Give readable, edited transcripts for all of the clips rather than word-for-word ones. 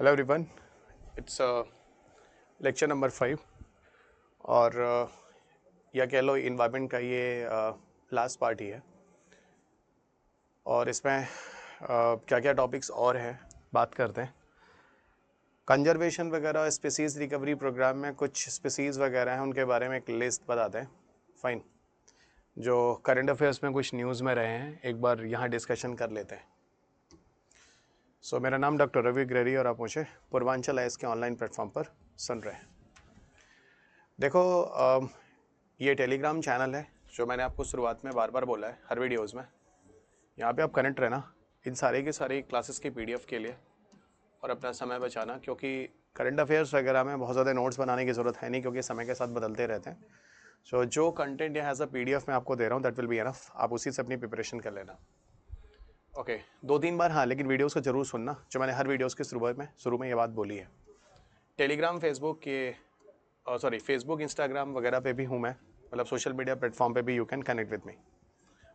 Hello everyone, it's lecture number 5 और या कह लो इन्वायरमेंट का ये लास्ट पार्ट ही है। और इसमें क्या क्या टॉपिक्स और हैं बात करते हैं। कंजर्वेशन वगैरह, स्पीसीज़ रिकवरी प्रोग्राम में कुछ स्पीसीज़ वगैरह हैं, उनके बारे में एक लिस्ट बताते हैं। फाइन, जो करंट अफेयर्स में कुछ न्यूज़ में रहे हैं एक बार यहाँ डिस्कशन कर लेते हैं। मेरा नाम डॉक्टर रवि ग्रेरी और आप मुझे पूर्वांचल आईएएस के ऑनलाइन प्लेटफॉर्म पर सुन रहे हैं। देखो, ये टेलीग्राम चैनल है जो मैंने आपको शुरुआत में बार बार बोला है हर वीडियोस में। यहाँ पे आप कनेक्ट रहना इन सारे की सारी क्लासेस की पीडीएफ के लिए और अपना समय बचाना, क्योंकि करंट अफेयर्स वगैरह में बहुत ज़्यादा नोट्स बनाने की ज़रूरत है नहीं, क्योंकि समय के साथ बदलते रहते हैं। जो कंटेंट यहाँ एज अ पीडीएफ में आपको दे रहा हूँ दैट विल बी एनफ, आप उसी से अपनी प्रिपरेशन कर लेना। ओके, 2-3 बार हाँ, लेकिन वीडियोस को जरूर सुनना, जो मैंने हर वीडियोस के शुरू में ये बात बोली है। टेलीग्राम, फेसबुक इंस्टाग्राम वगैरह पे भी हूँ मैं, मतलब सोशल मीडिया प्लेटफॉर्म पे भी you can connect with me.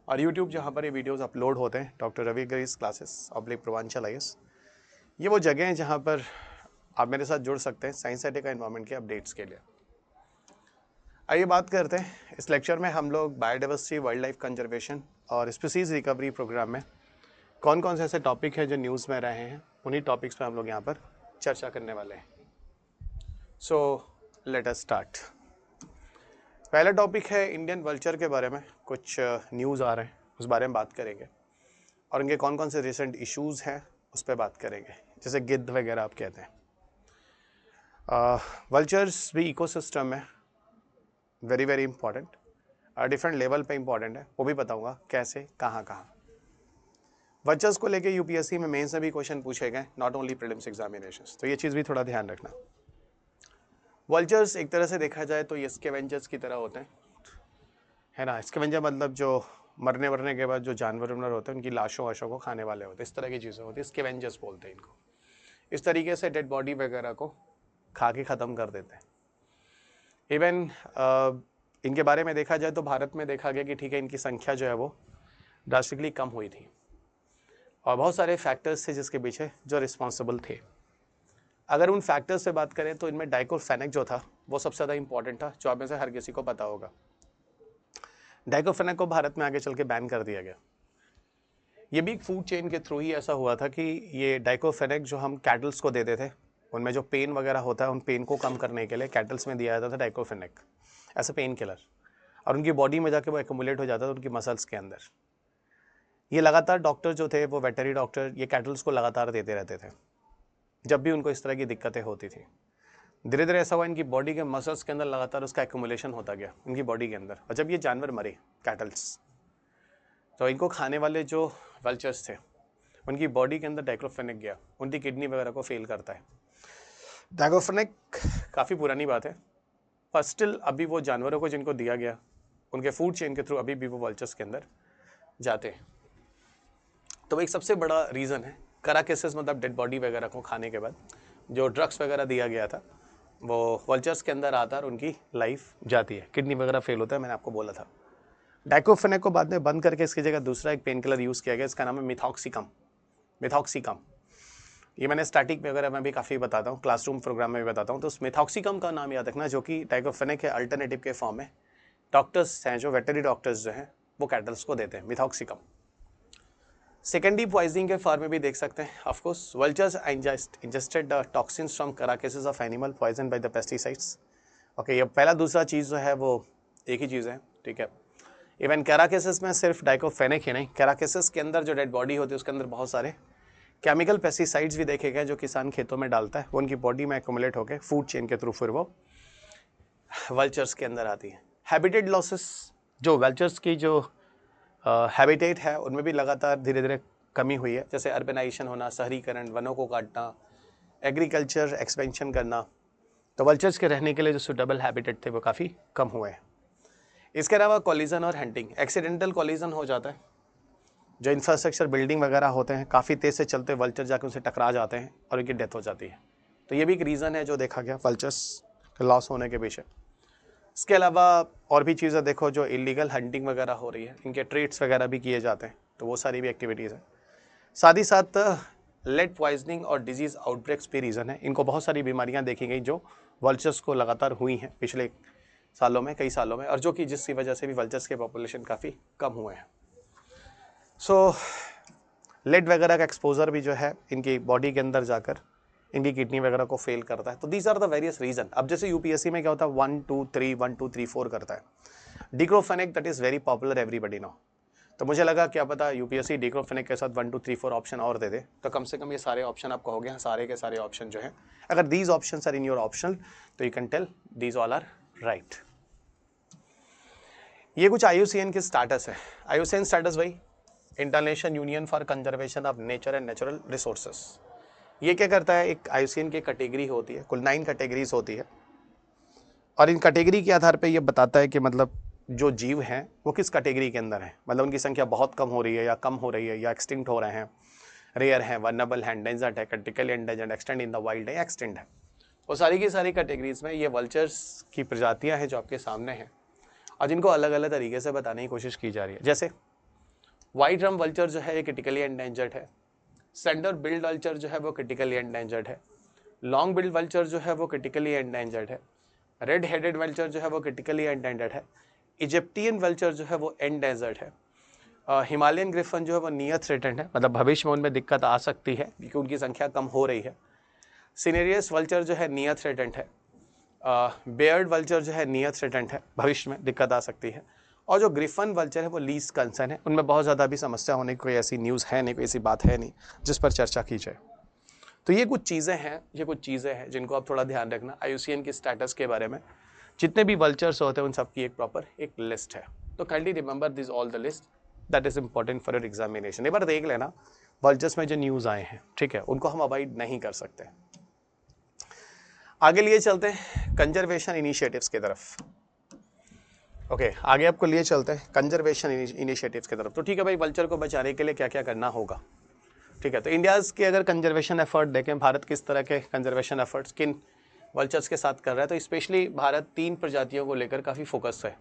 और यूट्यूब जहाँ पर ये वीडियोस अपलोड होते हैं, डॉक्टर रवि ग्रेरीज क्लासेस ऑब्लिक पूर्वांचल आईएएस, ये वो जगह हैं जहाँ पर आप मेरे साथ जुड़ सकते हैं साइंस सिटी का एनवायरनमेंट के अपडेट्स के लिए। आइए बात करते हैं। इस लेक्चर में हम लोग बायोडाइवर्सिटी, वाइल्ड लाइफ कंजर्वेशन और स्पीसीज रिकवरी प्रोग्राम में कौन कौन से ऐसे टॉपिक हैं जो न्यूज़ में रहे हैं, उन्हीं टॉपिक्स पे हम लोग यहाँ पर चर्चा करने वाले हैं। So let us start. पहला टॉपिक है इंडियन वल्चर के बारे में कुछ न्यूज़ आ रहे हैं, उस बारे में बात करेंगे और इनके कौन कौन से रिसेंट इश्यूज़ हैं उस पर बात करेंगे, जैसे गिद्ध वगैरह आप कहते हैं। वल्चर्स भी इकोसिस्टम में very very important, different level पे इंपॉर्टेंट है, वो भी बताऊँगा कैसे, कहाँ कहाँ। वल्चर्स को लेके यूपीएससी में मेंस में भी क्वेश्चन पूछे गए, नॉट ओनली प्रीलिम्स एग्जामिनेशंस, तो ये चीज़ भी थोड़ा ध्यान रखना। वल्चर्स एक तरह से देखा जाए तो ये स्कैवेंजर्स की तरह होते हैं, है ना। स्कैवेंजर मतलब जो मरने के बाद जो जानवर होते हैं उनकी लाशों वाशों को खाने वाले होते हैं, इस तरह की चीज़ें होती है, स्कैवेंजर्स बोलते हैं इनको। इस तरीके से डेड बॉडी वगैरह को खा के ख़त्म कर देते हैं। इवन इनके बारे में देखा जाए तो भारत में देखा गया कि ठीक है, इनकी संख्या जो है वो ड्रास्टिकली कम हुई थी और बहुत सारे फैक्टर्स थे जिसके पीछे जो रिस्पॉन्सिबल थे। अगर उन फैक्टर्स से बात करें तो इनमें डाइक्लोफेनेक जो था वो सबसे ज़्यादा इंपॉर्टेंट था, जो आप में से हर किसी को पता होगा। डाइक्लोफेनेक को भारत में आगे चल के बैन कर दिया गया। ये भी एक फूड चेन के थ्रू ही ऐसा हुआ था कि ये डाइक्लोफेनेक जो हम कैटल्स को देते थे, उनमें जो पेन वगैरह होता है उन पेन को कम करने के लिए कैटल्स में दिया जाता था diclofenac as a pain killer, और उनकी बॉडी में जाके वो एक्यूमुलेट हो जाता था उनकी मसल्स के अंदर। ये लगातार डॉक्टर जो थे वो वेटरी डॉक्टर ये कैटल्स को लगातार देते रहते थे जब भी उनको इस तरह की दिक्कतें होती थी। धीरे धीरे ऐसा हुआ इनकी बॉडी के मसल्स के अंदर लगातार उसका एक्यूमुलेशन होता गया इनकी बॉडी के अंदर, और जब ये जानवर मरे कैटल्स, तो इनको खाने वाले जो वल्चर्स थे उनकी बॉडी के अंदर डाइक्लोफेनेक गया, उनकी किडनी वगैरह को फेल करता है। डाइक्लोफेनेक काफ़ी पुरानी बात है, पर स्टिल अभी वो जानवरों को जिनको दिया गया उनके फूड चेन के थ्रू अभी भी वो वल्चर्स के अंदर जाते हैं। तो वो एक सबसे बड़ा रीज़न है। कराकेसेस मतलब डेड बॉडी वगैरह को खाने के बाद जो ड्रग्स वगैरह दिया गया था वो वल्चर्स के अंदर आता है और उनकी लाइफ जाती है, किडनी वगैरह फेल होता है, मैंने आपको बोला था। डाइक्लोफेनेक को बाद में बंद करके इसकी जगह दूसरा एक पेन किलर यूज़ किया गया, इसका नाम है मिथॉक्सिकम। ये मैंने स्टैटिक वगैरह में भी काफ़ी बताता हूँ, क्लासरूम प्रोग्राम में भी बताता हूँ। तो उस मिथॉक्सिकम का नाम याद रखना, जो कि डाइक्लोफेनेक के अल्टरनेटिव के फॉर्म में डॉक्टर्स हैं, जो वेटरी डॉक्टर्स जो हैं वो कैटल्स को देते हैं मिथॉक्सिकम। सेकेंडरी पॉइजनिंग के फॉर्म में भी देख सकते हैं। Of course vultures ingested toxins from carcasses of animal poison by the pesticides. Okay, ये पहला दूसरा चीज़ जो है वो एक ही चीज़ है, ठीक है। इवन कैराकेसेस में सिर्फ डाइक्लोफेनेक ही नहीं, कैराकेसेस के अंदर जो डेड बॉडी होती है उसके अंदर बहुत सारे केमिकल पेस्टिसाइड्स भी देखे गए जो किसान खेतों में डालता है, वो उनकी बॉडी में एक्यूमुलेट होकर फूड चेन के थ्रू फिर वो वल्चर्स के अंदर आती है। हैबिटेट लॉसेस, जो वल्चर्स की जो हैबिटेट है उनमें भी लगातार धीरे धीरे कमी हुई है, जैसे अर्बनाइजेशन होना, शहरीकरण, वनों को काटना, एग्रीकल्चर एक्सपेंशन करना, तो वल्चर्स के रहने के लिए जो सुटेबल हैबिटेट थे वो काफ़ी कम हुए हैं। इसके अलावा कॉलिजन और हंटिंग, एक्सीडेंटल कॉलिजन हो जाता है, जो इंफ्रास्ट्रक्चर बिल्डिंग वगैरह होते हैं काफ़ी तेज़ से चलते वल्चर जाकर उनसे टकरा जाते हैं और उनकी डेथ हो जाती है। तो ये भी एक रीज़न है जो देखा गया वल्चर्स के लॉस होने के पीछे। इसके अलावा और भी चीज़ें देखो, जो इलीगल हंटिंग वगैरह हो रही है, इनके ट्रेड्स वगैरह भी किए जाते हैं, तो वो सारी भी एक्टिविटीज़ हैं। साथ ही साथ लेड पॉइजनिंग और डिजीज आउटब्रेक्स भी रीज़न है। इनको बहुत सारी बीमारियां देखी गई जो वल्चर्स को लगातार हुई हैं पिछले सालों में, कई सालों में, और जो कि जिसकी वजह से भी वल्चर्स के पॉपुलेशन काफ़ी कम हुए हैं। सो लेड वगैरह का एक्सपोजर भी जो है इनकी बॉडी के अंदर जाकर इनकी किडनी वगैरह को फेल करता है। तो these are the various reason. अब जैसे यूपीएससी में क्या होता है 1 2 3 1 2 3 4 करता है। Diclofenac that is very popular everybody know. तो मुझे लगा क्या पता यूपीएससी डिक्लोफेनेक के साथ 1 2 3 4 ऑप्शन और दे दे, तो कम से कम ये सारे ऑप्शन आपको हो गए, सारे के सारे ऑप्शन जो है, अगर these option are in your optional तो you can tell these all are right. ये कुछ IUCN के स्टेटस है। IUCN स्टेटस भाई International Union for Conservation of Nature and Natural Resources. ये क्या करता है, एक IUCN की कैटेगरी होती है, कुल 9 कैटेगरीज होती है, और इन कैटेगरी के आधार पे ये बताता है कि मतलब जो जीव हैं वो किस कैटेगरी के अंदर हैं, मतलब उनकी संख्या बहुत कम हो रही है या कम हो रही है या एक्सटिंक्ट हो रहे हैं, रेयर है, वनरेबल है, एंडेंजर्ड है, critically endangered, extend in the wild है, एक्सटेंड है। वो सारी की सारी कैटेगरीज में ये वल्चर्स की प्रजातियाँ हैं जो आपके सामने हैं और जिनको अलग अलग तरीके से बताने की कोशिश की जा रही है। जैसे वाइट ड्रम वल्चर जो है ये क्रिटिकली एंडेंजर्ड है, सेंटर बिल्ड वल्चर जो है वो क्रिटिकली एंडेंजर्ड है, लॉन्ग बिल्ड वल्चर जो है वो क्रिटिकली एंडेंजर्ड है, रेड हेडेड वल्चर जो है वो क्रिटिकली एंडेंजर्ड है, इजिप्टियन वल्चर जो है वो एंडेंजर्ड है, हिमालयन ग्रिफन जो है वो नियर थ्रेटेंड है, मतलब भविष्य में उनमें दिक्कत आ सकती है क्योंकि उनकी संख्या कम हो रही है। सिनेरियस वल्चर जो है नियर थ्रेटेंड है, बेयर्ड वल्चर जो है नियर थ्रेटेंड है, भविष्य में दिक्कत आ सकती है, और जो ग्रिफन वल्चर है वो लीस्ट कंसर्न है, उनमें बहुत ज़्यादा भी समस्या होने की कोई ऐसी न्यूज़ है नहीं, कोई ऐसी बात है नहीं जिस पर चर्चा की जाए। तो ये कुछ चीज़ें हैं जिनको आप थोड़ा ध्यान रखना। IUCN की स्टेटस के बारे में जितने भी वल्चर्स होते हैं उन सब की एक प्रॉपर एक लिस्ट है। तो kindly remember this all the list, that is important for your examination. एक बार देख लेना वल्चर्स में जो न्यूज़ आए हैं, ठीक है, उनको हम अवॉइड नहीं कर सकते। आगे लिए चलते हैं कंजर्वेशन इनिशिएटिव्स की तरफ। ओके, आगे आपको लिए चलते हैं कंजर्वेशन इनिशिएटिव्स की तरफ। तो ठीक है भाई, वल्चर को बचाने के लिए क्या क्या करना होगा, ठीक है। तो इंडियाज़ के अगर कंजर्वेशन एफर्ट देखें, भारत किस तरह के कंजर्वेशन एफर्ट्स किन वल्चर्स के साथ कर रहा है, तो स्पेशली भारत 3 प्रजातियों को लेकर काफ़ी फोकस है।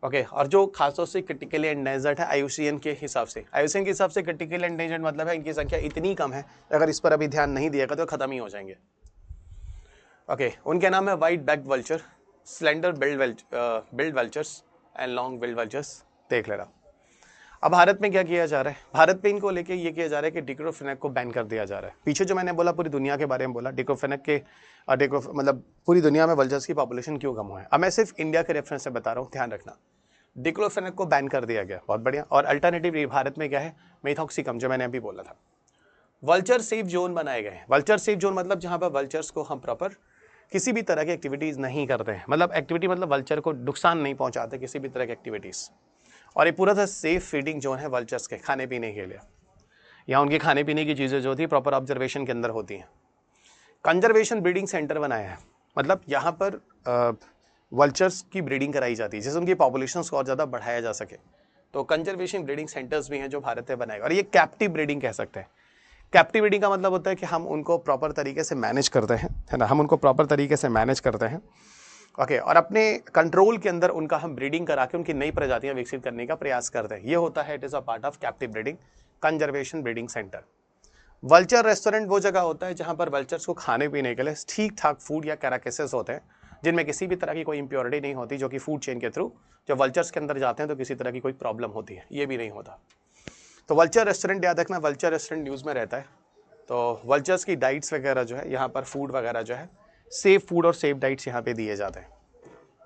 ओके, और जो खासतौर से क्रिटिकली एंडेंजर्ड है IUCN के हिसाब से, IUCN के हिसाब से क्रिटिकली एंडेंजर्ड मतलब है इनकी संख्या इतनी कम है अगर इस पर अभी ध्यान नहीं दिया तो खत्म ही हो जाएंगे। ओके, उनके नाम है white backed vulture, slender billed vultures and long build vultures. देख ले रहा। अब भारत में क्या किया जा रहा है, भारत में इनको लेके ये किया जा रहा है कि डिक्लोफेनेक को बैन कर दिया जा रहा है। पीछे जो मैंने बोला पूरी दुनिया के बारे में बोला, डिक्लोफेनेक के मतलब पूरी दुनिया में वल्चर्स की पॉपुलेशन क्यों कम हुआ है। अब मैं सिर्फ इंडिया के रेफरेंस से बता रहा हूँ, ध्यान रखना। डिक्लोफेनेक को बैन कर दिया गया, बहुत बढ़िया। और अल्टरनेटिव भारत में क्या है, मेथॉक्सिकम, जो मैंने अभी बोला था। वल्चर सेफ जोन बनाए गए हैं। वल्चर सेफ जोन मतलब जहाँ पर वल्चर्स को हम प्रॉपर किसी भी तरह की एक्टिविटीज़ नहीं करते हैं, मतलब एक्टिविटी मतलब वल्चर को नुकसान नहीं पहुँचाते किसी भी तरह की एक्टिविटीज़। और ये पूरा था सेफ फीडिंग जोन है वल्चर्स के खाने पीने के लिए। यहाँ उनके खाने पीने की चीज़ें जो होती है प्रॉपर ऑब्जर्वेशन के अंदर होती हैं। कंजर्वेशन ब्रीडिंग सेंटर बनाया है, मतलब यहाँ पर वल्चर्स की ब्रीडिंग कराई जाती है जिससे उनकी पॉपुलेशन को और ज़्यादा बढ़ाया जा सके। तो कंजर्वेशन ब्रीडिंग सेंटर्स भी हैं जो भारत में बनाए, और ये कैप्टिव ब्रीडिंग कह सकते हैं। कैप्टिव ब्रीडिंग का मतलब होता है कि हम उनको प्रॉपर तरीके से मैनेज करते हैं, है ना, हम उनको प्रॉपर तरीके से मैनेज करते हैं। ओके, और अपने कंट्रोल के अंदर उनका हम ब्रीडिंग करा के उनकी नई प्रजातियां विकसित करने का प्रयास करते हैं। ये होता है, it is a part of captive breeding, conservation breeding centre. Vulture restaurant वो जगह होता है जहां पर वल्चर्स को खाने पीने के लिए ठीक ठाक फूड या कैराकेसेस होते हैं जिनमें किसी भी तरह की कोई इंप्योरिटी नहीं होती, जो कि फूड चेन के थ्रू जब वल्चर्स के अंदर जाते हैं तो किसी तरह की कोई प्रॉब्लम होती है, ये भी नहीं होता। तो वल्चर रेस्टोरेंट याद रखना, वल्चर रेस्टोरेंट न्यूज़ में रहता है। तो वल्चर्स की डाइट्स वगैरह जो है यहाँ पर, फूड वगैरह जो है, सेफ फूड और सेफ डाइट्स यहाँ पे दिए जाते हैं।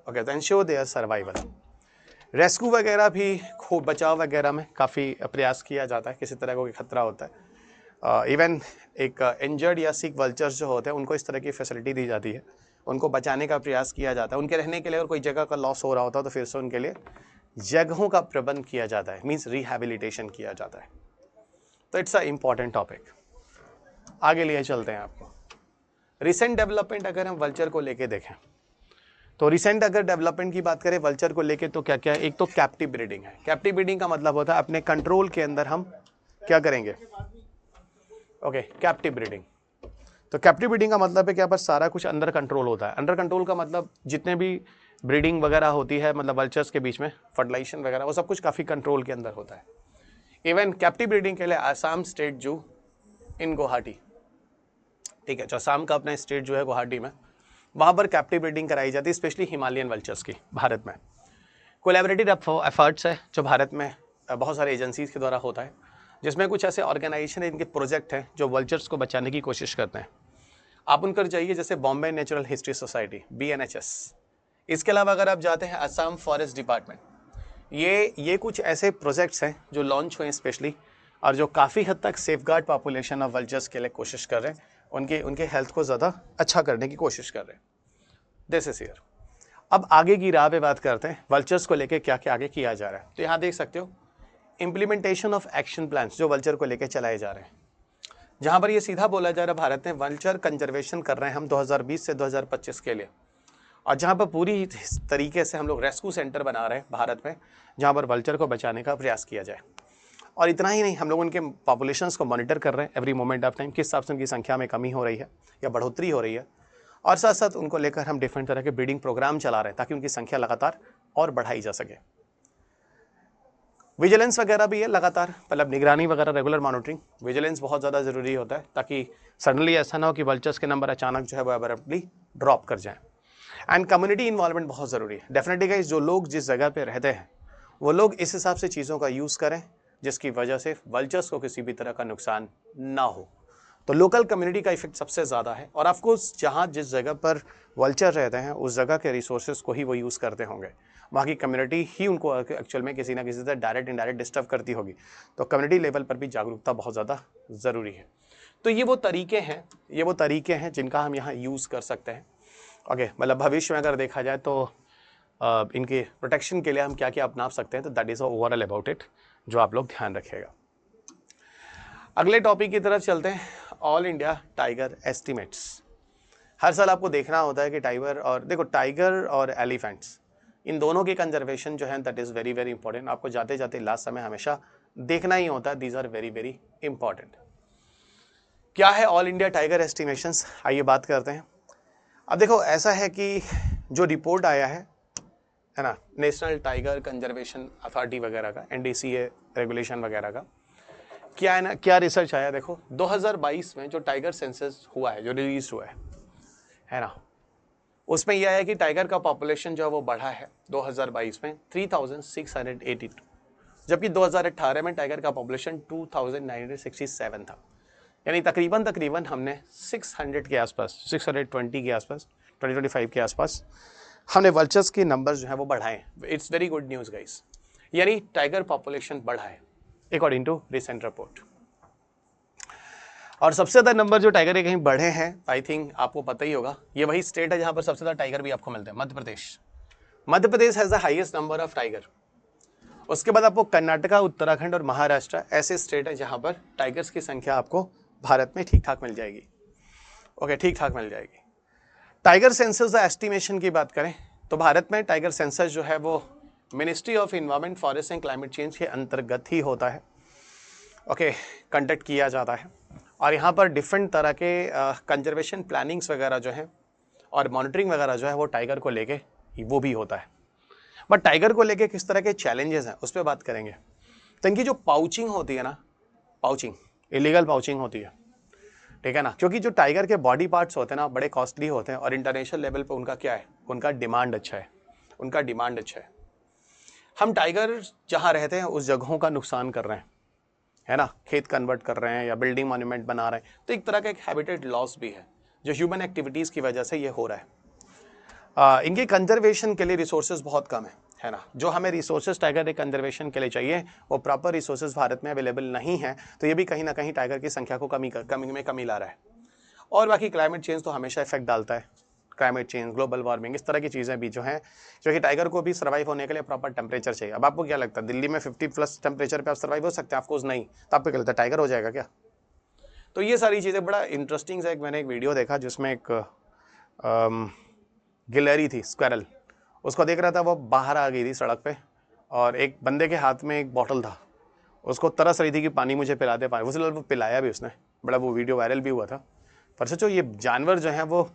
ओके, तो एंश्योर देयर सर्वाइवल। रेस्क्यू वगैरह भी, खूब बचाव वगैरह में काफ़ी प्रयास किया जाता है, किसी तरह का कोई खतरा होता है। इवन एक इंजर्ड या सिक वल्चर्स जो होते हैं उनको इस तरह की फैसिलिटी दी जाती है, उनको बचाने का प्रयास किया जाता है। उनके रहने के लिए अगर कोई जगह का लॉस हो रहा होता है तो फिर से उनके लिए जगहों का प्रबंध किया जाता है, मीन्स रिहैबिलिटेशन किया जाता है। तो इट्स अ इम्पॉर्टेंट टॉपिक। आगे लिए चलते हैं आपको। रिसेंट डेवलपमेंट अगर हम वल्चर को लेके देखें तो रिसेंट अगर डेवलपमेंट की बात करें वल्चर को लेके तो क्या क्या है। एक तो कैप्टिव ब्रीडिंग है। कैप्टिव ब्रीडिंग का मतलब होता है अपने कंट्रोल के अंदर हम क्या करेंगे। Okay, captive breeding. तो कैप्टिव ब्रीडिंग का मतलब है कि यहाँ पर सारा कुछ अंडर कंट्रोल होता है। अंडर कंट्रोल का मतलब जितने भी ब्रीडिंग वगैरह होती है, मतलब वल्चर्स के बीच में फर्टिलाइजेशन वगैरह, वो सब कुछ काफ़ी कंट्रोल के अंदर होता है। इवन कैप्टिव ब्रीडिंग के लिए आसाम स्टेट जू इन गुवाहाटी, ठीक है, जो असम का अपना स्टेट जो है गुवाहाटी में, वहाँ पर कैप्टिव ब्रीडिंग कराई जाती है, स्पेशली हिमालयन वल्चर्स की भारत में। कोलैबोरेटिव एफर्ट्स है जो भारत में बहुत सारे एजेंसीज के द्वारा होता है, जिसमें कुछ ऐसे ऑर्गेनाइजेशन इनके प्रोजेक्ट हैं जो वल्चर्स को बचाने की कोशिश करते हैं। आप उनकर जाइए, जैसे Bombay natural history society BNHS। इसके अलावा अगर आप जाते हैं असम फॉरेस्ट डिपार्टमेंट, ये कुछ ऐसे प्रोजेक्ट्स हैं जो लॉन्च हुए हैं स्पेशली, और जो काफ़ी हद तक सेफगार्ड पॉपुलेशन ऑफ वल्चर्स के लिए कोशिश कर रहे हैं, उनके हेल्थ को ज़्यादा अच्छा करने की कोशिश कर रहे हैं। This is here. अब आगे की राह पे बात करते हैं, वल्चर्स को लेके क्या क्या आगे किया जा रहा है। तो यहाँ देख सकते हो इम्प्लीमेंटेशन ऑफ एक्शन प्लान्स जो वल्चर को लेके चलाए जा रहे हैं, जहाँ पर ये सीधा बोला जा रहा है भारत में वल्चर कंजर्वेशन कर रहे हैं हम 2020 से 2025 के लिए, और जहाँ पर पूरी तरीके से हम लोग रेस्क्यू सेंटर बना रहे हैं भारत में, जहाँ पर वल्चर को बचाने का प्रयास किया जाए। और इतना ही नहीं, हम लोग उनके पॉपुलेशंस को मॉनिटर कर रहे हैं एवरी मोमेंट ऑफ टाइम, किस हिसाब से उनकी संख्या में कमी हो रही है या बढ़ोतरी हो रही है, और साथ साथ उनको लेकर हम डिफरेंट तरह के ब्रीडिंग प्रोग्राम चला रहे हैं ताकि उनकी संख्या लगातार और बढ़ाई जा सके। विजिलेंस वगैरह भी है लगातार, मतलब निगरानी वगैरह, रेगुलर मॉनिटरिंग, विजिलेंस बहुत ज़्यादा ज़रूरी होता है ताकि सडनली ऐसा ना हो कि वल्चर्स के नंबर अचानक जो है वो अब्रप्टली ड्रॉप कर जाए। एंड कम्युनिटी इन्वॉल्वमेंट बहुत ज़रूरी है। डेफिनेटली गाइस, जो लोग जिस जगह पे रहते हैं वो लोग इस हिसाब से चीज़ों का यूज़ करें जिसकी वजह से वल्चर्स को किसी भी तरह का नुकसान ना हो। तो लोकल कम्युनिटी का इफेक्ट सबसे ज़्यादा है, और ऑफकोर्स जहाँ जिस जगह पर वल्चर रहते हैं उस जगह के रिसोर्सेज को ही वो यूज़ करते होंगे, वहाँ की कम्युनिटी ही उनको एक्चुअल में किसी ना किसी तरह डायरेक्ट इनडायरेक्ट डिस्टर्ब करती होगी। तो कम्युनिटी लेवल पर भी जागरूकता बहुत ज़्यादा ज़रूरी है। तो ये वो तरीके हैं जिनका हम यहाँ यूज़ कर सकते हैं। ओके, मतलब भविष्य में अगर देखा जाए तो इनके प्रोटेक्शन के लिए हम क्या क्या अपना सकते हैं, तो that is overall about it, जो आप लोग ध्यान रखिएगा। अगले टॉपिक की तरफ चलते हैं, ऑल इंडिया टाइगर एस्टिमेट्स। हर साल आपको देखना होता है कि टाइगर और एलिफेंट्स, इन दोनों की कंजर्वेशन जो है that is very very important. आपको जाते जाते लास्ट समय हमेशा देखना ही होता है, these are very very important. क्या है ऑल इंडिया टाइगर एस्टिमेशंस, आइए बात करते हैं। अब देखो, ऐसा है कि जो रिपोर्ट आया है ना, नेशनल टाइगर कंजर्वेशन अथॉरिटी वगैरह का, NDCA रेगुलेशन वगैरह का, क्या है ना, क्या रिसर्च आया, देखो 2022 में जो टाइगर सेंसस हुआ है, जो रिलीज हुआ है ना, उसमें यह है कि टाइगर का पॉपुलेशन जो है वो बढ़ा है 2022 में 3682, जबकि 2018 में टाइगर का पॉपुलेशन 2967 था। यानी तकरीबन हमने 600 के आसपास, 620 के आसपास, 2025 के आसपास हमने वल्चर्स के नंबर जो है वो बढ़ाए। It's very good news guys, यानी टाइगर पॉपुलेशन बढ़ा है अकॉर्डिंग टू रिसेंट रिपोर्ट। और सबसे ज़्यादा नंबर जो टाइगर के कहीं बढ़े हैं, आई थिंक आपको पता ही होगा, ये वही स्टेट है जहाँ पर सबसे ज़्यादा टाइगर भी आपको मिलते हैं, Madhya Pradesh. Madhya Pradesh has the highest number of tiger. उसके बाद आपको कर्नाटका, उत्तराखंड और महाराष्ट्र ऐसे स्टेट है जहाँ पर टाइगर्स की संख्या आपको भारत में ठीक ठाक मिल जाएगी। ओके, ठीक ठाक मिल जाएगी। टाइगर सेंसस एस्टिमेशन की बात करें तो भारत में टाइगर सेंसस जो है वो ministry of environment, forest and climate change के अंतर्गत ही होता है। ओके, कंडक्ट किया जाता है, और यहाँ पर डिफरेंट तरह के कंजर्वेशन प्लानिंग्स वगैरह जो हैं और मॉनिटरिंग वगैरह जो है वो टाइगर को लेके वो भी होता है। बट टाइगर को लेके किस तरह के चैलेंजेस हैं उस पर बात करेंगे। तो इनकी जो पाउचिंग होती है ना, पाउचिंग, इलीगल पाउचिंग होती है, ठीक है ना, क्योंकि जो टाइगर के बॉडी पार्ट्स होते हैं ना बड़े कॉस्टली होते हैं, और इंटरनेशनल लेवल पे उनका क्या है, उनका डिमांड अच्छा है, हम टाइगर जहाँ रहते हैं उस जगहों का नुकसान कर रहे हैं, है ना, खेत कन्वर्ट कर रहे हैं या बिल्डिंग मॉन्यूमेंट बना रहे हैं, तो एक तरह का एक हैबिटेट लॉस भी है जो ह्यूमन एक्टिविटीज़ की वजह से ये हो रहा है। इनके कंजर्वेशन के लिए रिसोर्सेज बहुत कम है ना, जो हमें रिसोर्सेज टाइगर के कंजर्वेशन के लिए चाहिए वो प्रॉपर रिसोर्सेज भारत में अवेलेबल नहीं है, तो ये भी कहीं ना कहीं टाइगर की संख्या को कमी ला रहा है। और बाकी क्लाइमेट चेंज तो हमेशा इफेक्ट डालता है, क्लाइमेट चेंज, ग्लोबल वार्मिंग, इस तरह की चीज़ें भी जो हैं, क्योंकि टाइगर को भी सर्वाइव होने के लिए प्रॉपर टेम्परेचर चाहिए। अब आपको क्या लगता है दिल्ली में 50+ टेम्परेचर पे आप सर्वाइव हो सकते हैं? ऑफकोर्स नहीं। तो आपको क्या लगता है टाइगर हो जाएगा क्या? तो ये सारी चीज़ें बड़ा इंटरेस्टिंग है। मैंने एक वीडियो देखा जिसमें एक गिलहरी थी, स्क्वायरल, उसको देख रहा था, वो बाहर आ गई थी सड़क पे, और एक बंदे के हाथ में एक बॉटल था, उसको तरस रही थी कि पानी मुझे पिला दे, पानी, वो पिलाया भी उसने, बड़ा वो वीडियो वायरल भी हुआ था। पर सोचो ये जानवर जो हैं वो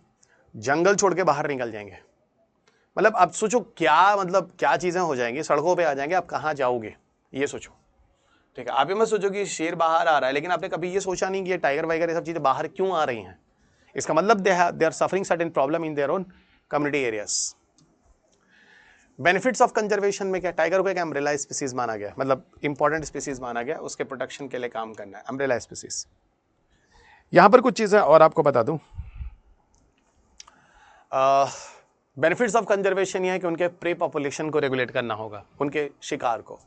जंगल छोड़ के बाहर निकल जाएंगे, मतलब आप सोचो क्या, मतलब क्या चीज़ें हो जाएंगी, सड़कों पे आ जाएंगे, आप कहाँ जाओगे, ये सोचो। ठीक है, आप ये मत सोचो कि शेर बाहर आ रहा है, लेकिन आपने कभी ये सोचा नहीं कि ये टाइगर वाइगर ये सब चीजें बाहर क्यों आ रही हैं। इसका मतलब they are suffering certain problem in their own community areas. Benefits of conservation में क्या, टाइगर को एक अम्ब्रेला स्पीसीज माना गया, मतलब इंपॉर्टेंट स्पीसीज माना गया, उसके प्रोटेक्शन के लिए काम करना है, अम्ब्रेला स्पीसीज। यहां पर कुछ चीजें और आपको बता दूं। बेनिफिट्स ऑफ कंजर्वेशन ये है कि उनके प्रे पॉपुलेशन को रेगुलेट करना होगा, उनके शिकार को।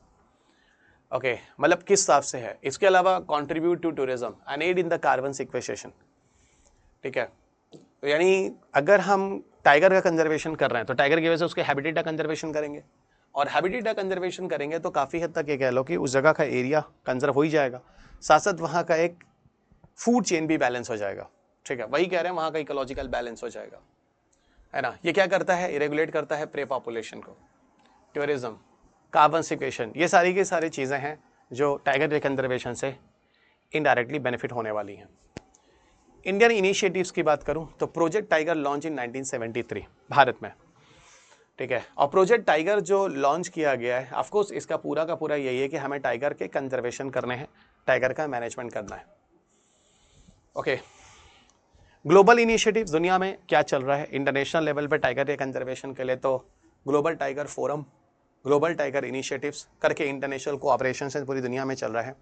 ओके मतलब किस हिसाब से है। इसके अलावा contribute to tourism and aid in the carbon sequestration. ठीक है, तो यानी अगर हम टाइगर का कंजर्वेशन कर रहे हैं तो टाइगर की वजह से उसके हैबिटेट का कंजर्वेशन करेंगे, और हैबिटेट का कंजर्वेशन करेंगे तो काफ़ी हद तक ये कह लो कि उस जगह का एरिया कंजर्व हो ही जाएगा, साथ साथ वहाँ का एक फूड चेन भी बैलेंस हो जाएगा। ठीक है, वही कह रहे हैं, वहाँ का इकोलॉजिकल बैलेंस हो जाएगा, है ना। ये क्या करता है, रेगुलेट करता है प्रे पॉपुलेशन को, टूरिज्म, कार्बन सिक्वेशन, ये सारी की सारी चीज़ें हैं जो टाइगर कंजर्वेशन से इनडायरेक्टली बेनिफिट होने वाली हैं। इंडियन इनिशिएटिव्स की बात करूं तो project tiger launch in 1973 Bharat में। ठीक है, और प्रोजेक्ट टाइगर जो लॉन्च किया गया है, ऑफ कोर्स इसका पूरा का पूरा यही है कि हमें टाइगर के कंजर्वेशन करने हैं, टाइगर का मैनेजमेंट करना है। ओके, ग्लोबल इनिशिएटिव दुनिया में क्या चल रहा है इंटरनेशनल लेवल पे टाइगर के कंजर्वेशन के लिए, तो global tiger forum, global tiger initiatives करके इंटरनेशनल कोऑपरेशन से पूरी दुनिया में चल रहा है,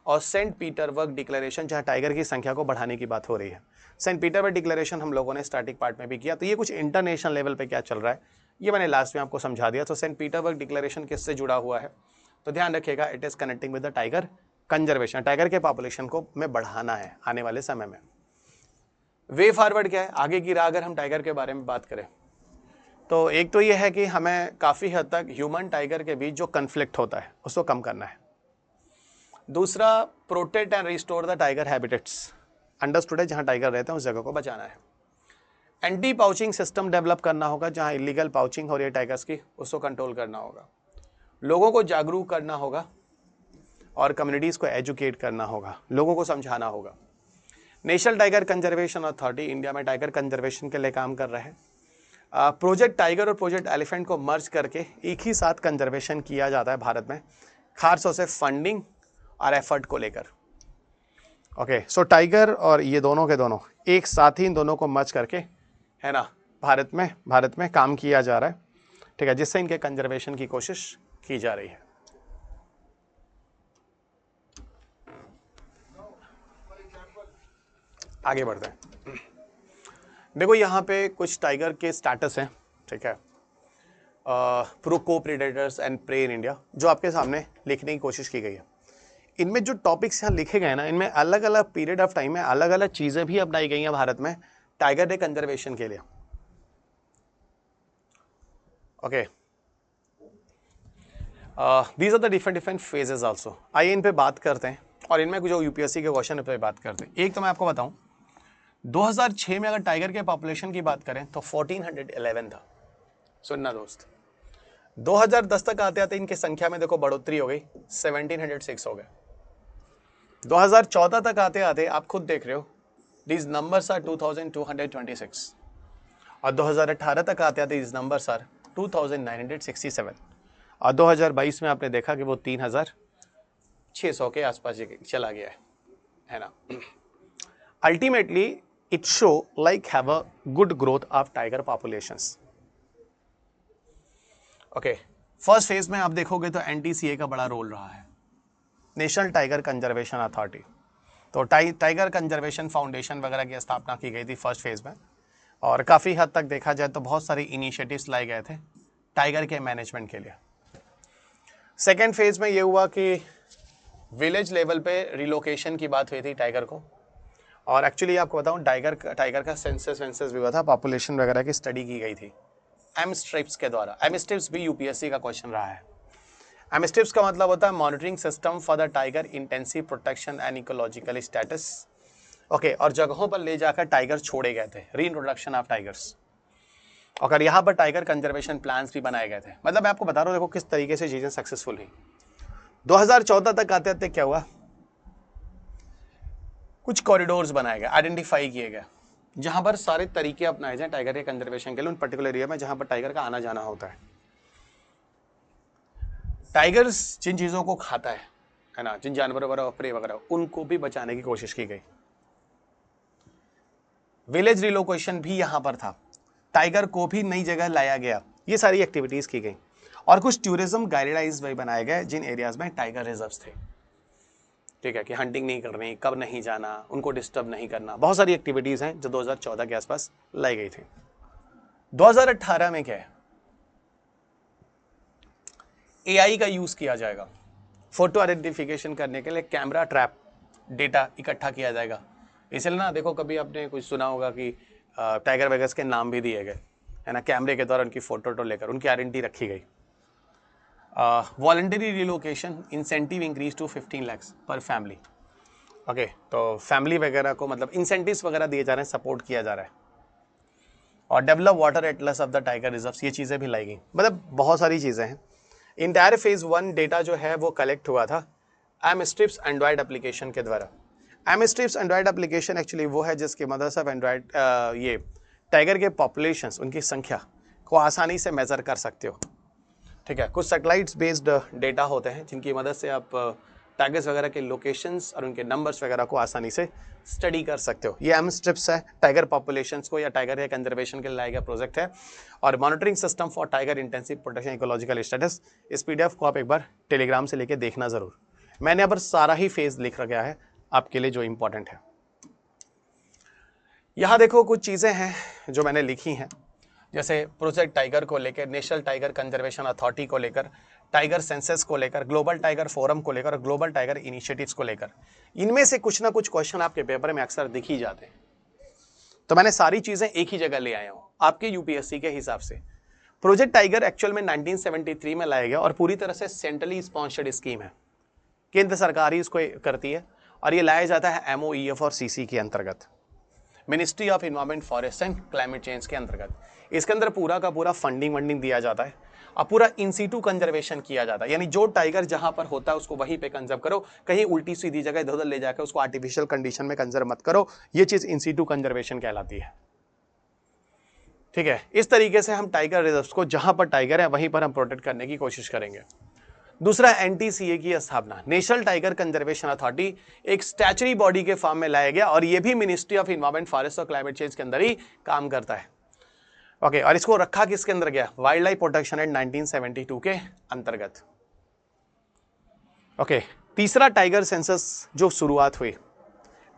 और सेंट पीटरबर्ग डिक्लेरेशन जहां टाइगर की संख्या को बढ़ाने की बात हो रही है। सेंट पीटरबर्ग डिक्लेरेशन हम लोगों ने स्टार्टिंग पार्ट में भी किया, तो ये कुछ इंटरनेशनल लेवल पे क्या चल रहा है ये मैंने लास्ट में आपको समझा दिया। तो सेंट पीटरबर्ग डिक्लेरेशन किससे जुड़ा हुआ है, तो ध्यान रखिएगा, it is connecting with the tiger conservation, tiger के पॉपुलेशन को में बढ़ाना है आने वाले समय में। वे फॉरवर्ड क्या है, आगे की राह अगर हम टाइगर के बारे में बात करें तो एक तो ये है कि हमें काफ़ी हद तक ह्यूमन टाइगर के बीच जो कन्फ्लिक्ट होता है उसको कम करना है। दूसरा, protect and restore the tiger habitats, understood है, जहां टाइगर रहते हैं उस जगह को बचाना है। एंटी पाउचिंग सिस्टम डेवलप करना होगा, जहां इलीगल पाउचिंग हो रही है टाइगर्स की उसको कंट्रोल करना होगा। लोगों को जागरूक करना होगा और कम्युनिटीज़ को एजुकेट करना होगा, लोगों को समझाना होगा। National tiger conservation authority India में टाइगर कंजर्वेशन के लिए काम कर रहा है। प्रोजेक्ट टाइगर और प्रोजेक्ट एलिफेंट को मर्ज करके एक ही साथ कंजर्वेशन किया जाता है भारत में, खासतौर से फंडिंग और एफर्ट को लेकर। ओके, सो टाइगर और ये दोनों के दोनों एक साथ ही इन दोनों को मर्ज करके, है ना, भारत में काम किया जा रहा है। ठीक है, जिससे इनके कंजर्वेशन की कोशिश की जा रही है। आगे बढ़ते हैं। देखो यहाँ पे कुछ टाइगर के स्टेटस हैं, ठीक है, प्रो को predators and prey in India, जो आपके सामने लिखने की कोशिश की गई है। इनमें जो टॉपिक्स यहाँ लिखे गए ना, इनमें अलग अलग पीरियड ऑफ टाइम में अलग अलग चीजें भी अपनाई गई हैं भारत में टाइगर के कंजर्वेशन के लिए। Okay, these are the different phases also. आइए इन पे बात करते हैं और इनमें जो यूपीएससी के क्वेश्चन पे बात करते हैं। एक तो मैं आपको बताऊं, 2006 में अगर टाइगर के पॉपुलेशन की बात करें तो 1411 था। सुनना दोस्त, 2010 तक आते आते इनकी संख्या में देखो बढ़ोतरी हो गई, 1706 हो गए। 2014 तक आते आते आप खुद देख रहे हो, these numbers are 2226, और 2018 तक आते आते these numbers are 2967, और 2022 में आपने देखा कि वो 3600 के आसपास चला गया है ना। Ultimately it show like have a good growth of tiger populations. Okay, first phase में आप देखोगे तो एनटीसीए का बड़ा रोल रहा है, नेशनल टाइगर कंजर्वेशन अथॉरिटी। तो टाइगर कंजर्वेशन फाउंडेशन वगैरह की स्थापना की गई थी फर्स्ट फेज में, और काफ़ी हद तक देखा जाए तो बहुत सारी इनिशिएटिव्स लाए गए थे टाइगर के मैनेजमेंट के लिए। सेकेंड फेज में ये हुआ कि विलेज लेवल पे रिलोकेशन की बात हुई थी टाइगर को, और एक्चुअली आपको बताऊं टाइगर का सेंसस भी हुआ था, पॉपुलेशन वगैरह की स्टडी की गई थी एमस्ट्रिप्स के द्वारा। एमस्ट्रिप्स भी यूपीएससी का क्वेश्चन रहा है। एमस्ट्रिप्स का मतलब होता है monitoring system for the tiger intensive protection and ecological status. Okay, और जगहों पर ले जाकर टाइगर छोड़े गए थे, री इंट्रोडक्शन ऑफ टाइगर्स, और यहाँ पर टाइगर कंजर्वेशन प्लान्स भी बनाए गए थे। मतलब मैं आपको बता रहा हूँ देखो किस तरीके से चीजें सक्सेसफुल हुई। 2014 तक आते आते क्या हुआ, कुछ कॉरिडोर्स बनाए गए, आइडेंटिफाई किए गए, जहां पर सारे तरीके अपनाए जाए टाइगर के कंजर्वेशन के लिए उन पर्टिकुलर एरिया में जहां पर टाइगर का आना जाना होता है। टाइगर्स जिन चीज़ों को खाता है है ना, जिन जानवरों वगैरह प्रे वगैरह, उनको भी बचाने की कोशिश की गई। विलेज रिलोकेशन भी यहाँ पर था, टाइगर को भी नई जगह लाया गया, ये सारी एक्टिविटीज की गई। और कुछ टूरिज्म गाइडलाइंस भी बनाए गए जिन एरियाज में टाइगर रिजर्व्स थे, ठीक है, कि हंटिंग नहीं करनी, कब नहीं जाना, उनको डिस्टर्ब नहीं करना। बहुत सारी एक्टिविटीज हैं जो 2014 के आसपास लाई गई थी। 2018 में क्या है, एआई का यूज किया जाएगा। फोटो आइडेंटिफिकेशन करने के लिए कैमरा ट्रैप डेटा इकट्ठा किया जाएगा। इसलिए ना देखो, कभी आपने कुछ सुना होगा कि टाइगर वगैरह के नाम भी दिए गए, है ना, कैमरे के द्वारा उनकी फोटो तो लेकर उनकी आइडेंटिटी रखी गई। Voluntary relocation incentive increase to 15 lakh per family. Okay, तो फैमिली वगैरह को मतलब इंसेंटिव्स वगैरह दिए जा रहे हैं, सपोर्ट किया जा रहा है। और develop water Atlas of the tiger reserves, ये चीज़ें भी लाई गई। मतलब बहुत सारी चीज़ें हैं। इंटायर फेज 1 डेटा जो है वो कलेक्ट हुआ था एमस्ट्रिप्स एंड्रॉयड एप्लीकेशन के द्वारा। एमस्ट्रिप्स एंड्रॉयड एप्लीकेशन एक्चुअली वो है जिसकी मदद से आप एंड्रॉयड ये टाइगर के पॉपुलेशंस, उनकी संख्या को आसानी से मेजर कर सकते हो, ठीक है। कुछ सैटेलाइट्स बेस्ड डेटा होते हैं जिनकी मदद से आप टाइगर्स वगैरह के लोकेशंस और उनके नंबर्स वगैरह को आसानी से स्टडी कर सकते हो। ये एमस्ट्रिप्स है, टाइगर पॉपुलेशंस को या टाइगर के कंजर्वेशन के लिए लाया गया प्रोजेक्ट है। और monitoring system for tiger intensive protection ecological status, इस पीडीएफ को आप एक बार टेलीग्राम से लेके देखना जरूर। मैंने यहाँ पर सारा ही फेज लिख रखा है आपके लिए जो इंपॉर्टेंट है। यहाँ देखो कुछ चीज़ें हैं जो मैंने लिखी हैं, जैसे प्रोजेक्ट टाइगर को लेकर, नेशनल टाइगर कंजर्वेशन अथॉरिटी को लेकर, टाइगर सेंसस को लेकर, ग्लोबल टाइगर फोरम को लेकर, ग्लोबल टाइगर इनिशिएटिव्स को लेकर। इनमें से कुछ ना कुछ क्वेश्चन आपके पेपर में अक्सर दिख ही जाते हैं, तो मैंने सारी चीजें एक ही जगह ले आया हूं आपके यूपीएससी के हिसाब से। प्रोजेक्ट टाइगर एक्चुअल में 1973 में लाया गया और पूरी तरह से सेंट्रली स्पॉन्सर्ड स्कीम है, केंद्र सरकार ही इसको करती है। और ये लाया जाता है MOEF और CC के अंतर्गत, ministry of environment forest and climate change के अंतर्गत। इसके अंदर पूरा का पूरा फंडिंग दिया जाता है और पूरा इन सीटू कंजर्वेशन किया जाता है, यानी जो टाइगर जहां पर होता है उसको वहीं पे कंजर्व करो, कहीं उल्टी सीधी जगह इधर उधर ले जाकर उसको आर्टिफिशियल कंडीशन में कंजर्व मत करो। ये चीज इन सीटू कंजर्वेशन कहलाती है, ठीक है। इस तरीके से हम टाइगर रिजर्व्स को, जहां पर टाइगर है वहीं पर हम प्रोटेक्ट करने की कोशिश करेंगे। दूसरा, NTCA की स्थापना, नेशनल टाइगर कंजर्वेशन अथॉरिटी, एक स्टैचुरी बॉडी के फॉर्म में लाया गया और ये भी मिनिस्ट्री ऑफ इन्वायरमेंट फॉरेस्ट और क्लाइमेट चेंज के अंदर ही काम करता है। ओके, और इसको रखा किसके अंदर गया, वाइल्ड लाइफ प्रोटेक्शन एक्ट 1972 के अंतर्गत। ओके, तीसरा, टाइगर सेंसस जो शुरुआत हुई,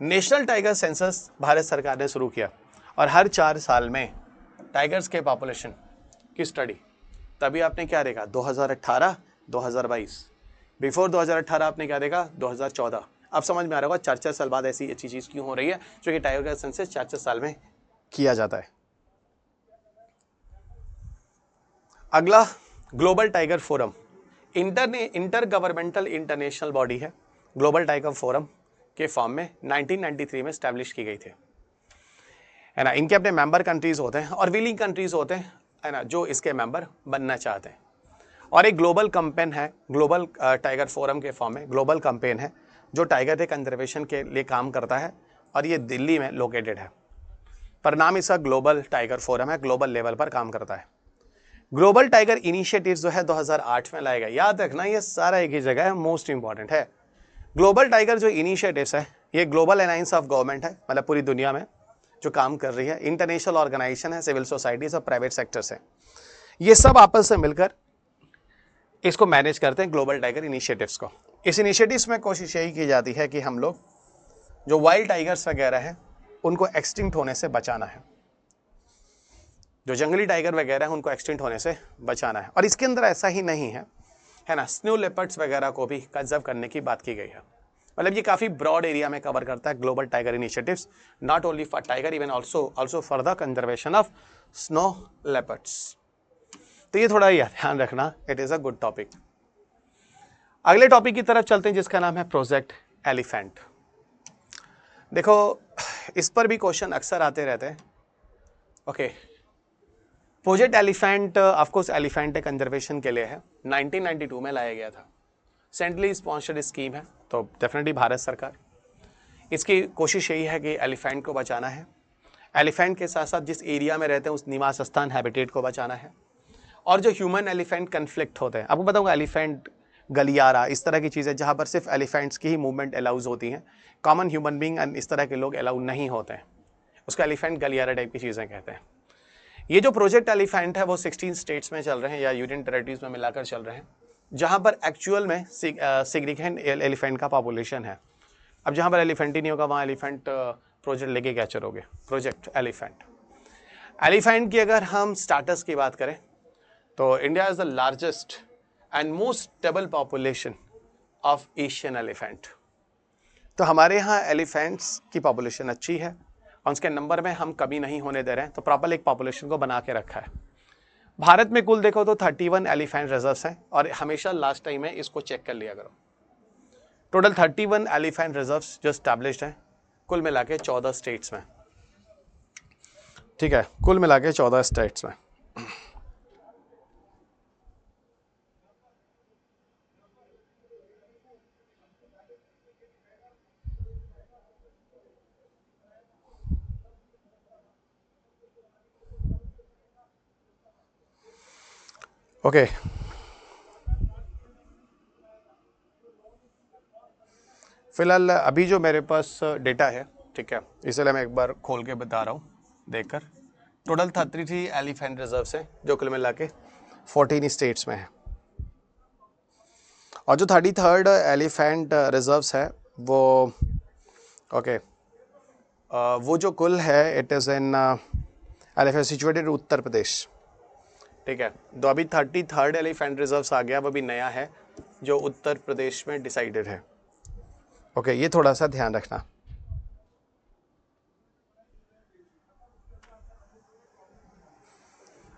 नेशनल टाइगर सेंसस भारत सरकार ने शुरू किया और हर 4 साल में टाइगर्स के पॉपुलेशन की स्टडी। तभी आपने क्या देखा, 2018, 2022, बिफोर 2018 आपने क्या देखा, 2014। अब समझ में आ रहा होगा 4-4 साल बाद ऐसी अच्छी चीज क्यों हो रही है, क्योंकि टाइगर का सेंसस 4-4 साल में किया जाता है। अगला, global tiger forum, inter governmental international body है, ग्लोबल टाइगर फोरम के फॉर्म में 1993 में स्टैब्लिश की गई थी, है ना। इनके अपने मेंबर कंट्रीज होते हैं और विलिंग कंट्रीज होते हैं, है ना, जो इसके मेंबर बनना चाहते हैं। और एक ग्लोबल कैंपेन है, ग्लोबल टाइगर फोरम के फॉर्म में ग्लोबल कैंपेन है जो टाइगर के कंजर्वेशन के लिए काम करता है और ये दिल्ली में लोकेटेड है। परिणाम इसका ग्लोबल टाइगर फोरम है, ग्लोबल लेवल पर काम करता है। ग्लोबल टाइगर इनिशिएटिव्स जो है 2008 में लाया गया, याद रखना ये सारा एक ही जगह है, मोस्ट इंपॉर्टेंट है। ग्लोबल टाइगर जो इनिशिएटिव्स है ये ग्लोबल अलायंस ऑफ गवर्नमेंट है, मतलब पूरी दुनिया में जो काम कर रही है, इंटरनेशनल ऑर्गेनाइजेशन है, सिविल सोसाइटीज और प्राइवेट सेक्टर्स है, ये सब आपस में मिलकर इसको मैनेज करते हैं, ग्लोबल टाइगर इनिशिएटिव्स को। इस इनिशिएटिव्स में कोशिश यही की जाती है कि हम लोग जो वाइल्ड टाइगर्स वगैरह हैं उनको एक्सटिंक्ट होने से बचाना है, जो जंगली टाइगर वगैरह हैं उनको एक्सटिंक्ट होने से बचाना है। और इसके अंदर ऐसा ही नहीं है, है ना, स्नो लेपर्ड्स वगैरह को भी कंजर्व करने की बात की गई है। मतलब ये काफ़ी ब्रॉड एरिया में कवर करता है global tiger initiatives, not only for tiger, even also for the conservation of snow leopards. तो ये थोड़ा यार ध्यान रखना, it is a good topic. अगले टॉपिक की तरफ चलते हैं जिसका नाम है प्रोजेक्ट एलिफेंट। देखो इस पर भी क्वेश्चन अक्सर आते रहते हैं। Okay, project elephant of course elephant conservation के लिए है, 1992 में लाया गया था, सेंट्रली स्पॉन्सर्ड स्कीम है, तो डेफिनेटली भारत सरकार, इसकी कोशिश यही है कि एलिफेंट को बचाना है। एलिफेंट के साथ साथ जिस एरिया में रहते हैं उस निवास स्थान हैबिटेट को बचाना है। और जो ह्यूमन एलिफेंट कन्फ्लिक्ट होते हैं, आपको बताऊंगा एलिफेंट गलियारा, इस तरह की चीज़ें जहाँ पर सिर्फ एलिफेंट्स की ही मूवमेंट अलाउज होती हैं, कॉमन ह्यूमन बींग एंड इस तरह के लोग अलाउ नहीं होते हैं, उसको एलिफेंट गलियारा टाइप की चीज़ें कहते हैं। ये जो प्रोजेक्ट एलिफेंट है वो 16 स्टेट्स में चल रहे हैं या यूनियन टेरेटरीज में मिलाकर चल रहे हैं, जहाँ पर एक्चुअल में सिग्निफिकेंट एलिफेंट का पॉपुलेशन है। अब जहाँ पर एलिफेंट ही नहीं होगा वहाँ एलिफेंट प्रोजेक्ट लेके क्या चलोगे, प्रोजेक्ट एलिफेंट। एलिफेंट की अगर हम स्टेटस की बात करें तो India is the largest and most stable population of Asian elephant. तो हमारे यहाँ एलिफेंट्स की पॉपुलेशन अच्छी है और उसके नंबर में हम कमी नहीं होने दे रहे हैं, तो प्रॉपर एक पॉपुलेशन को बना के रखा है। भारत में कुल देखो तो 31 एलिफेंट रिजर्व्स हैं और हमेशा लास्ट टाइम है इसको चेक कर लिया करो। टोटल 31 एलिफेंट रिजर्व्स जो स्टैब्लिश्ड हैं कुल मिला के 14 स्टेट्स में, ठीक है, कुल मिला के 14 स्टेट्स में। ओके फिलहाल अभी जो मेरे पास डेटा है, ठीक है, इसलिए मैं एक बार खोल के बता रहा हूँ देखकर। टोटल 33 एलिफेंट रिजर्व्स हैं जो कुल मिला के 14 स्टेट्स में है। और जो 33rd एलिफेंट रिजर्व्स है वो ओके वो जो कुल है it is in elephant situated Uttar Pradesh, ठीक है। तो अभी 33rd एलिफेंट रिजर्व्स आ गया, वो भी नया है जो उत्तर प्रदेश में डिसाइडेड है। ओके ये थोड़ा सा ध्यान रखना।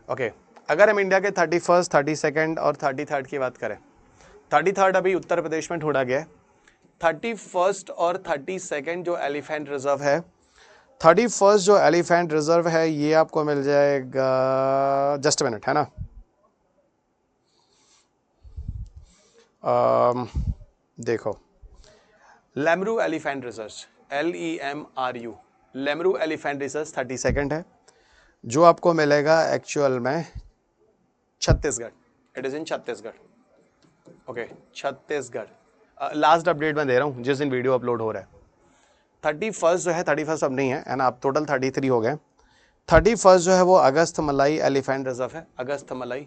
ओके अगर हम इंडिया के 31st, 32nd और 33rd की बात करें, 33rd अभी उत्तर प्रदेश में ढूंढा गया है। 31st और 32nd जो एलिफेंट रिजर्व है, 31st जो एलिफेंट रिजर्व है ये आपको मिल जाएगा, जस्ट मिनट है ना, देखो Lemru elephant reserve LEMRU, Lemru elephant reserve 32nd है जो आपको मिलेगा एक्चुअल में Chhattisgarh, it is in Chhattisgarh. Okay Chhattisgarh last update मैं दे रहा हूँ जिस दिन वीडियो अपलोड हो रहा है। 31st जो है, 31st अब नहीं है ना, आप टोटल 33 हो गए। 31st जो है वो अगस्त मलाई एलिफेंट रिजर्व है, अगस्त मलाई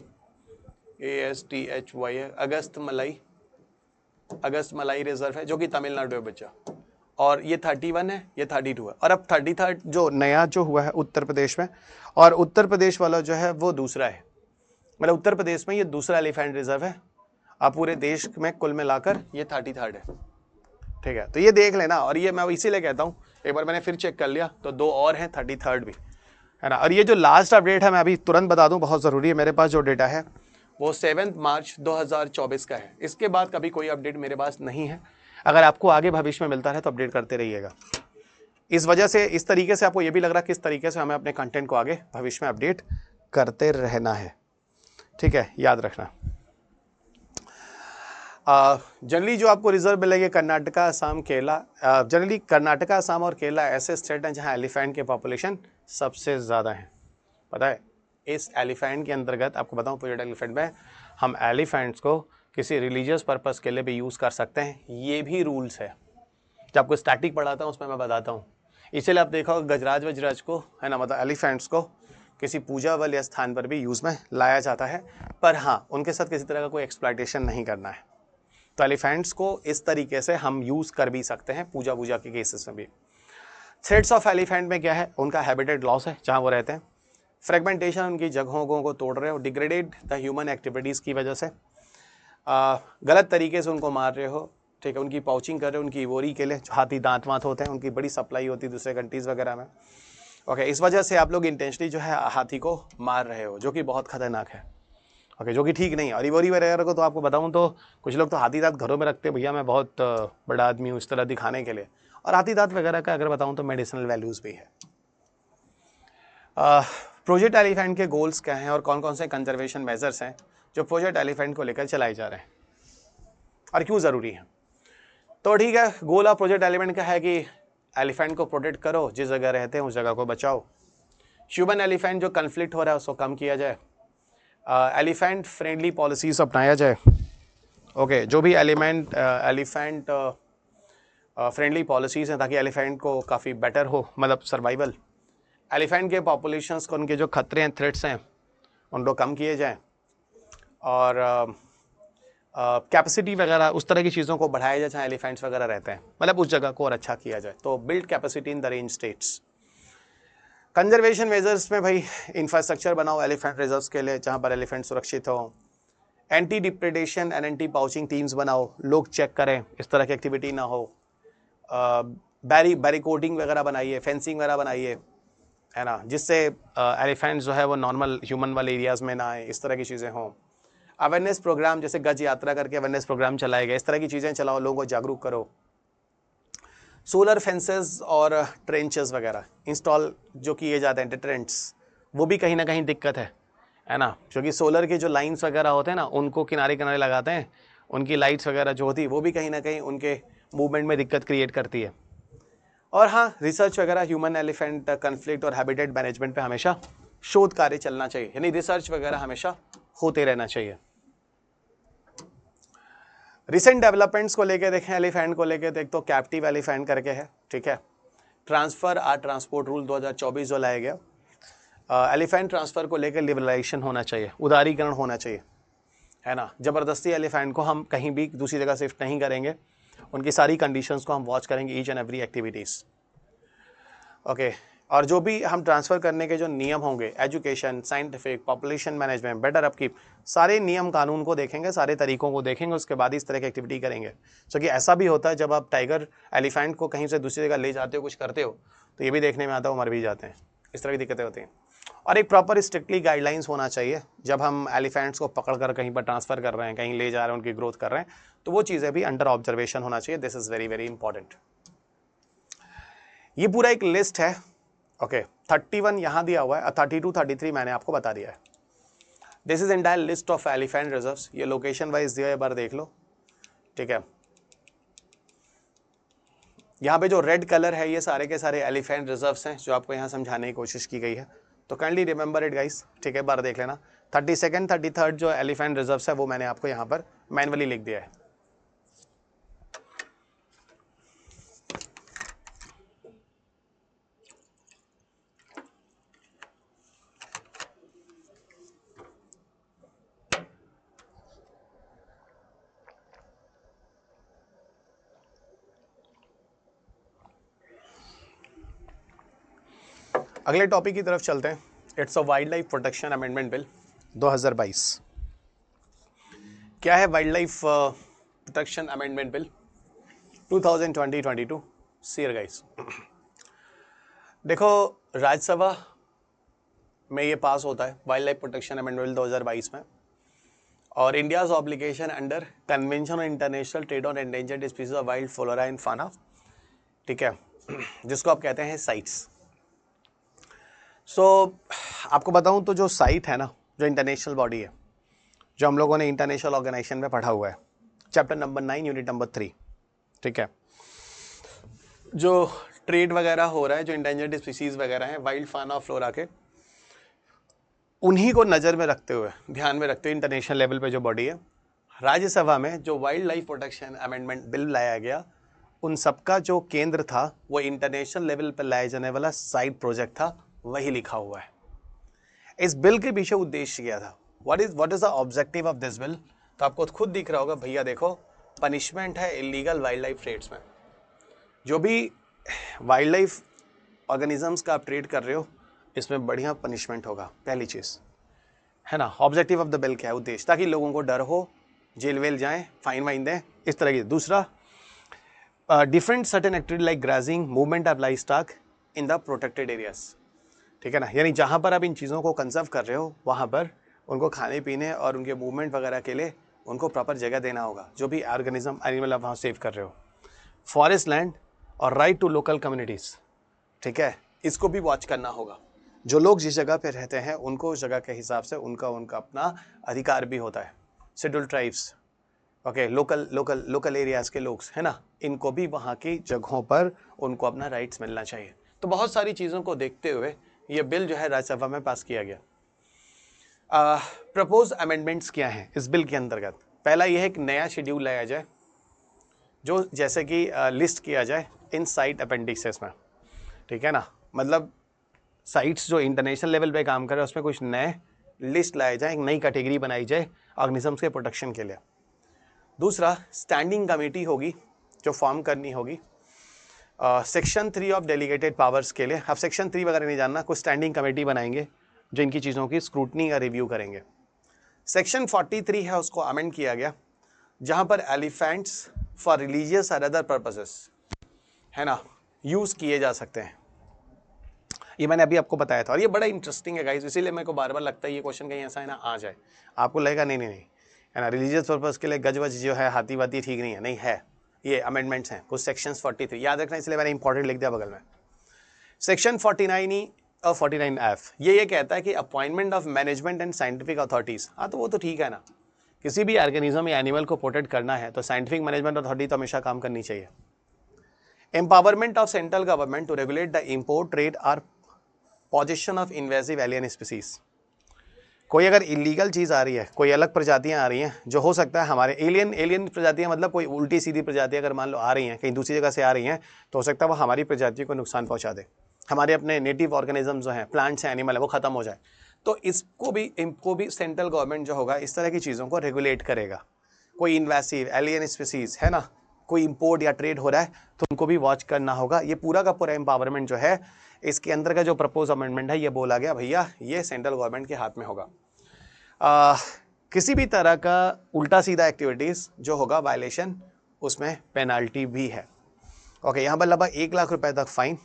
ASTHY है, अगस्त मलाई रिजर्व है जो कि तमिलनाडु है बच्चा। और ये 31 है, ये 32 है। और अब 33rd जो नया जो हुआ है उत्तर प्रदेश में, और उत्तर प्रदेश वाला जो है वो दूसरा है, मतलब उत्तर प्रदेश में ये दूसरा एलिफेंट रिजर्व है। अब पूरे देश में कुल मिलाकर ये 33rd है, ठीक है। तो ये देख लेना, और ये मैं इसीलिए कहता हूँ, एक बार मैंने फिर चेक कर लिया तो दो और हैं 33rd भी, है ना। और ये जो लास्ट अपडेट है मैं अभी तुरंत बता दूँ, बहुत ज़रूरी है, मेरे पास जो डेटा है वो 7 मार्च 2024 का है। इसके बाद कभी कोई अपडेट मेरे पास नहीं है। अगर आपको आगे भविष्य में मिलता है तो अपडेट करते रहिएगा। इस वजह से, इस तरीके से आपको ये भी लग रहा है किस तरीके से हमें अपने कंटेंट को आगे भविष्य में अपडेट करते रहना है, ठीक है, याद रखना। जनरली जो आपको रिजर्व मिलेंगे कर्नाटका, असम, केरला, जनरली कर्नाटका, असम और केरला ऐसे स्टेट हैं जहां एलिफेंट के पॉपुलेशन सबसे ज़्यादा हैं। पता है इस एलिफेंट के अंतर्गत आपको बताऊं, प्रोजेक्ट एलिफेंट में हम एलिफेंट्स को किसी रिलीजियस पर्पस के लिए भी यूज़ कर सकते हैं, ये भी रूल्स है। जब आपको स्टैटिक पढ़ाता हूँ उसमें मैं बताता हूँ। इसलिए आप देखो गजराज वजराज को, है ना, मतलब एलिफेंट्स को किसी पूजा वाले स्थान पर भी यूज़ में लाया जाता है, पर हाँ उनके साथ किसी तरह का कोई एक्सप्लॉयटेशन नहीं करना है। तो एलिफेंट्स को इस तरीके से हम यूज़ कर भी सकते हैं पूजा वूजा के केसेस में भी। थ्रेड्स ऑफ एलिफेंट में क्या है, उनका हैबिटेट लॉस है जहाँ वो रहते हैं, फ्रेगमेंटेशन उनकी जगहों को तोड़ रहे हो, डिग्रेडेड द ह्यूमन एक्टिविटीज़ की वजह से, गलत तरीके से उनको मार रहे हो, ठीक है, उनकी पाउचिंग कर रहे हो, उनकी इवोरी के लिए हाथी दांत वाँत होते हैं, उनकी बड़ी सप्लाई होती है दूसरे कंट्रीज़ वगैरह में। ओके इस वजह से आप लोग इंटेंशनली जो है हाथी को मार रहे हो, जो कि बहुत खतरनाक है, ओके जो कि ठीक नहीं है। और इवोरी वगैरह को तो आपको बताऊँ तो कुछ लोग तो हाथी दांत घरों में रखते हैं, भैया मैं बहुत बड़ा आदमी हूँ, इस तरह दिखाने के लिए। और हाथी दांत वगैरह का अगर बताऊँ तो मेडिसिनल वैल्यूज़ भी है। प्रोजेक्ट एलिफेंट के गोल्स क्या हैं और कौन कौन से कंजर्वेशन मेजर्स हैं जो प्रोजेक्ट एलिफेंट को लेकर चलाए जा रहे हैं और क्यों ज़रूरी है। तो ठीक है, गोल ऑफ प्रोजेक्ट एलिफेंट का है कि एलिफेंट को प्रोटेक्ट करो, जिस जगह रहते हैं उस जगह को बचाओ। ह्यूमन एलिफेंट जो कन्फ्लिक्ट हो रहा है उसको कम किया जाए, एलिफेंट फ्रेंडली पॉलिसीज़ अपनाया जाए, ओके जो भी एलिफेंट फ्रेंडली पॉलिसीज़ हैं ताकि एलिफेंट को काफ़ी बेटर हो, मतलब सर्वाइवल, एलिफेंट के पॉपुलेशंस को, उनके जो खतरे हैं, थ्रेट्स हैं, उनको कम किए जाएं, और कैपेसिटी वगैरह उस तरह की चीज़ों को बढ़ाया जाए जहाँ एलिफेंट्स वगैरह रहते हैं, मतलब उस जगह को और अच्छा किया जाए। तो build capacity in the range states. Conservation measures में भाई इंफ्रास्ट्रक्चर बनाओ एलिफेंट रिजर्व्स के लिए जहाँ पर एलिफेंट सुरक्षित हो। Anti depredation and anti poaching teams बनाओ, लोग चेक करें इस तरह की एक्टिविटी ना हो। बैरिकोडिंग वगैरह बनाइए, फेंसिंग वगैरह बनाइए, है ना, जिससे एलिफेंट जो है वो नॉर्मल ह्यूमन वाले एरियाज़ में ना आए, इस तरह की चीज़ें हों। अवेयरनेस प्रोग्राम जैसे गज यात्रा करके अवेयरनेस प्रोग्राम चलाए गए, इस तरह की चीज़ें चलाओ, लोगों को जागरूक करो। सोलर फेंसेस और ट्रेंचेस वगैरह इंस्टॉल जो किए जाते हैं, डिटरेंट्स, वो भी कहीं ना कहीं दिक्कत है ना, क्योंकि सोलर के जो लाइंस वगैरह होते हैं ना, उनको किनारे किनारे लगाते हैं, उनकी लाइट्स वगैरह जो होती है वो भी कहीं ना कहीं उनके मूवमेंट में दिक्कत क्रिएट करती है। और हाँ, रिसर्च वगैरह ह्यूमन एलिफेंट कन्फ्लिक्ट और हैबिटेट मैनेजमेंट पे हमेशा शोध कार्य चलना चाहिए, यानी रिसर्च वगैरह हमेशा होते रहना चाहिए। रिसेंट डेवलपमेंट्स को लेके देखें एलिफेंट को लेके, तो एक तो कैप्टिव एलिफेंट करके है, ठीक है, ट्रांसफर आर ट्रांसपोर्ट रूल 2024 जो लाया गया, एलिफेंट ट्रांसफर को लेकर लिबरलाइजेशन होना चाहिए, उदारीकरण होना चाहिए, है ना, जबरदस्ती एलिफेंट को हम कहीं भी दूसरी जगह शिफ्ट नहीं करेंगे, उनकी सारी कंडीशंस को हम वॉच करेंगे, each and every activities. Okay, और जो भी हम ट्रांसफ़र करने के जो नियम होंगे, education, scientific, population management, better upkeep, सारे नियम कानून को देखेंगे, सारे तरीकों को देखेंगे, उसके बाद इस तरह की एक्टिविटी करेंगे। क्योंकि ऐसा भी होता है जब आप टाइगर एलिफेंट को कहीं से दूसरी जगह ले जाते हो, कुछ करते हो, तो ये भी देखने में आता है वो मर भी जाते हैं, इस तरह की दिक्कतें होती हैं। और एक प्रॉपर स्ट्रिक्टली गाइडलाइंस होना चाहिए जब हम एलिफेंट्स को पकड़ कर कहीं पर ट्रांसफ़र कर रहे हैं, कहीं ले जा रहे हैं, उनकी ग्रोथ कर रहे हैं, तो वो चीज़ें भी अंडर ऑब्जर्वेशन होना चाहिए। This is very very important. ये पूरा एक लिस्ट है। ओके, 31 यहाँ दिया हुआ है, 32 33 मैंने आपको बता दिया है। This is entire list of elephant reserves, ये लोकेशन वाइज दिया है, एक बार देख लो, ठीक है। यहाँ पे जो रेड कलर है ये सारे के सारे एलिफेंट रिजर्व्स हैं जो आपको यहाँ समझाने की कोशिश की गई है, तो काइंडली रिमेंबर इट गाइस, ठीक है, बार देख लेना। 32nd 33rd जो एलिफेंट रिजर्व्स है वो मैंने आपको यहाँ पर मैनुअली लिख दिया है। अगले टॉपिक की तरफ चलते हैं। It's a wild life protection amendment bill 2022। क्या है wild life protection amendment bill 2020-22? सीयर गाइस, देखो राज्यसभा में ये पास होता है wild life protection amendment bill 2022 में, और India's obligation under convention on international trade on endangered species of wild flora and fauna, ठीक है, जिसको आप कहते हैं साइट्स। सो आपको बताऊं तो जो साइट है ना, जो इंटरनेशनल बॉडी है, जो हम लोगों ने इंटरनेशनल ऑर्गेनाइजेशन में पढ़ा हुआ है, चैप्टर नंबर 9 यूनिट नंबर 3, ठीक है, जो ट्रेड वगैरह हो रहा है, जो इंडेंजर्ड स्पीसीज वगैरह हैं वाइल्ड फाना फ्लोरा के, उन्हीं को नज़र में रखते हुए, ध्यान में रखते हुए इंटरनेशनल लेवल पे जो बॉडी है, राज्यसभा में जो wild life protection amendment bill लाया गया, उन सबका जो केंद्र था वो इंटरनेशनल लेवल पर लाया जाने वाला साइड प्रोजेक्ट था, वही लिखा हुआ है। इस बिल के पीछे उद्देश्य क्या था, what is the objective of this bill? तो आपको खुद दिख रहा होगा भैया, देखो पनिशमेंट है इलीगल वाइल्ड लाइफ ट्रेड्स में। जो भी वाइल्ड लाइफ ऑर्गेनिजम्स का आप ट्रेड कर रहे हो, इसमें बढ़िया पनिशमेंट होगा, पहली चीज़ है ना। ऑब्जेक्टिव ऑफ द बिल क्या है, उद्देश्य, ताकि लोगों को डर हो, जेल वेल जाएं, फाइन वाइन दें, इस तरह की। दूसरा, different certain activity like grazing, movement of livestock in the protected areas, ठीक है ना, यानी जहाँ पर आप इन चीज़ों को कंजर्व कर रहे हो वहाँ पर उनको खाने पीने और उनके मूवमेंट वगैरह के लिए उनको प्रॉपर जगह देना होगा, जो भी ऑर्गेनिज्म एनिमल आप वहाँ सेव कर रहे हो। फॉरेस्ट लैंड और राइट टू लोकल कम्युनिटीज़, ठीक है, इसको भी वॉच करना होगा। जो लोग जिस जगह पे रहते हैं उनको उस जगह के हिसाब से उनका अपना अधिकार भी होता है। Schedule tribes, okay, local areas के लोग, है ना, इनको भी वहाँ की जगहों पर उनको अपना राइट्स मिलना चाहिए। तो बहुत सारी चीज़ों को देखते हुए ये बिल जो है राज्यसभा में पास किया गया। प्रपोज अमेंडमेंट्स क्या हैं इस बिल के अंतर्गत? पहला ये है कि नया शेड्यूल लाया जाए जो जैसे कि लिस्ट किया जाए इन साइट अपेंडिक्सेस में, ठीक है ना, मतलब साइट्स जो इंटरनेशनल लेवल पे काम कर रहे हैं उसमें कुछ नए लिस्ट लाए जाए, एक नई कैटेगरी बनाई जाए ऑर्गेनिजम्स के प्रोटेक्शन के लिए। दूसरा, स्टैंडिंग कमेटी होगी जो फॉर्म करनी होगी सेक्शन 3 ऑफ डेलीगेटेड पावर्स के लिए। अब सेक्शन 3 वगैरह नहीं जानना, कुछ स्टैंडिंग कमेटी बनाएंगे जो इनकी चीज़ों की स्क्रूटनी या रिव्यू करेंगे। सेक्शन 43 है उसको अमेंड किया गया, जहाँ पर एलिफेंट्स फॉर रिलीजियस और अदर पर्पसेस है ना यूज़ किए जा सकते हैं। ये मैंने अभी आपको बताया था और ये बड़ा इंटरेस्टिंग है गाइस, इसीलिए मेरे को बार बार लगता है ये क्वेश्चन कहीं ऐसा है ना आ जाए, आपको लगेगा नहीं है ना, रिलीजियस पर्पस के लिए गजवज जो है हाथी वाती ठीक नहीं है, नहीं है, ये अमेंडमेंट्स हैं कुछ सेक्शंस 43 याद रखना, इसलिए मैंने इंपॉर्टेंट लिख दिया बगल में। सेक्शन 49E और 49F ये कहता है कि appointment of management and scientific authorities. हाँ तो वो तो ठीक है ना, किसी भी ऑर्गेनिज्म या एनिमल को प्रोटेक्ट करना है तो साइंटिफिक मैनेजमेंट अथॉरिटी तो हमेशा काम करनी चाहिए। Empowerment of central government to regulate the import trade और possession of invasive alien species. कोई अगर इलीगल चीज़ आ रही है, कोई अलग प्रजातियां आ रही हैं जो हो सकता है हमारे एलियन प्रजातियां, मतलब कोई उल्टी सीधी प्रजातियां अगर मान लो आ रही हैं कहीं दूसरी जगह से आ रही हैं, तो हो सकता है वो हमारी प्रजातियों को नुकसान पहुंचा दे, हमारे अपने नेटिव ऑर्गेनिज्म जो हैं, प्लांट्स हैं, एनिमल है, वो खत्म हो जाए। तो इनको भी सेंट्रल गवर्नमेंट जो होगा इस तरह की चीज़ों को रेगुलेट करेगा। कोई इन्वेसिव एलियन स्पीसीज है ना, कोई इंपोर्ट या ट्रेड हो रहा है तो उनको भी वॉच करना होगा। ये पूरा का पूरा एम्पावरमेंट जो है इसके अंदर का जो प्रपोज अमेंडमेंट है ये बोला गया भैया ये सेंट्रल गवर्नमेंट के हाथ में होगा। किसी भी तरह का उल्टा सीधा एक्टिविटीज़ जो होगा वायलेशन, उसमें पेनाल्टी भी है। ओके, यहाँ पर लगभग 1 लाख रुपए तक फाइन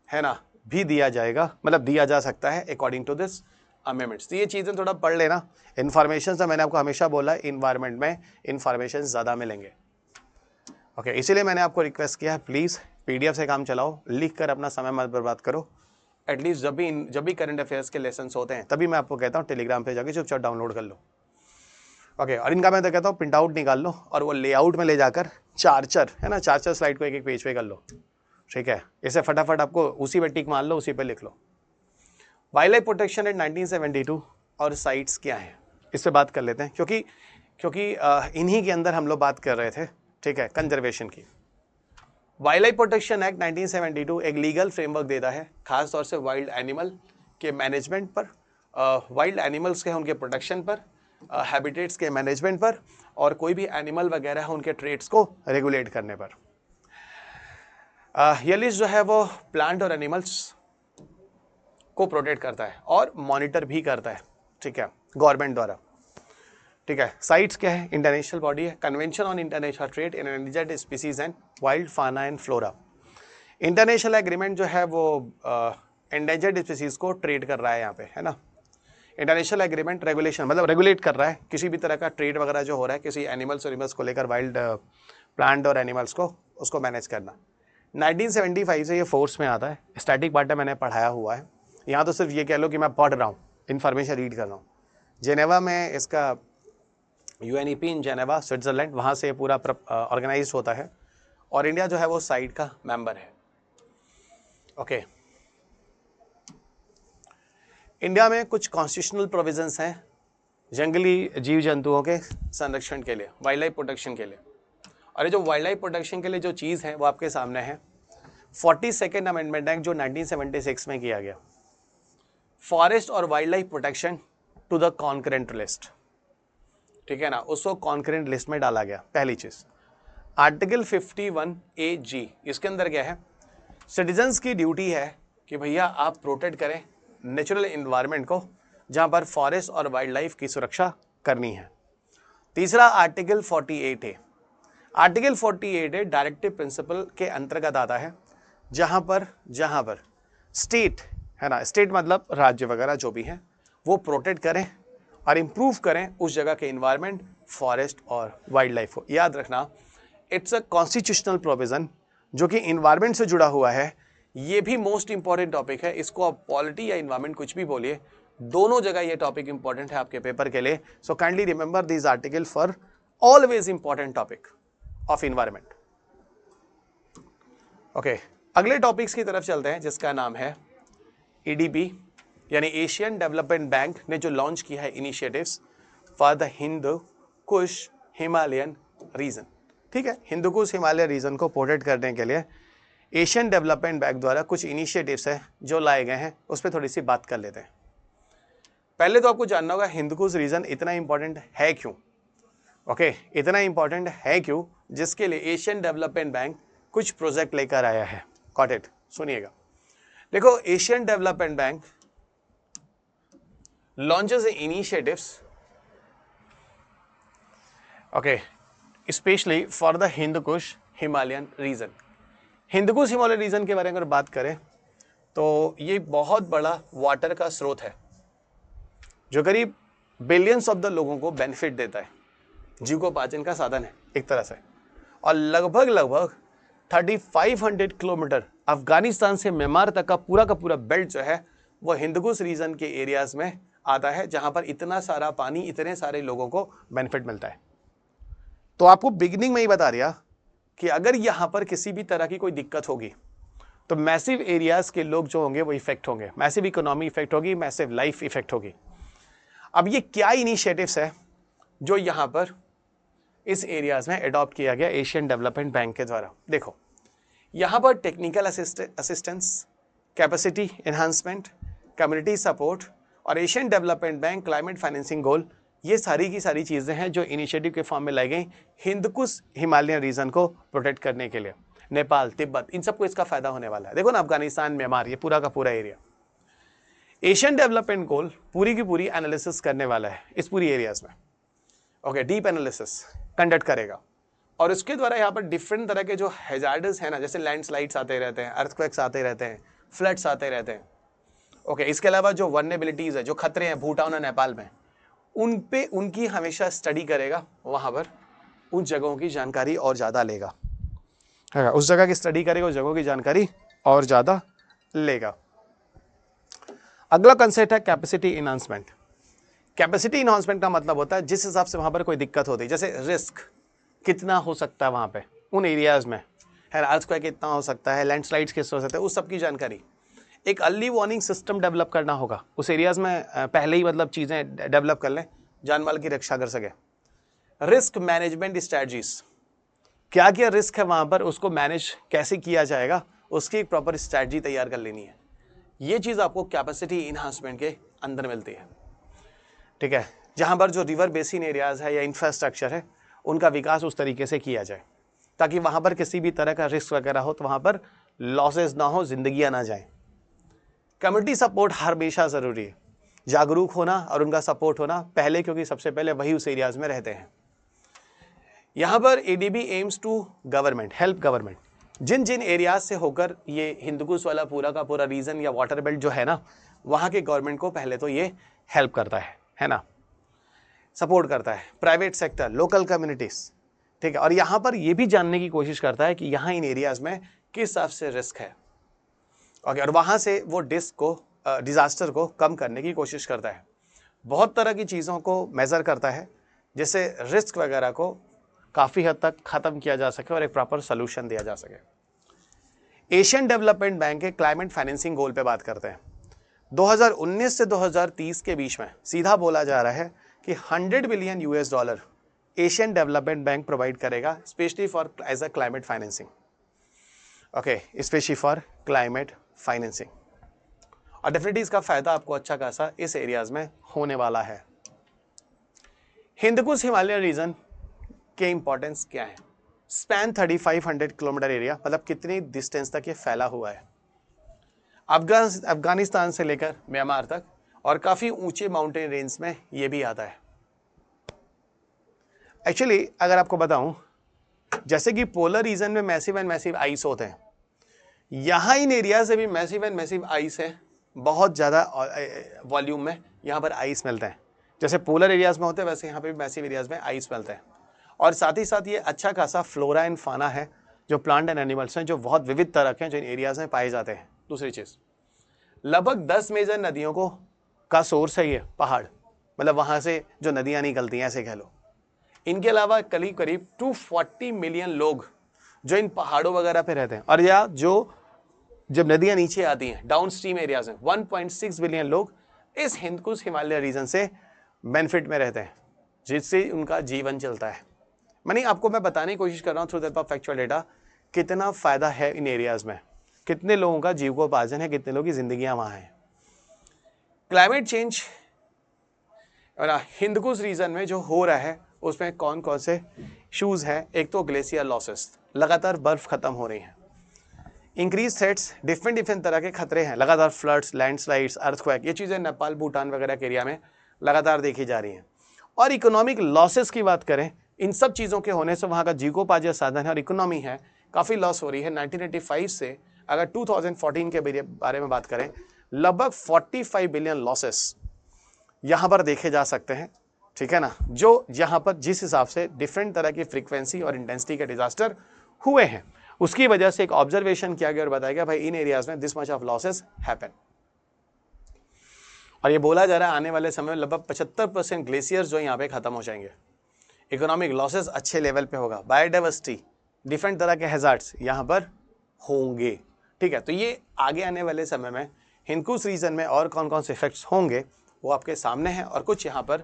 है ना भी दिया जाएगा, मतलब दिया जा सकता है अकॉर्डिंग टू दिस अमेंडमेंट्स। तो ये चीज़ें थोड़ा पढ़ लेना, इन्फॉर्मेशन से मैंने आपको हमेशा बोला इन्वायरमेंट में इन्फॉर्मेशन ज़्यादा मिलेंगे। ओके, इसीलिए मैंने आपको रिक्वेस्ट किया है प्लीज़ PDF से काम चलाओ, लिख कर अपना समय मत बर्बाद करो। एटलीस्ट जब भी करंट अफेयर्स के लेसन्स होते हैं तभी मैं आपको कहता हूँ टेलीग्राम पे जाके चुपचाप डाउनलोड कर लो। ओके, और इनका मैं तो कहता हूँ प्रिंट आउट निकाल लो और वो लेआउट में ले जाकर चार है ना, 4 स्लाइड को एक पेज पे कर लो, ठीक है। इसे फटाफट आपको उसी पे टिक मान लो, उसी पे लिख लो। वाइल्ड लाइफ प्रोटेक्शन एट 1972 और साइट्स क्या है इस पर बात कर लेते हैं, क्योंकि इन्हीं के अंदर हम लोग बात कर रहे थे, ठीक है, कंजर्वेशन की। वाइल्ड लाइफ प्रोटेक्शन एक्ट 1972 एक लीगल फ्रेमवर्क देता है खास तौर से वाइल्ड एनिमल के मैनेजमेंट पर, वाइल्ड एनिमल्स के उनके प्रोटेक्शन पर, हैबिटेट्स के मैनेजमेंट पर, और कोई भी एनिमल वगैरह है उनके ट्रेड्स को रेगुलेट करने पर। ये लिस्ट जो है वो प्लांट और एनिमल्स को प्रोटेक्ट करता है और मॉनिटर भी करता है, ठीक है, गवर्नमेंट द्वारा, ठीक है। साइट्स क्या है, इंटरनेशनल बॉडी है, convention on international trade in endangered species and wild फाना एंड फ्लोरा। इंटरनेशनल एग्रीमेंट जो है वो एंडेंजर्ड स्पीसीज को ट्रेड कर रहा है यहाँ पे, है ना। इंटरनेशनल एग्रीमेंट रेगुलेशन मतलब रेगुलेट कर रहा है किसी भी तरह का ट्रेड वगैरह जो हो रहा है किसी एनिमल्स और एनिमल्स को लेकर, वाइल्ड प्लांट और एनिमल्स को, उसको मैनेज करना। 1975 से ये फोर्स में आता है। स्टैटिक पार्ट मैंने पढ़ाया हुआ है, यहाँ तो सिर्फ ये कह लो कि मैं पढ़ रहा हूँ, इन्फॉर्मेशन रीड कर रहा हूँ। जेनेवा में इसका UNEP इन जेनेवा स्विट्जरलैंड, वहाँ से पूरा ऑर्गेनाइज होता है और इंडिया जो है वो साइट का मेंबर है। ओके, इंडिया में कुछ कॉन्स्टिट्यूशनल प्रोविजंस हैं जंगली जीव जंतुओं के संरक्षण के लिए, वाइल्ड लाइफ प्रोटेक्शन के लिए। और ये जो वाइल्ड लाइफ प्रोटेक्शन के लिए जो चीज़ है वो आपके सामने है 42nd अमेंडमेंट एक्ट जो 1976 में किया गया, फॉरेस्ट और wild life protection to the concurrent list, ठीक है ना, उसको कॉन्करेंट लिस्ट में डाला गया। पहली चीज आर्टिकल 51AG, इसके अंदर क्या है, सिटीजन्स की ड्यूटी है कि भैया आप प्रोटेक्ट करें नेचुरल इन्वायरमेंट को जहां पर फॉरेस्ट और वाइल्ड लाइफ की सुरक्षा करनी है। तीसरा article 48A, article 48A directive principle के अंतर्गत आता है, जहां पर स्टेट है ना, स्टेट मतलब राज्य वगैरह जो भी हैं वो प्रोटेक्ट करें और इम्प्रूव करें उस जगह के इन्वायरमेंट, फॉरेस्ट और वाइल्ड लाइफ को। याद रखना इट्स अ कॉन्स्टिट्यूशनल प्रोविजन जो कि इन्वायरमेंट से जुड़ा हुआ है। ये भी मोस्ट इंपॉर्टेंट टॉपिक है, इसको आप पॉलिटी या इन्वायरमेंट कुछ भी बोलिए, दोनों जगह ये टॉपिक इंपॉर्टेंट है आपके पेपर के लिए। So kindly remember this article for always important topic of environment. Okay, अगले टॉपिक्स की तरफ चलते हैं जिसका नाम है EDB यानी एशियन डेवलपमेंट बैंक ने जो लॉन्च किया है initiatives for the Hindu Kush Himalayan region. ठीक है, हिंदुकुश हिमालय रीजन को प्रोटेक्ट करने के लिए एशियन डेवलपमेंट बैंक द्वारा कुछ इनिशिएटिव्स है जो लाए गए हैं, उस पर थोड़ी सी बात कर लेते हैं। पहले तो आपको जानना होगा हिंदुकुश रीजन इतना इंपॉर्टेंट है क्यों। ओके, इतना इंपॉर्टेंट है क्यों, जिसके लिए एशियन डेवलपमेंट बैंक कुछ प्रोजेक्ट लेकर आया है। गॉट इट, सुनिएगा। देखो, Asian Development Bank launches initiatives okay specially for the Hindu Kush Himalayan region. Hindu Kush Himalaya region के बारे में अगर बात करें तो ये बहुत बड़ा वाटर का स्रोत है जो करीब बिलियंस ऑफ द लोगों को बेनिफिट देता है, जीविकोपार्जन का साधन है एक तरह से। और लगभग 3500 किलोमीटर अफगानिस्तान से म्यांमार तक का पूरा बेल्ट जो है वो हिंदुकुश रीजन के एरियाज में आता है, जहां पर इतना सारा पानी, इतने सारे लोगों को बेनिफिट मिलता है। तो आपको बिगिनिंग में ही बता दिया कि अगर यहां पर किसी भी तरह की कोई दिक्कत होगी तो मैसिव एरियाज के लोग जो होंगे वो इफेक्ट होंगे, मैसिव इकोनॉमी इफेक्ट होगी, मैसिव लाइफ इफेक्ट होगी। अब ये क्या इनिशिएटिव्स है जो यहां पर इस एरियाज में अडॉप्ट किया गया एशियन डेवलपमेंट बैंक के द्वारा। देखो, यहां पर technical assistance, capacity enhancement, community support और Asian Development Bank climate financing goal, ये सारी की सारी चीजें हैं जो इनिशिएटिव के फॉर्म में लाई गई हिंदुकुश हिमालयन रीजन को प्रोटेक्ट करने के लिए। नेपाल, तिब्बत, इन सबको इसका फायदा होने वाला है। देखो ना, अफगानिस्तान, म्यांमार, ये पूरा का पूरा एरिया एशियन डेवलपमेंट गोल पूरी की पूरी एनालिसिस करने वाला है इस पूरी एरियाज में। ओके, डीप एनालिसिस कंडक्ट करेगा और उसके द्वारा यहाँ पर डिफरेंट तरह के जो हैजार्ड्स हैं ना, जैसे लैंडस्लाइड्स आते रहते हैं, अर्थक्वेक्स आते रहते हैं, फ्लड्स आते रहते हैं। ओके, इसके अलावा जो वल्नरेबिलिटीज है, जो खतरे हैं भूटान और नेपाल में, उन पे उनकी हमेशा स्टडी करेगा, वहाँ पर उन जगहों की जानकारी और ज़्यादा लेगा। उस जगह की स्टडी करेगा, उस जगहों की जानकारी और ज़्यादा लेगा। अगला कंसेप्ट है कैपेसिटी इनहांसमेंट। कैपेसिटी इनहांसमेंट का मतलब होता है जिस हिसाब से वहाँ पर कोई दिक्कत होती है, जैसे रिस्क कितना हो सकता है वहाँ पे उन एरियाज में, है अर्थक्वेक कितना हो सकता है, लैंडस्लाइड्स किस हो सकते हैं, उस सब की जानकारी। एक अर्ली वार्निंग सिस्टम डेवलप करना होगा उस एरियाज में, पहले ही मतलब चीज़ें डेवलप कर लें, जान माल की रक्षा कर सके। रिस्क मैनेजमेंट स्ट्रैटेजीज, क्या क्या रिस्क है वहाँ पर, उसको मैनेज कैसे किया जाएगा, उसकी एक प्रॉपर स्ट्रैटेजी तैयार कर लेनी है। ये चीज़ आपको कैपेसिटी इनहांसमेंट के अंदर मिलती है। ठीक है, जहाँ पर जो रिवर बेसिन एरियाज है या इंफ्रास्ट्रक्चर है, उनका विकास उस तरीके से किया जाए ताकि वहाँ पर किसी भी तरह का रिस्क वगैरह हो तो वहाँ पर लॉसेज ना हो, जिंदगियाँ ना जाएं। कम्युनिटी सपोर्ट हमेशा ज़रूरी है, जागरूक होना और उनका सपोर्ट होना पहले, क्योंकि सबसे पहले वही उस एरियाज में रहते हैं। यहाँ पर ADB aims to government, help government, जिन जिन एरियाज से होकर ये हिंदुकुश वाला पूरा का पूरा रीजन या वाटर बेल्ट जो है ना, वहाँ के गवर्नमेंट को पहले तो ये हेल्प करता है ना, सपोर्ट करता है। प्राइवेट सेक्टर, लोकल कम्युनिटीज़, ठीक है, और यहाँ पर ये भी जानने की कोशिश करता है कि यहाँ इन एरियाज में किस हिसाब से रिस्क है। ओके, और वहाँ से वो डिजास्टर को कम करने की कोशिश करता है। बहुत तरह की चीज़ों को मेज़र करता है जिससे रिस्क वगैरह को काफ़ी हद तक ख़त्म किया जा सके और एक प्रॉपर सोल्यूशन दिया जा सके। एशियन डेवलपमेंट बैंक के क्लाइमेट फाइनेंसिंग गोल पे बात करते हैं। 2019 से 2030 के बीच में सीधा बोला जा रहा है कि $100 billion Asian Development Bank provide करेगा, specially for as a climate financing. Okay, specially for climate financing, और डेफिनेटली इसका फायदा आपको अच्छा खासा इस एरियाज में होने वाला है। हिंदकुश हिमालयन रीजन के इंपॉर्टेंस क्या है? स्पैन 3500 किलोमीटर एरिया, मतलब कितनी डिस्टेंस तक ये फैला हुआ है, अफगानिस्तान से लेकर म्यांमार तक, और काफी ऊंचे माउंटेन रेंज में ये भी आता है। एक्चुअली अगर आपको बताऊं, जैसे कि पोलर रीजन में मैसिव एंड मैसिव आइस होते हैं, यहाँ इन एरिया से भी मैसिव एंड मैसिव आइस है, बहुत ज़्यादा वॉल्यूम में यहाँ पर आइस मिलते हैं। जैसे पोलर एरियाज में होते हैं वैसे यहाँ पे भी मैसिव एरियाज में आइस मिलते हैं। और साथ ही साथ ये अच्छा खासा फ्लोरा एंड फाना है, जो प्लांट एंड एनिमल्स हैं जो बहुत विविध तरह के हैं, जो इन एरियाज में पाए जाते हैं। दूसरी चीज़, लगभग 10 मेजर नदियों को का सोर्स है ये पहाड़, मतलब वहाँ से जो नदियाँ निकलती हैं ऐसे कह लो। इनके अलावा करीब करीब 240 मिलियन लोग जो इन पहाड़ों वगैरह पे रहते हैं, और या जो जब नदियाँ नीचे आती हैं डाउन स्ट्रीम एरियाज में 1.6 बिलियन लोग इस हिंदकुश हिमालय रीजन से बेनिफिट में रहते हैं, जिससे उनका जीवन चलता है। मैंने आपको मैं बताने की कोशिश कर रहा हूँ through the help of factual data कितना फायदा है इन एरियाज में, कितने लोगों का जीविकोपार्जन है, कितने लोगों की जिंदगियां वहां हैं। क्लाइमेट चेंज हिंदकुश रीजन में जो हो रहा है उसमें कौन कौन से इशूज हैं। एक तो ग्लेशियर लॉसेस, लगातार बर्फ खत्म हो रही है। इंक्रीज थ्रेट्स, डिफरेंट तरह के खतरे हैं, लगातार फ्लड्स, लैंडस्लाइड्स, अर्थक्वेक, ये चीजें नेपाल भूटान वगैरह के एरिया में लगातार देखी जा रही हैं। और इकोनॉमिक लॉसेस की बात करें, इन सब चीजों के होने से वहां का जीविकोपार्जन साधन है और इकोनॉमी है काफी लॉस हो रही है। 1985 से अगर 2014 के बारे में बात करें, लगभग 45 बिलियन लॉसेस यहां पर देखे जा सकते हैं, ठीक है ना, जो यहां पर जिस हिसाब से डिफरेंट तरह की फ्रीक्वेंसी और इंटेंसिटी के डिजास्टर हुए हैं, उसकी वजह से एक ऑब्जर्वेशन किया गया और बताया गया भाई इन एरियाज में this much of losses happen. और ये बोला जा रहा है आने वाले समय में लगभग 75% ग्लेशियर्स जो यहाँ पे खत्म हो जाएंगे। इकोनॉमिक लॉसेस अच्छे लेवल पे होगा, बायोडाइवर्सिटी, डिफरेंट तरह के हैजार्ड्स यहाँ पर होंगे, ठीक है। तो ये आगे आने वाले समय में हिंदकुश रीजन में और कौन कौन से इफेक्ट्स होंगे वो आपके सामने हैं, और कुछ यहाँ पर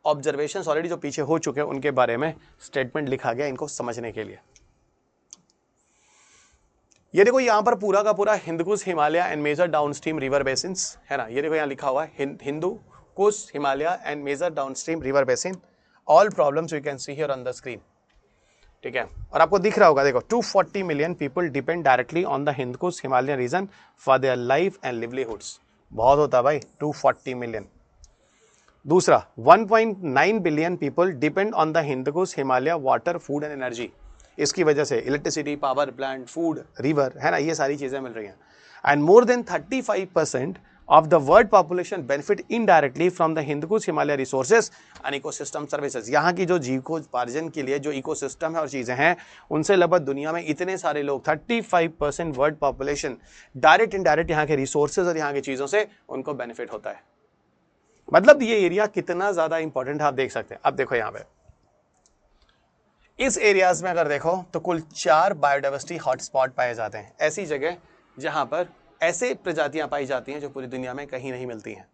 ऑब्जर्वेशंस ऑलरेडी जो पीछे हो चुके हैं उनके बारे में स्टेटमेंट लिखा गया इनको समझने के लिए। ये देखो यहाँ पर पूरा का पूरा Hindu Kush, Himalaya and major downstream river basins है ना, ये देखो यहाँ लिखा हुआ है Hindu Kush, Himalaya and major downstream river basin, all problems you can see here on the screen, ठीक है। और आपको दिख रहा होगा, देखो 240 million people depend directly on the Hindu Kush Himalayan region for their life and livelihoods. बहुत होता है भाई 240 मिलियन। दूसरा 1.9 billion people depend on the Hindu Kush Himalaya water, food and energy. इसकी वजह से electricity, power plant, food, river है ना, ये सारी चीजें मिल रही हैं। And more than 35% of the world population benefit indirectly from the Hindu Kush Himalaya resources and ecosystem services. यहाँ की जो जीविकोपार्जन के लिए जो इकोसिस्टम है और चीजें हैं, उनसे लगभग दुनिया में इतने सारे लोग 35% वर्ल्ड पॉपुलेशन डायरेक्ट इनडायरेक्ट यहाँ के रिसोर्सेज और यहाँ की चीजों से उनको बेनिफिट होता है। मतलब ये एरिया कितना ज्यादा इंपॉर्टेंट है आप देख सकते हैं। अब देखो यहाँ पे इस एरियाज में अगर देखो तो कुल 4 बायोडाइवर्सिटी हॉटस्पॉट पाए जाते हैं, ऐसी जगह जहां पर ऐसे प्रजातियां पाई जाती हैं जो पूरी दुनिया में कहीं नहीं मिलती हैं।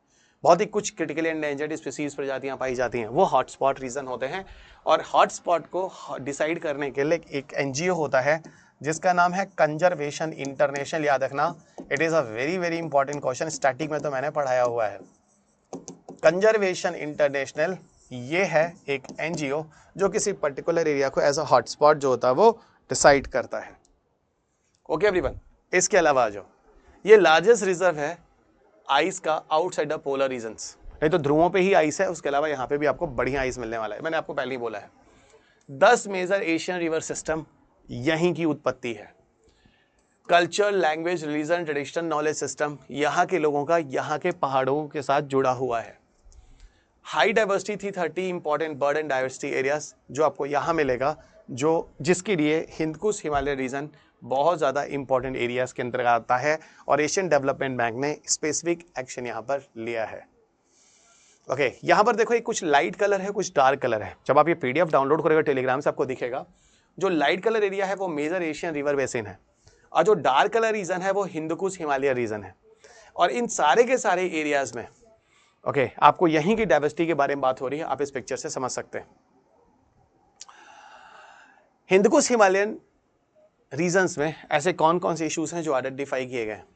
बहुत ही कुछ क्रिटिकली एंडेंजर्ड स्पीसीज प्रजातियां पाई जाती हैं, वो हॉटस्पॉट रीजन होते हैं। और हॉटस्पॉट को डिसाइड करने के लिए एक एनजीओ होता है जिसका नाम है कंजर्वेशन इंटरनेशनल। याद रखना, it is a very very important question, static में तो मैंने पढ़ाया हुआ है। कंजर्वेशन इंटरनेशनल ये है एक एनजीओ जो किसी पर्टिकुलर एरिया को एज अ हॉटस्पॉट जो होता है वो डिसाइड करता है। ओके एवरीवन, इसके अलावा जो ये लार्जेस्ट रिजर्व है आइस का आउटसाइड द पोलर रीजन्स, नहीं तो ध्रुवों पे ही आइस है, उसके अलावा यहाँ पे भी आपको बढ़िया आइस मिलने वाला है, मैंने आपको पहले ही बोला है। 10 मेजर एशियन रिवर सिस्टम यहीं की उत्पत्ति है। Culture, language, religion, tradition, knowledge system यहाँ के लोगों का यहाँ के पहाड़ों के साथ जुड़ा हुआ है। हाई डाइवर्सिटी थी 30 important bird and diversity areas जो आपको यहाँ मिलेगा, जो जिसके लिए हिंदकुश हिमालय रीजन बहुत ज़्यादा इंपॉर्टेंट एरियाज के अंतर्गत आता है और एशियन डेवलपमेंट बैंक ने स्पेसिफिक एक्शन यहाँ पर लिया है। ओके, यहाँ पर देखो एक कुछ लाइट कलर है, कुछ डार्क कलर है। जब आप ये PDF डाउनलोड करोगे टेलीग्राम से आपको दिखेगा, जो लाइट कलर एरिया है वो मेजर एशियन रिवर बेसिन है और जो डार्क कलर रीजन है वो हिंदकुश हिमालय रीजन है। और इन सारे के सारे एरियाज में ओके आपको यहीं की डाइवर्सिटी के बारे में बात हो रही है, आप इस पिक्चर से समझ सकते हैं। हिंदकुश हिमालयन रीजन्स में ऐसे कौन कौन से इश्यूज हैं जो आइडेंटिफाई किए गए हैं।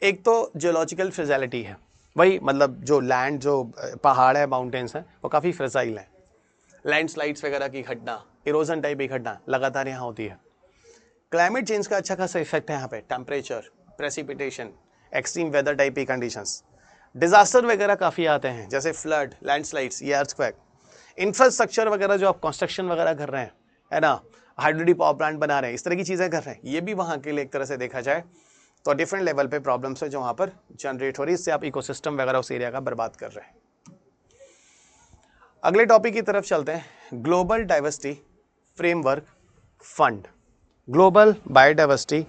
एक तो जियोलॉजिकल फ्रेजाइलिटी है, वही मतलब जो लैंड, जो पहाड़ है, माउंटेन्स हैं, वो काफ़ी फ्रेजाइल है। लैंडस्लाइड्स वगैरह की घटना, इरोजन टाइप की घटना लगातार यहाँ होती है। क्लाइमेट चेंज का अच्छा खासा इफेक्ट है यहाँ पे, temperature, precipitation, extreme weather type की कंडीशंस। डिजास्टर वगैरह काफ़ी आते हैं जैसे फ्लड, लैंडस्लाइड्स, ये अर्थक्वेक। इंफ्रास्ट्रक्चर वगैरह जो आप कंस्ट्रक्शन वगैरह कर रहे हैं, है ना, हाइड्रोलिक पावर प्लांट बना रहे हैं, इस तरह की चीज़ें कर रहे हैं, ये भी वहाँ के लिए एक तरह से देखा जाए तो डिफरेंट लेवल पे प्रॉब्लम्स है जो वहाँ पर जनरेट हो रही है, इससे आप इकोसिस्टम वगैरह उस एरिया का बर्बाद कर रहे हैं। अगले टॉपिक की तरफ चलते हैं, global diversity framework fund. Global Biodiversity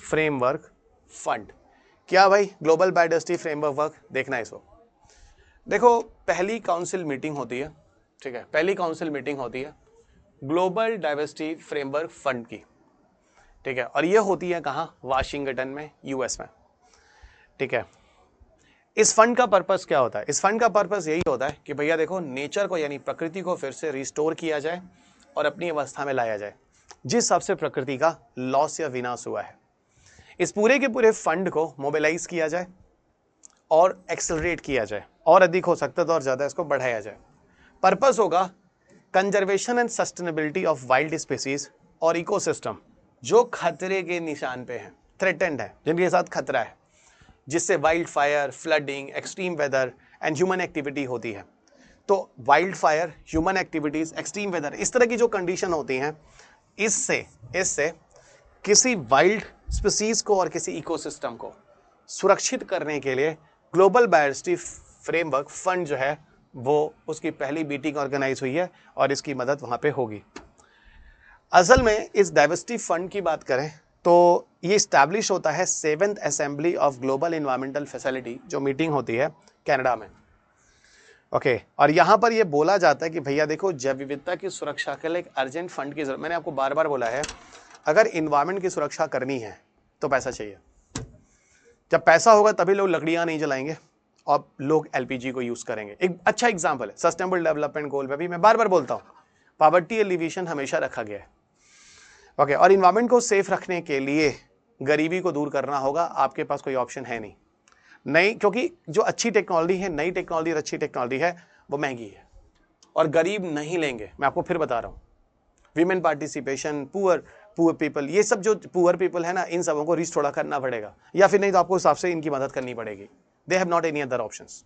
framework fund क्या भाई? ग्लोबल बायोडाइवर्सिटी फ्रेमवर्क देखना है इसको। देखो, पहली काउंसिल मीटिंग होती है, ठीक है, पहली काउंसिल मीटिंग होती है ग्लोबल डाइवर्सिटी फ्रेमवर्क फंड की, ठीक है, और ये होती है कहाँ? वाशिंगटन में, US में, ठीक है। इस फंड का पर्पस क्या होता है? इस फंड का पर्पस यही होता है कि भैया देखो, नेचर को यानी प्रकृति को फिर से रिस्टोर किया जाए और अपनी अवस्था में लाया जाए, जिस हिसाब से प्रकृति का लॉस या विनाश हुआ है। इस पूरे के पूरे फंड को मोबिलाइज किया जाए और एक्सेलरेट किया जाए, और अधिक हो सकता है तो और ज़्यादा इसको बढ़ाया जाए। पर्पस होगा conservation and sustainability of wild species और इकोसिस्टम जो खतरे के निशान पे हैं, थ्रेटेंड है, जिनके साथ खतरा है, जिससे wild fire, flooding, extreme weather and human activity होती है। तो wild fire, human activities, extreme weather, इस तरह की जो कंडीशन होती हैं, इससे किसी वाइल्ड स्पीसीज को और किसी इकोसिस्टम को सुरक्षित करने के लिए ग्लोबल बायोडायवर्सिटी फ्रेमवर्क फंड जो है वो उसकी पहली मीटिंग ऑर्गेनाइज हुई है और इसकी मदद वहां पे होगी। असल में इस डाइवर्सिटी फंड की बात करें तो ये इस्टेब्लिश होता है 7th assembly of global environmental facility, जो मीटिंग होती है कनाडा में। ओके, और यहाँ पर ये बोला जाता है कि भैया देखो, जैव विविधता की सुरक्षा के लिए एक अर्जेंट फंड की जरूरत। मैंने आपको बार बार बोला है, अगर इन्वायरमेंट की सुरक्षा करनी है तो पैसा चाहिए। जब पैसा होगा तभी लोग लकड़ियाँ नहीं जलाएंगे और लोग LPG को यूज़ करेंगे। एक अच्छा एग्जाम्पल है सस्टेनेबल डेवलपमेंट गोल में भी मैं बार बार बोलता हूँ, पॉवर्टी एलिवेशन हमेशा रखा गया है। ओके, और इन्वायरमेंट को सेफ रखने के लिए गरीबी को दूर करना होगा, आपके पास कोई ऑप्शन है नहीं, क्योंकि जो अच्छी टेक्नोलॉजी है, नई टेक्नोलॉजी और अच्छी टेक्नोलॉजी है, वो महंगी है और गरीब नहीं लेंगे। मैं आपको फिर बता रहा हूँ, वीमेन पार्टिसिपेशन, पुअर पीपल, ये सब जो पुअर पीपल है ना, इन सबों को रीच थोड़ा करना पड़ेगा, या फिर नहीं तो आपको हिसाब से इनकी मदद करनी पड़ेगी। They have not any other options.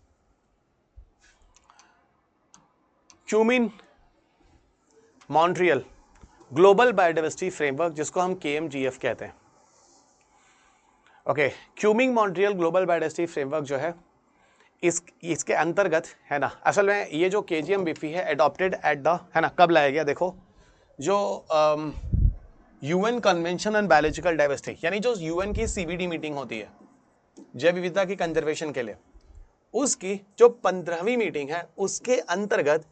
Kunming Montreal Global Biodiversity Framework, जिसको हम KMGF कहते हैं। Okay, Kunming Montreal Global Biodiversity Framework जो है इसके अंतर्गत है ना, असल में ये जो KGMBF है अडॉप्टेड एट द, है ना, कब लाया गया, देखो जो UN convention on biological diversity, यानी जो UN की CBD मीटिंग होती है जैव विविधता की कंजर्वेशन के लिए, उसकी जो 15वीं मीटिंग है, उसके अंतर्गत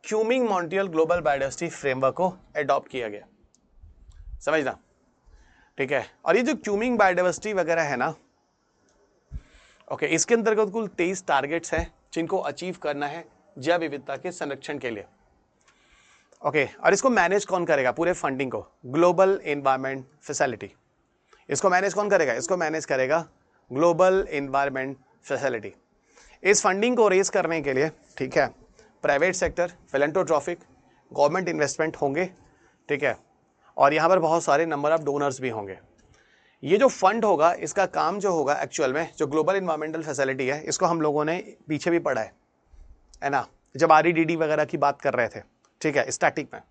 क्यूमिंग मॉन्ट्रियल ग्लोबल बायोडाइवर्सिटी फ्रेमवर्क को अडॉप्ट किया गया। समझना, ठीक है। और ये जो क्यूमिंग बायोडाइवर्सिटी वगैरह है ना, ओके, इसके अंतर्गत कुल 23 टारगेट्स हैं जिनको अचीव करना है जैव विविधता के संरक्षण के लिए। ओके, और इसको मैनेज कौन करेगा, पूरे फंडिंग को? Global environment facility. इसको मैनेज कौन करेगा? इसको मैनेज करेगा ग्लोबल एनवायरमेंट फैसिलिटी। इस फंडिंग को रेज करने के लिए, ठीक है, private sector, philanthropic, government investment होंगे, ठीक है, और यहाँ पर बहुत सारे नंबर ऑफ डोनर्स भी होंगे। ये जो फंड होगा, इसका काम जो होगा एक्चुअल में, जो ग्लोबल इन्वायरमेंटल फैसिलिटी है, इसको हम लोगों ने पीछे भी पढ़ा है ना, जब REDD वगैरह की बात कर रहे थे, ठीक है, स्टैटिक में।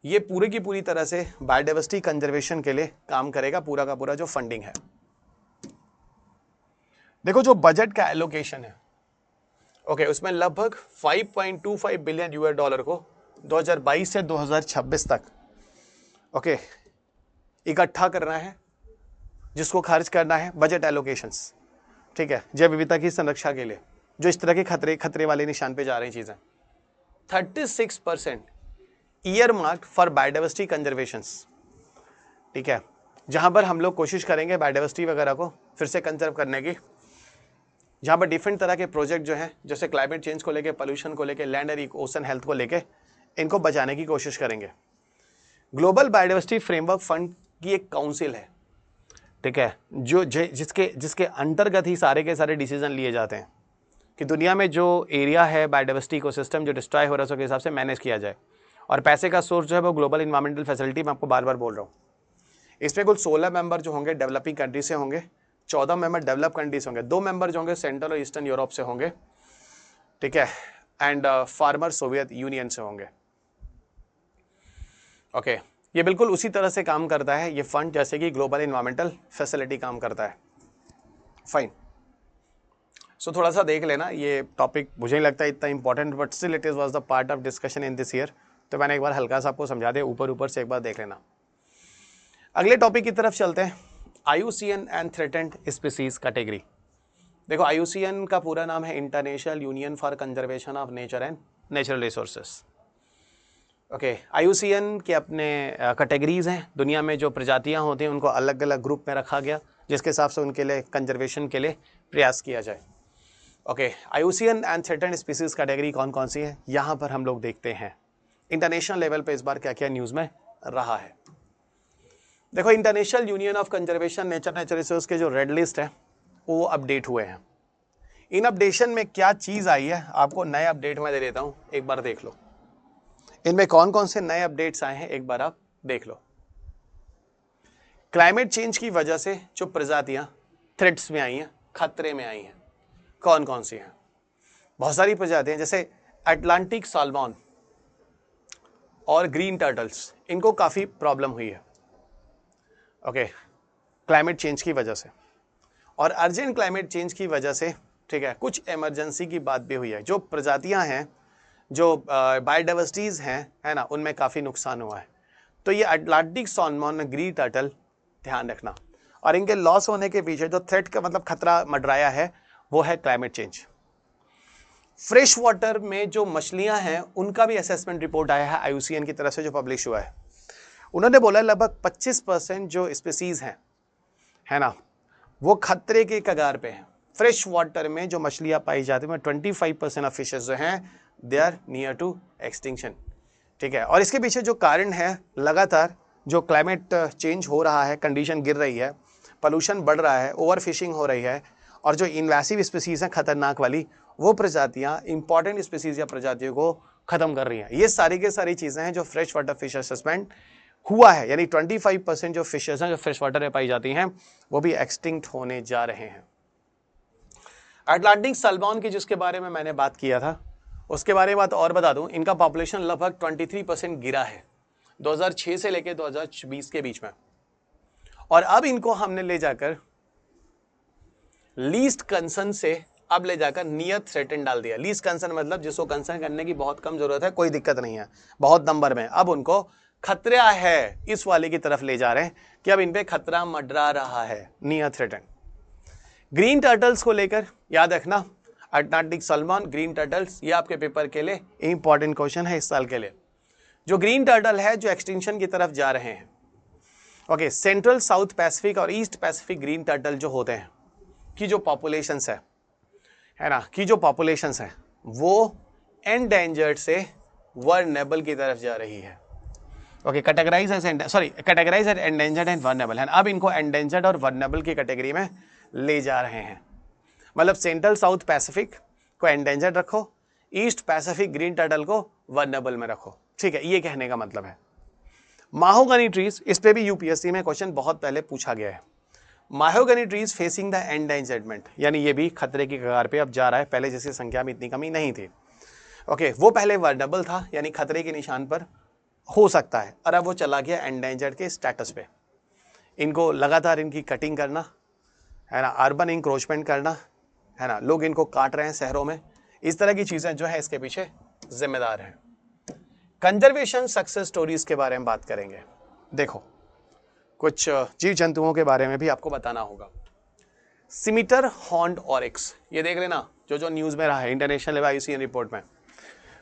ये पूरी की पूरी तरह से बायोडाइवर्सिटी कंजर्वेशन के लिए काम करेगा, पूरा का पूरा जो फंडिंग है। देखो जो बजट का एलोकेशन है, ओके, उसमें लगभग 5.25 बिलियन US$ को 2022 से 2026 तक, ओके, इकट्ठा करना है, जिसको खर्च करना है बजट एलोकेशंस, ठीक है, जैव विविधता की संरक्षा के लिए, जो इस तरह के खतरे वाले निशान पे जा रही चीजें। 36% year marked for biodiversity conservations, ठीक है, जहां पर हम लोग कोशिश करेंगे बायोडाइवर्सिटी वगैरह को फिर से कंजर्व करने की, जहां पर डिफरेंट तरह के प्रोजेक्ट जो हैं, जैसे क्लाइमेट चेंज को लेके, पोल्यूशन को लेके, लैंड और ओशन हेल्थ को लेके, इनको बचाने की कोशिश करेंगे। ग्लोबल बायोडाइवर्सिटी फ्रेमवर्क फंड की एक काउंसिल है, ठीक है, जो जिसके अंतर्गत ही सारे के सारे डिसीजन लिए जाते हैं कि दुनिया में जो एरिया है बायोडाइवर्सिटी इकोसिस्टम जो डिस्ट्रॉय हो रहा है, उसके हिसाब से मैनेज किया जाए। और पैसे का सोर्स जो है वो ग्लोबल इन्वायरमेंटल फैसिलिटी, मैं आपको बार बार बोल रहा हूँ। इसमें कुल 16 मेंबर जो होंगे डेवलपिंग कंट्री से होंगे, 14 मेंबर डेवलप कंट्रीज होंगे, 2 मेंबर जो होंगे सेंट्रल और ईस्टर्न यूरोप से होंगे, ठीक है, एंड फार्मर सोवियत यूनियन से होंगे। ओके, ये बिल्कुल उसी तरह से काम करता है ये फंड जैसे कि ग्लोबल इन्वायरमेंटल फैसिलिटी काम करता है। फाइन, सो थोड़ा सा देख लेना, ये टॉपिक मुझे नहीं लगता इतना important, but still it was the part of discussion in this year, तो मैंने एक बार हल्का सा आपको समझा दिया, ऊपर से एक बार देख लेना। अगले टॉपिक की तरफ चलते हैं, IUCN and threatened species category. देखो IUCN का पूरा नाम है international Union for Conservation of Nature and Natural resources. Okay, IUCN के अपने कैटेगरीज हैं, दुनिया में जो प्रजातियां होती हैं उनको अलग अलग ग्रुप में रखा गया, जिसके हिसाब से उनके लिए कंजर्वेशन के लिए प्रयास किया जाए। Okay, IUCN and threatened species category कौन कौन सी है, यहाँ पर हम लोग देखते हैं। इंटरनेशनल लेवल पे इस बार क्या क्या न्यूज में रहा है। देखो, international union of conservation nature resource के जो रेड लिस्ट है वो अपडेट हुए हैं। इन अपडेशन में क्या चीज आई है आपको नए अपडेट में दे देता हूं, एक बार देख लो। इनमें कौन कौन से नए अपडेट्स आए हैं एक बार आप देख लो। क्लाइमेट चेंज की वजह से जो प्रजातियां थ्रेट्स में आई हैं, खतरे में आई हैं, कौन कौन सी हैं? बहुत सारी प्रजातियां, जैसे अटलांटिक साल्मन और ग्रीन टर्टल्स, इनको काफी प्रॉब्लम हुई है ओके, क्लाइमेट चेंज की वजह से। और अर्जेंट क्लाइमेट चेंज की वजह से, ठीक है, कुछ इमरजेंसी की बात भी हुई है। जो प्रजातियां हैं, जो बायोडाइवर्सिटीज हैं, है ना, उनमें काफी नुकसान हुआ है। तो ये अटलांटिक साल्मन, ग्रीन टर्टल, ध्यान रखना। और इनके लॉस होने के पीछे जो थ्रेट का मतलब खतरा मंडराया है वो है क्लाइमेट चेंज। फ्रेश वाटर में जो मछलियां हैं उनका भी असेसमेंट रिपोर्ट आया है IUCN की तरफ से जो पब्लिश हुआ है। उन्होंने बोला लगभग 25% जो स्पीसीज हैं, है ना, वो खतरे के कगार पे हैं। फ्रेश वाटर में जो मछलियां पाई जाती हैं 25% ऑफ फिशेस जो हैं they are near to extinction, ठीक है। और इसके पीछे जो कारण है, लगातार जो क्लाइमेट चेंज हो रहा है, कंडीशन गिर रही है, पोल्यूशन बढ़ रहा है, ओवर फिशिंग हो रही है, और जो इन्वेसिव स्पीसीज हैं खतरनाक वाली, वो प्रजातियां इंपॉर्टेंट स्पीसीज या प्रजातियों को खत्म कर रही हैं। ये सारी की सारी चीजें हैं जो फ्रेश वाटर फिश असेसमेंट हुआ है, यानी 25% जो फिशेस हैं जो फ्रेश वाटर में पाई जाती हैं वो भी एक्सटिंक्ट होने जा रहे हैं। अटलांटिक साल्मन की जिसके बारे में मैंने बात किया था, उसके बारे में बात और बता दूं, इनका पॉपुलेशन लगभग 23% गिरा है 2006 से लेकर 2020 के बीच में। और अब इनको हमने ले जाकर लीस्ट कंसर्न से अब ले जाकर नियर थ्रेटन डाल दिया। लीस्ट कंसर्न मतलब जिसको कंसर्न करने की बहुत कम जरूरत है, कोई दिक्कत नहीं है, बहुत नंबर में, अब उनको खतरा है इस वाले की तरफ ले जा रहे हैं कि अब इन पे खतरा मंडरा रहा है, नियर थ्रेटन। ग्रीन टर्टल्स को लेकर याद रखना, अटलांटिक साल्मन, ग्रीन टर्टल्स, ये आपके पेपर के लिए इंपॉर्टेंट क्वेश्चन है इस साल के लिए। जो ग्रीन टर्टल है जो एक्सटिंक्शन की तरफ जा रहे हैं, ओके, सेंट्रल साउथ पैसिफिक और ईस्ट पैसिफिक ग्रीन टर्टल जो होते हैं की जो पॉपुलेशंस है ना, की जो पॉपुलेशंस है वो एंडेंजर्ड से वर्नेबल की तरफ जा रही है। Okay, categorize as endangered and vulnerable है। अब इनको एंडेंजर्ड और वर्नेबल की कैटेगरी में ले जा रहे हैं। मतलब सेंट्रल साउथ पैसिफिक को एंडेंजर्ड रखो, ईस्ट पैसिफिक ग्रीन टर्टल को वर्नेबल में रखो, ठीक है, ये कहने का मतलब है। माहोगनी ट्रीज, इस पे भी यूपीएससी में क्वेश्चन बहुत पहले पूछा गया है। माहोगनी ट्रीज फेसिंग द एंडेंजर्डमेंट, यानी ये भी खतरे की कगार पे अब जा रहा है, पहले जैसी संख्या में इतनी कमी नहीं थी। ओके, वो पहले वर्नेबल था, यानी खतरे के निशान पर हो सकता है, और अब वो चला गया एंडेंजर्ड के स्टेटस पे। इनको लगातार इनकी कटिंग करना, है ना, अर्बन इंक्रोचमेंट करना, है ना, लोग इनको काट रहे हैं शहरों में, इस तरह की चीजें जो है इसके पीछे जिम्मेदार हैं। कंजर्वेशन सक्सेस स्टोरीज के बारे में बात करेंगे। देखो, कुछ जीव जंतुओं के बारे में भी आपको बताना होगा। सिमिटर हॉर्न्ड ऑरिक्स, ये देख लेना जो न्यूज में रहा है इंटरनेशनल लेवल IUCN रिपोर्ट में,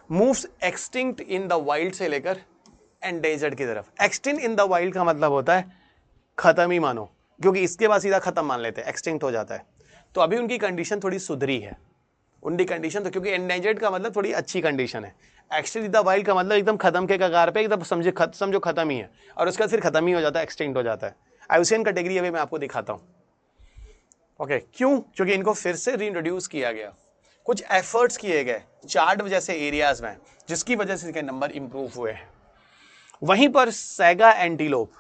moves extinct in the wild से लेकर एंडेंजर्ड की तरफ। एक्सटिंक्ट इन द वाइल्ड का मतलब होता है खत्म ही मानो, क्योंकि इसके बाद सीधा खत्म मान लेते हैं, एक्सटिंक्ट हो जाता है। तो अभी उनकी कंडीशन थोड़ी सुधरी है, उनकी कंडीशन, तो क्योंकि एंडेंजर्ड का मतलब थोड़ी अच्छी कंडीशन है, एक्सटिंक्ट इन द वाइल्ड का मतलब एकदम खत्म के कगार पे, एकदम समझो खत्म ही है, और उसका फिर खत्म ही हो जाता है, एक्सटिंक्ट हो जाता है। IUCN कैटेगरी अभी मैं आपको दिखाता हूँ। ओके, क्यों? क्योंकि इनको फिर से रीइंट्रोड्यूस किया गया, कुछ एफर्ट्स किए गए चार्ट जैसे एरियाज में, जिसकी वजह से इसके नंबर इंप्रूव हुए हैं। वहीं पर सैगा एंटीलोप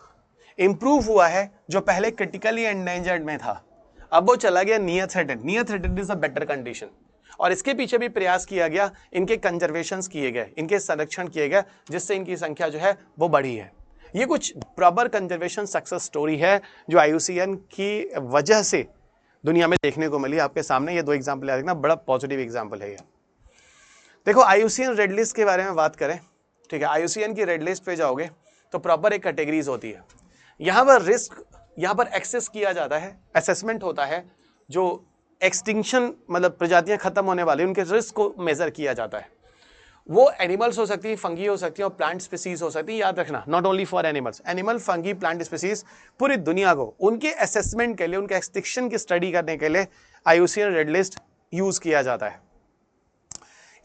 इंप्रूव हुआ है, जो पहले क्रिटिकली एंडेंजर्ड में था, अब वो चला गया near threatened. Near threatened is a better condition, और इसके पीछे भी प्रयास किया गया, इनके कंजर्वेशंस किए गए, इनके संरक्षण किए गए, जिससे इनकी संख्या जो है वो बढ़ी है। ये कुछ प्रॉपर कंजर्वेशन सक्सेस स्टोरी है जो IUCN की वजह से दुनिया में देखने को मिली। आपके सामने ये दो एग्जाम्पल देखना, बड़ा पॉजिटिव एग्जाम्पल है ये। देखो, IUCN रेड लिस्ट के बारे में बात करें, ठीक है, IUCN की रेड लिस्ट पे जाओगे तो प्रॉपर एक कैटेगरीज होती है। यहाँ पर रिस्क, यहाँ पर एक्सेस किया जाता है, असेसमेंट होता है, जो एक्सटिंक्शन मतलब प्रजातियां खत्म होने वाली, उनके रिस्क को मेजर किया जाता है। वो एनिमल्स हो सकती है, फंगी हो सकती है, और प्लांट स्पीसीज हो सकती है। याद रखना, not only for animals, animal, fungi, plant species, पूरी दुनिया को उनके असेसमेंट के लिए, उनके एक्सटिंक्शन की स्टडी करने के लिए IUCN रेड लिस्ट यूज किया जाता है।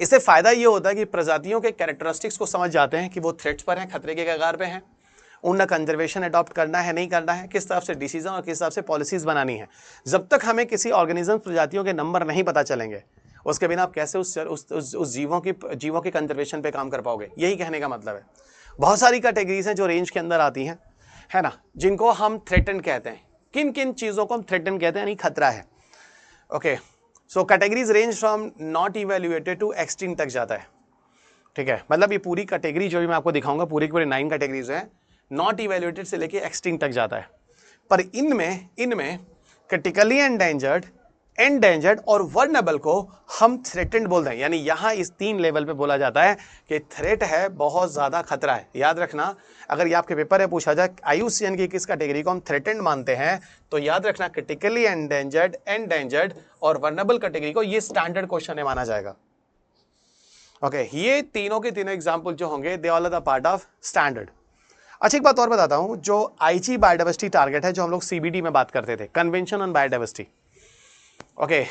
इससे फायदा ये होता है कि प्रजातियों के कैरेक्टरिस्टिक्स को समझ जाते हैं कि वो थ्रेट्स पर हैं, खतरे के कगार पे हैं, उनका कंजर्वेशन अडॉप्ट करना है नहीं करना है, किस तरह से डिसीजन और किस हिसाब से पॉलिसीज बनानी है। जब तक हमें किसी ऑर्गेनिज्म प्रजातियों के नंबर नहीं पता चलेंगे, उसके बिना आप कैसे उस जीवों के कंजर्वेशन पे काम कर पाओगे, यही कहने का मतलब है। बहुत सारी कैटेगरीज हैं जो रेंज के अंदर आती हैं, है ना, जिनको हम थ्रेटन कहते हैं। किन किन चीज़ों को हम थ्रेटन कहते हैं, यानी खतरा है। Okay, so categories range from not evaluated to extinct तक जाता है, ठीक है। मतलब ये पूरी कैटेगरी जो भी मैं आपको दिखाऊंगा, पूरी की पूरी 9 कैटेगरीज हैं, नॉट इवेल्युएटेड से लेके एक्सटिंक्ट तक जाता है। पर इनमें क्रिटिकली एंडेंजर्ड और वर्नेबल को हम थ्रेटेंड बोलते हैं। यानी यहां इस 3 लेवल पे बोला जाता है कि थ्रेट है, बहुत ज्यादा खतरा है। याद रखना, अगर ये आपके पेपर में पूछा जाए IUCN की किस कैटेगरी को हम थ्रेटेंड मानते हैं, तो याद रखना क्रिटिकली एंडेंजर्ड और वर्नेबल कैटेगरी को ये स्टैंडर्ड क्वेश्चन है माना जाएगा। ओके, ये तीनों के तीनों एग्जाम्पल जो होंगे, they all are the part of standard. अच्छा, एक बात और बताता हूं, जो IG बायोडाइवर्सिटी टारगेट है, जो हम लोग CBD में बात करते थे, कन्वेंशन ऑन बायोडाइवर्सिटी। ओके,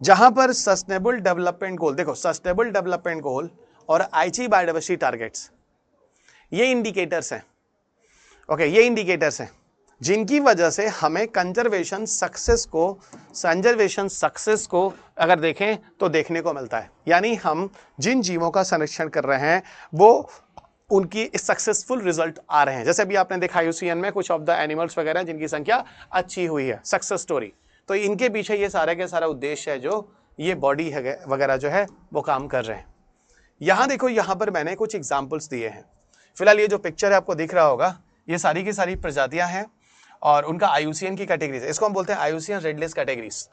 जहां पर सस्टेनेबल डेवलपमेंट गोल, देखो सस्टेनेबल डेवलपमेंट गोल और IG बायोडाइवर्सिटी टारगेट्स, ये इंडिकेटर्स हैं। ओके, ये इंडिकेटर्स हैं जिनकी वजह से हमें कंजर्वेशन सक्सेस को अगर देखें तो देखने को मिलता है। यानी हम जिन जीवों का संरक्षण कर रहे हैं वो उनकी सक्सेसफुल रिजल्ट आ रहे हैं। जैसे अभी आपने देखा IUCN में कुछ ऑफ द एनिमल्स वगैरह जिनकी संख्या अच्छी हुई है, सक्सेस स्टोरी। तो इनके पीछे ये सारे के सारा उद्देश्य है, जो ये बॉडी है वगैरह जो है वो काम कर रहे हैं। यहां देखो, यहां पर मैंने कुछ एग्जाम्पल्स दिए हैं। फिलहाल ये जो पिक्चर है आपको दिख रहा होगा, ये सारी की सारी प्रजातियां हैं और उनका IUCN की कैटेगरीज, इसको हम बोलते हैं IUCN red list categories.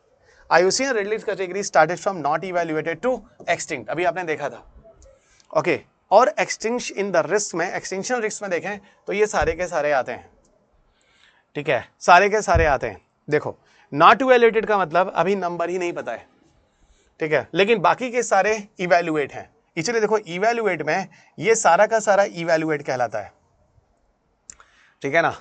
IUCN red list category started from not evaluated to extinct, अभी आपने देखा था। ओके, और एक्सटिंक्शन इन द रिस्क में, एक्सटिंक्शन रिस्क में देखें तो ये सारे के सारे आते हैं, ठीक है, सारे के सारे आते हैं। देखो, नॉट इवैल्यूएटेड का मतलब अभी नंबर ही नहीं पता है, ठीक है, लेकिन बाकी के सारे इवैल्यूएट हैं। इसलिए देखो, इवैल्यूएट में ये सारा का सारा इवैल्यूएट कहलाता है, ठीक है ना,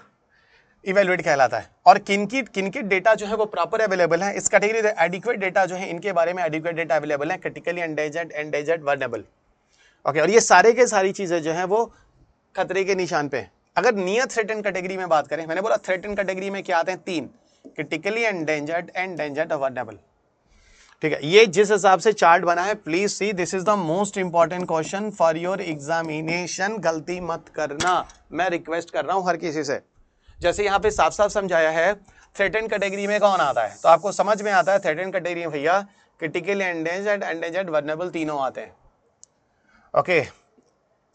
इवैल्यूएट कहलाता है। और किनकी डेटा जो है वो प्रॉपर अवेलेबल है इस कैटेगरी, एडिक्वेट डेटा जो है इनके बारे में एडिक्वेट डेटा अवेलेबल है, क्रिटिकली एंडेंजर्ड वर्नेबल। ओके, और ये सारे के सारी चीजें जो है वो खतरे के निशान पे हैं। अगर नियर थ्रेटन कैटेगरी में बात करें, मैंने बोला थ्रेटन कैटेगरी में क्या आते हैं, 3, क्रिटिकली एंडेंजर्ड और वर्नेबल, ठीक है। ये जिस हिसाब से चार्ट बना है, please see, this is the most important question for your examination. गलती मत करना, मैं रिक्वेस्ट कर रहा हूं हर किसी से। जैसे यहाँ पे साफ साफ समझाया है थ्रेटन कैटेगरी में कौन आता है, तो आपको समझ में आता है थ्रेटन कैटेगरी में भैया क्रिटिकली एंडेंजर्ड वर्नेबल तीनों आते हैं। ओके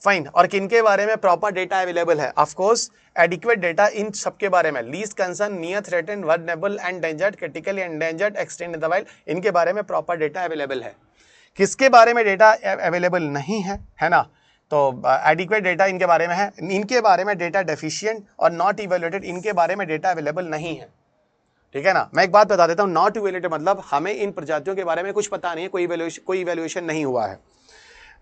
फाइन, और किनके बारे में प्रॉपर डेटा अवेलेबल है, ऑफ कोर्स एडिक्वेट डेटा इन सबके बारे में, least concern, near threaten, vulnerable, endangered, critically endangered, extend in the wild, इनके बारे में प्रॉपर डेटा अवेलेबल है। किसके बारे में डेटा अवेलेबल नहीं है ना, तो एडिक्वेट डेटा इनके बारे में है, इनके बारे में डेटा डेफिशिएंट और नॉट इवैल्यूएटेड, इनके बारे में डेटा अवेलेबल नहीं है, ठीक है ना। मैं एक बात बता देता हूं, नॉट इवैल्यूएटेड मतलब हमें इन प्रजातियों के बारे में कुछ पता नहीं है, कोई इवैल्यूएशन नहीं हुआ है।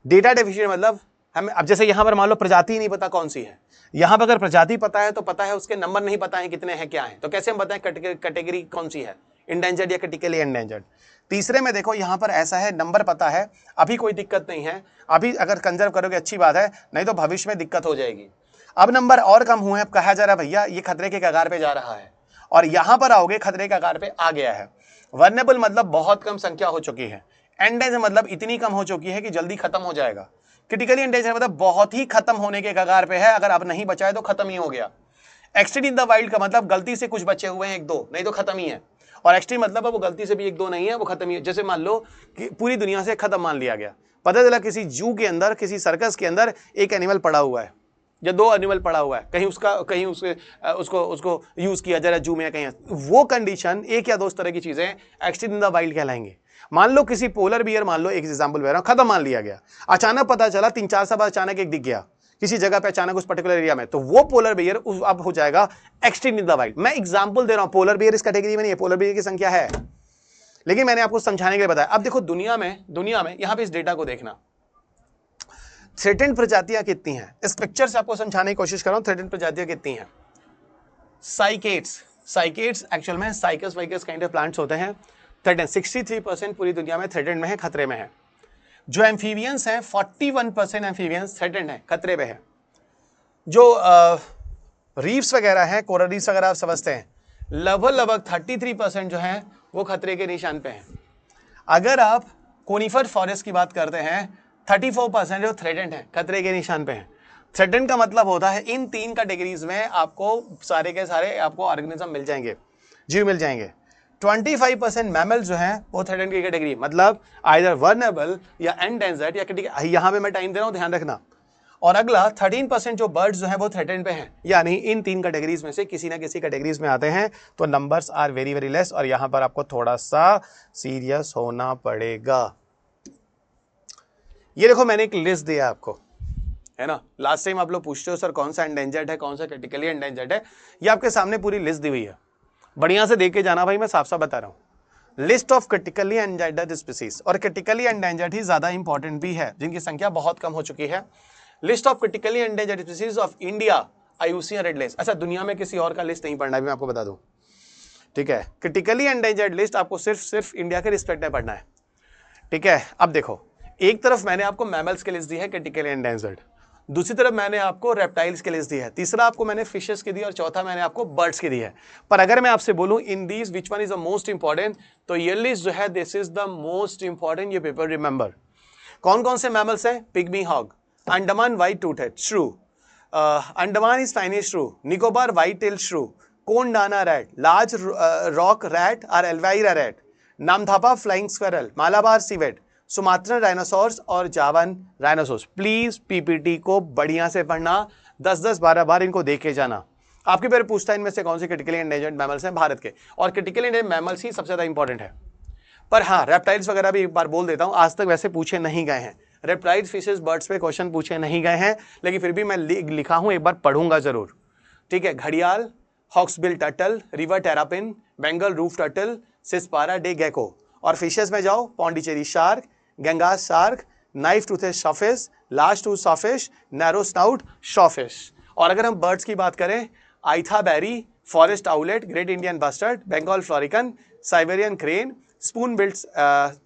डेटा डेफिशिएंट मतलब हमें, अब जैसे यहां पर मान लो प्रजाति नहीं पता कौन सी है, यहां पर अगर प्रजाति पता है तो पता है, उसके नंबर नहीं पता है कितने हैं क्या है, तो कैसे हम बताएं कैटेगरी कौन सी है, इंडेंजर्ड या क्रिटिकली एंडेंजर्ड। तीसरे में देखो, यहां पर ऐसा है, नंबर पता है, अभी कोई दिक्कत नहीं है, अभी अगर कंजर्व करोगे अच्छी बात है, नहीं तो भविष्य में दिक्कत हो जाएगी। अब नंबर और कम हुए, अब कहा जा रहा है भैया ये खतरे के कगार पे जा रहा है, और यहां पर आओगे खतरे के कगार पे आ गया है। वर्नेबल मतलब बहुत कम संख्या हो चुकी है, एंडेंजर मतलब इतनी कम हो चुकी है कि जल्दी खत्म हो जाएगा, क्रिटिकली एंडेंजर मतलब बहुत ही खत्म होने के कगार पे है, अगर अब नहीं बचाए तो खत्म ही हो गया। एक्सटेंड इन द वाइल्ड का मतलब गलती से कुछ बचे हुए हैं 1-2, नहीं तो खत्म ही है। और एक्सट्रीम मतलब वो गलती से भी 1-2 नहीं है, वो खत्म ही है। जैसे मान लो कि पूरी दुनिया से खत्म मान लिया गया, पता चला किसी जू के अंदर, किसी सर्कस के अंदर एक एनिमल पड़ा हुआ है या 2 एनिमल पड़ा हुआ है, कहीं उसको यूज किया जा रहा है जू में, कहीं वो कंडीशन 1 या 2 तरह की चीजें एक्सटेंड इन द वाइल्ड कहलाएंगे। मान लो किसी पोलर बियर, मान लो एक एग्जांपल दे रहा हूं, खत्म मान लिया गया, अचानक पता चला 3-4 साल बाद अचानक एक दिख गया किसी जगह पे, अचानक उस पर्टिकुलर एरिया में, तो वो पोलर बियर अब हो जाएगा एक्सटेंड इन द वाइल्ड। मैं एग्जांपल दे रहा हूं, पोलर बियर इस कैटेगरी में नहीं है, पोलर बियर की संख्या है, लेकिन मैंने आपको समझाने के लिए बताया। अब देखो दुनिया में यहां पे इस डेटा को देखना, थ्रेटेंड प्रजातियां कितनी हैं, इस पिक्चर से आपको समझाने की कोशिश कर रहा हूं, थ्रेटेंड प्रजातियां कितनी हैं। साइकेट्स एक्चुअल में साइकस वाइकस काइंड ऑफ प्लांट्स होते हैं। थ्रेटेंड 63% पूरी दुनिया में थ्रेटेंड में है, खतरे में है। जो एम्फीबियंस हैं 41% एम्फीबियंस थ्रेटेंड हैं, खतरे पे हैं। जो रीफ्स वगैरह हैं, कोरल रीफ्स वगैरह आप समझते हैं, लगभग 33% जो हैं वो खतरे के निशान पे हैं। अगर आप कोनिफर फॉरेस्ट की बात करते हैं 34% जो थ्रेटेंड हैं, खतरे के निशान पे हैं। थ्रेटेंड का मतलब होता है इन 3 कैटेगरीज में आपको सारे के सारे आपको ऑर्गेनिज्म मिल जाएंगे, जीव मिल जाएंगे। 25% मैमल्स जो हैं वो थ्रेटेंड की कैटेगरी, मतलब आइदर वर्नेबल या एंडेंजर्ड या यहां पे मैं टाइम दे रहा हूं, ध्यान रखना। और अगला 13% जो बर्ड्स जो हैं वो थ्रेटेंड पे हैं, यानी इन 3 कैटेगरीज में से किसी ना किसी कैटेगरीज में आते हैं। तो numbers are very very less, और यहां पर आपको थोड़ा सा सीरियस होना पड़ेगा। ये देखो मैंने एक लिस्ट दिया आपको, है ना। लास्ट टाइम आप लोग पूछते हो सर कौन सा एंडेंजर्ड है, कौन सा क्रिटिकली एंडेंजर्ड है। ये आपके सामने पूरी लिस्ट दी हुई है, बढ़िया से देख के जाना भाई, मैं साफ साफ बता रहा हूं। List of critically endangered species, और क्रिटिकली एंडेंजर्ड ही ज्यादा इंपॉर्टेंट भी है, जिनकी संख्या बहुत कम हो चुकी है। List of critically endangered species of India, IUCN red list. अच्छा, दुनिया में किसी और का लिस्ट नहीं पढ़ना है, मैं आपको बता दूं, ठीक है। क्रिटिकली एंडेंजर्ड लिस्ट आपको सिर्फ इंडिया के रिस्पेक्ट में पढ़ना है, ठीक है। अब देखो, एक तरफ मैंने आपको मैमल्स की लिस्ट दी है क्रिटिकली एंडेंजर्ड, दूसरी तरफ मैंने आपको रेप्टाइल्स की लिस्ट दी है, तीसरा आपको मैंने फिशेस की दी, और चौथा मैंने आपको बर्ड्स की दी है। पर अगर मैं आपसे बोलूं in these which one is the most important, तो ये लिस्ट जो है this is the most important, ये पेपर रिमेंबर। कौन कौन से मैमल्स हैं? Pygmy hog, Andaman white toothed shrew, Andaman spiny shrew, Nicobar white tail shrew, Kondana rat, large rock rat और Elvira rat, Namdapha flying squirrel, Malabar civet, Sumatran rhinoceros और जावन राइनोसॉर्स। प्लीज पीपीटी को बढ़िया से पढ़ना, 10-10, 12 इनको देख के जाना। आपके बारे पूछता है इनमें से कौन से क्रिटिकली एंडेंजर्ड मैमल्स हैं भारत के, और क्रिटिकली एंडेंजर्ड मैमल्स ही सबसे ज्यादा इंपॉर्टेंट है। पर हाँ, रेप्टाइल्स वगैरह भी एक बार बोल देता हूं, आज तक वैसे पूछे नहीं गए हैं, रेप्टाइल्स, फिशेस, बर्ड्स पे क्वेश्चन पूछे नहीं गए हैं, लेकिन फिर भी मैं लिखा हूं, एक बार पढ़ूंगा जरूर, ठीक है। घड़ियाल, hawksbill turtle, river terrapin, Bengal roof turtle, Sispara day gecko. और फिशेस में जाओ, Pondicherry shark, Ganga shark, knife toothed sawfish, large tooth sawfish, narrow snout sawfish. और अगर हम बर्ड्स की बात करें, Aythya baeri, forest owlet, great Indian bustard, Bengal florican, Siberian crane, spoon billed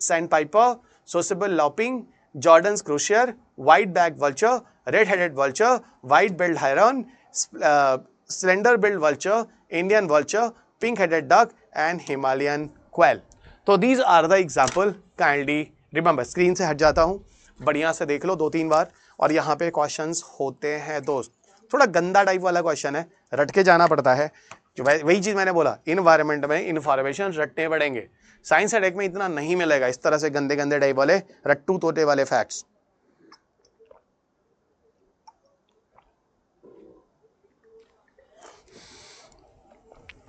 sandpiper, sociable lapwing, Jerdon's courser, white back vulture, red headed vulture, white billed heron, slender billed vulture, Indian vulture, pink headed duck and Himalayan quail. तो these are the example, kindly remember. Screen से हट जाता हूं, बढ़िया से देख लो 2-3 बार। और यहाँ पे क्वेश्चंस होते हैं दोस्त, थोड़ा गंदा टाइप वाला क्वेश्चन है, रट के जाना पड़ता है। जो वही चीज मैंने बोला, इन्वायरमेंट में इन्फॉर्मेशन रटने पड़ेंगे, साइंस एडेक में इतना नहीं मिलेगा इस तरह से गंदे गंदे टाइप वाले रट्टू तोते वाले फैक्ट्स।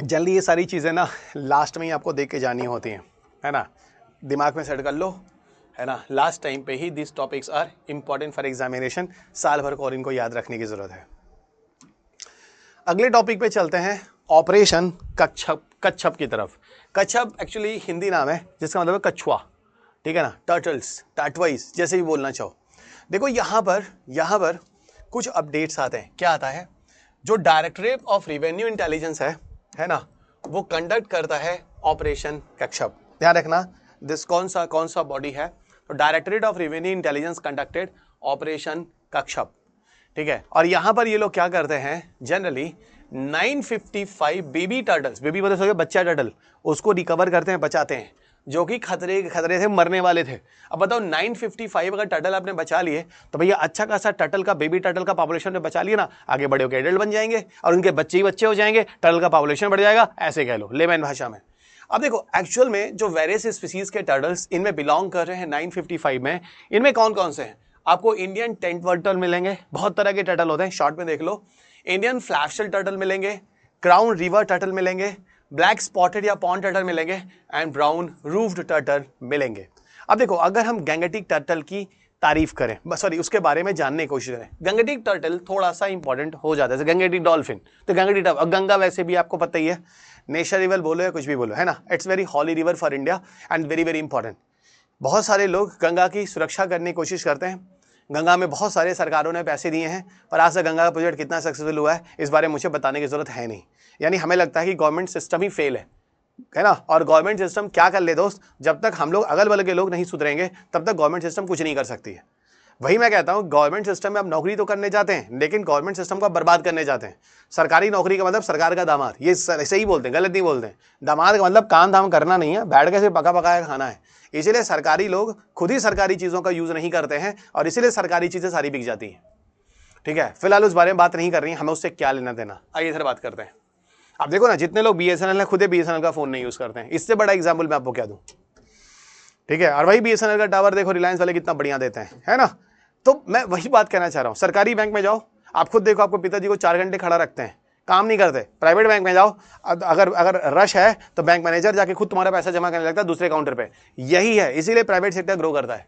जल्दी ये सारी चीजें ना लास्ट में ही आपको देख के जानी होती हैं, है ना, दिमाग में सेट कर लो, है ना। लास्ट टाइम पे ही this topics are important for examination, साल भर को और इनको याद रखने की जरूरत है। अगले टॉपिक पे चलते हैं, ऑपरेशन कच्छप, कच्छप की तरफ। कच्छप एक्चुअली हिंदी नाम है जिसका मतलब है कछुआ, ठीक है ना, टर्टल्स, टाटवाइज, जैसे भी बोलना चाहो। देखो यहाँ पर कुछ अपडेट्स आते हैं। क्या आता है? जो डायरेक्टरेट ऑफ रेवेन्यू इंटेलिजेंस है ना, वो कंडक्ट करता है ऑपरेशन कच्छप। ध्यान रखना, दिस कौन सा बॉडी है? तो directorate of revenue intelligence conducted operation Kachhap, ठीक है। और यहां पर ये लोग क्या करते हैं, जनरली 955 बेबी टर्टल्स, बेबी बता सकते बच्चा टर्टल, उसको रिकवर करते हैं, बचाते हैं, जो कि खतरे से मरने वाले थे। अब बताओ 955 अगर टर्टल आपने बचा लिए तो भैया अच्छा खासा टर्टल का, बेबी टर्टल का पॉपुलेशन ने बचा लिया ना, आगे बड़े होकर एडल्ट बन जाएंगे और उनके बच्चे ही बच्चे हो जाएंगे, टर्टल का पॉपुलेशन बढ़ जाएगा, ऐसे कह लो लेमैन भाषा में। अब देखो एक्चुअल में जो वेरियस स्पीसीज के टर्टल्स इनमें बिलोंग कर रहे हैं 955 में, इनमें कौन कौन से हैं? आपको इंडियन टेंट टर्टल मिलेंगे, बहुत तरह के टर्टल होते हैं, शॉर्ट में देख लो। इंडियन फ्लैशशेल टर्टल मिलेंगे, क्राउन रिवर टर्टल मिलेंगे, ब्लैक स्पॉटेड या पॉन्ड टर्टल मिलेंगे एंड ब्राउन रूफ्ड टर्टल मिलेंगे। अब देखो अगर हम गैंगेटिक टर्टल की तारीफ करें, सॉरी उसके बारे में जानने की कोशिश करें, गैंगेटिक टर्टल थोड़ा सा इंपॉर्टेंट हो जाता है, जैसे गैंगेटिक डॉल्फिन, तो गैंगेटिक टर्टल, गंगा वैसे भी आपको पता ही है, नेशनल रिवर बोलो या कुछ भी बोलो, है ना, it's very holy river for India and very very important. बहुत सारे लोग गंगा की सुरक्षा करने की कोशिश करते हैं, गंगा में बहुत सारे सरकारों ने पैसे दिए हैं, पर आज तक गंगा का प्रोजेक्ट कितना सक्सेसफुल हुआ है इस बारे में मुझे बताने की जरूरत है नहीं। यानी हमें लगता है कि गवर्नमेंट सिस्टम ही फेल है, है ना। और गवर्नमेंट सिस्टम क्या कर ले दोस्त, जब तक हम लोग अगल बगल के लोग नहीं सुधरेंगे तब तक गवर्नमेंट सिस्टम कुछ नहीं कर सकती है। वही मैं कहता हूं, गवर्नमेंट सिस्टम में आप नौकरी तो करने जाते हैं लेकिन गवर्नमेंट सिस्टम को बर्बाद करने जाते हैं। सरकारी नौकरी का मतलब सरकार का दामाद, ये सही बोलते हैं, गलत नहीं बोलते हैं। दामाद का मतलब काम धाम करना नहीं है, बैठ के सिर्फ पका पकाया खाना है। इसीलिए सरकारी लोग खुद ही सरकारी चीजों का यूज नहीं करते हैं और इसीलिए सरकारी चीजें सारी बिक जाती हैं। ठीक है, फिलहाल उस बारे में बात नहीं कर रही है, हमें उससे क्या लेना देना। आइए इधर बात करते हैं। आप देखो ना, जितने लोग BSNL है खुद BSNL का फोन नहीं यूज करते हैं। इससे बड़ा एग्जाम्पल मैं आपको क्या दूं। ठीक है, और वही BSNL का टावर देखो रिलायंस वाले कितना बढ़िया देते हैं, है ना। तो मैं वही बात कहना चाह रहा हूँ, सरकारी बैंक में जाओ, आप खुद देखो, आपको पिताजी को 4 घंटे खड़ा रखते हैं, काम नहीं करते। प्राइवेट बैंक में जाओ, अगर रश है तो बैंक मैनेजर जाके खुद तुम्हारा पैसा जमा करने लगता है दूसरे काउंटर पे। यही है, इसीलिए प्राइवेट सेक्टर ग्रो करता है।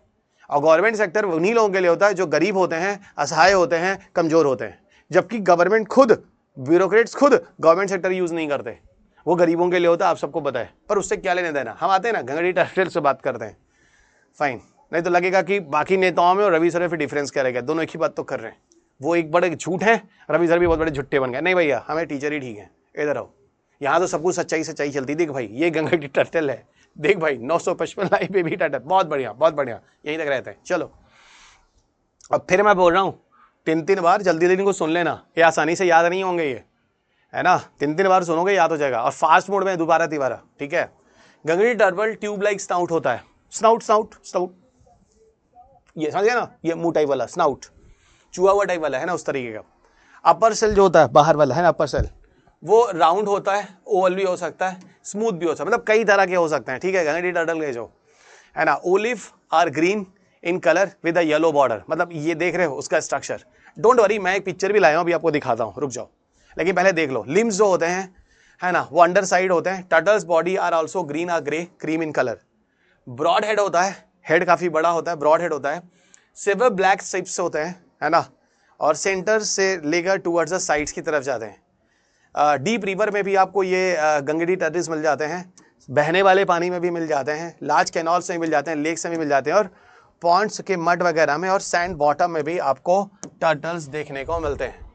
और गवर्नमेंट सेक्टर उन्हीं लोगों के लिए होता है जो गरीब होते हैं, असहाय होते हैं, कमजोर होते हैं। जबकि गवर्नमेंट खुद, ब्यूरोक्रेट्स खुद गवर्नमेंट सेक्टर यूज नहीं करते, वो गरीबों के लिए होता है, आप सबको पता है। पर उससे क्या लेने देना, हम आते हैं ना घंगड़ी टर्टल से बात करते हैं, फाइन। नहीं तो लगेगा कि बाकी नेताओं में और रवि सर में डिफरेंस क्या रहेगा, दोनों एक ही बात तो कर रहे हैं। वो एक बड़े झूठ है, रवि सर भी बहुत बड़े झुट्टे बन गए। नहीं भैया, हमें टीचर ही ठीक है, इधर आओ। यहाँ तो सब कुछ सच्चाई सच्चाई चलती। देख भाई, ये घंगड़ी टर्टल है, देख भाई 955 लाइव बेबी टर्टल, बहुत बढ़िया बहुत बढ़िया, यहीं तक रहते हैं। चलो अब फिर मैं बोल रहा हूँ 3-3 बार, जल्दी जल्दी को सुन लेना, ये आसानी से याद नहीं होंगे, ये है ना। 3-3 बार सुनोगे याद हो जाएगा, और फास्ट मोड में दोबारा तिबारा। ठीक है, घंगड़ी टर्टल ट्यूब लाइक स्नाउट होता है, स्नाउट स्नाउट स्नाउट, ये समझ गया ना, ये मुंह टाइप वाला स्नाउट, चूहा हुआ टाइप वाला है ना, उस तरीके का। अपर सेल जो होता है बाहर वाला है ना, अपर सेल, वो राउंड होता है, ओवल भी हो सकता है, स्मूथ भी हो सकता है, मतलब कई तरह के हो सकते हैं। ठीक है, घंगड़ी टर्टल के जो है ना, olive or green in colour with a yellow border, मतलब ये देख रहे हो उसका स्ट्रक्चर। डोंट वरी, मैं एक पिक्चर भी लाया हूं, अभी आपको दिखाता हूं, रुक जाओ, लेकिन पहले देख लो। लिम्स जो होते हैं, है ना, वो अंडर साइड होते हैं। Turtles body are also green or grey cream in colour. Broad head होता है, हेड काफी बड़ा होता है, ब्रॉड हेड होता है। सिल्वर ब्लैक स्ट्रिप्स होते हैं, है ना, और सेंटर से लेकर टूवर्ड्स द साइड्स की तरफ जाते हैं। डीप रिवर में भी आपको ये घंगड़ी टर्टल्स मिल जाते हैं, बहने वाले पानी में भी मिल जाते हैं, लार्ज कैनॉल्स में मिल जाते हैं, लेक्स में भी मिल जाते हैं, और पॉन्ड्स के मड वगैरह में और सैंड बॉटम में भी आपको टर्टल्स देखने को मिलते हैं।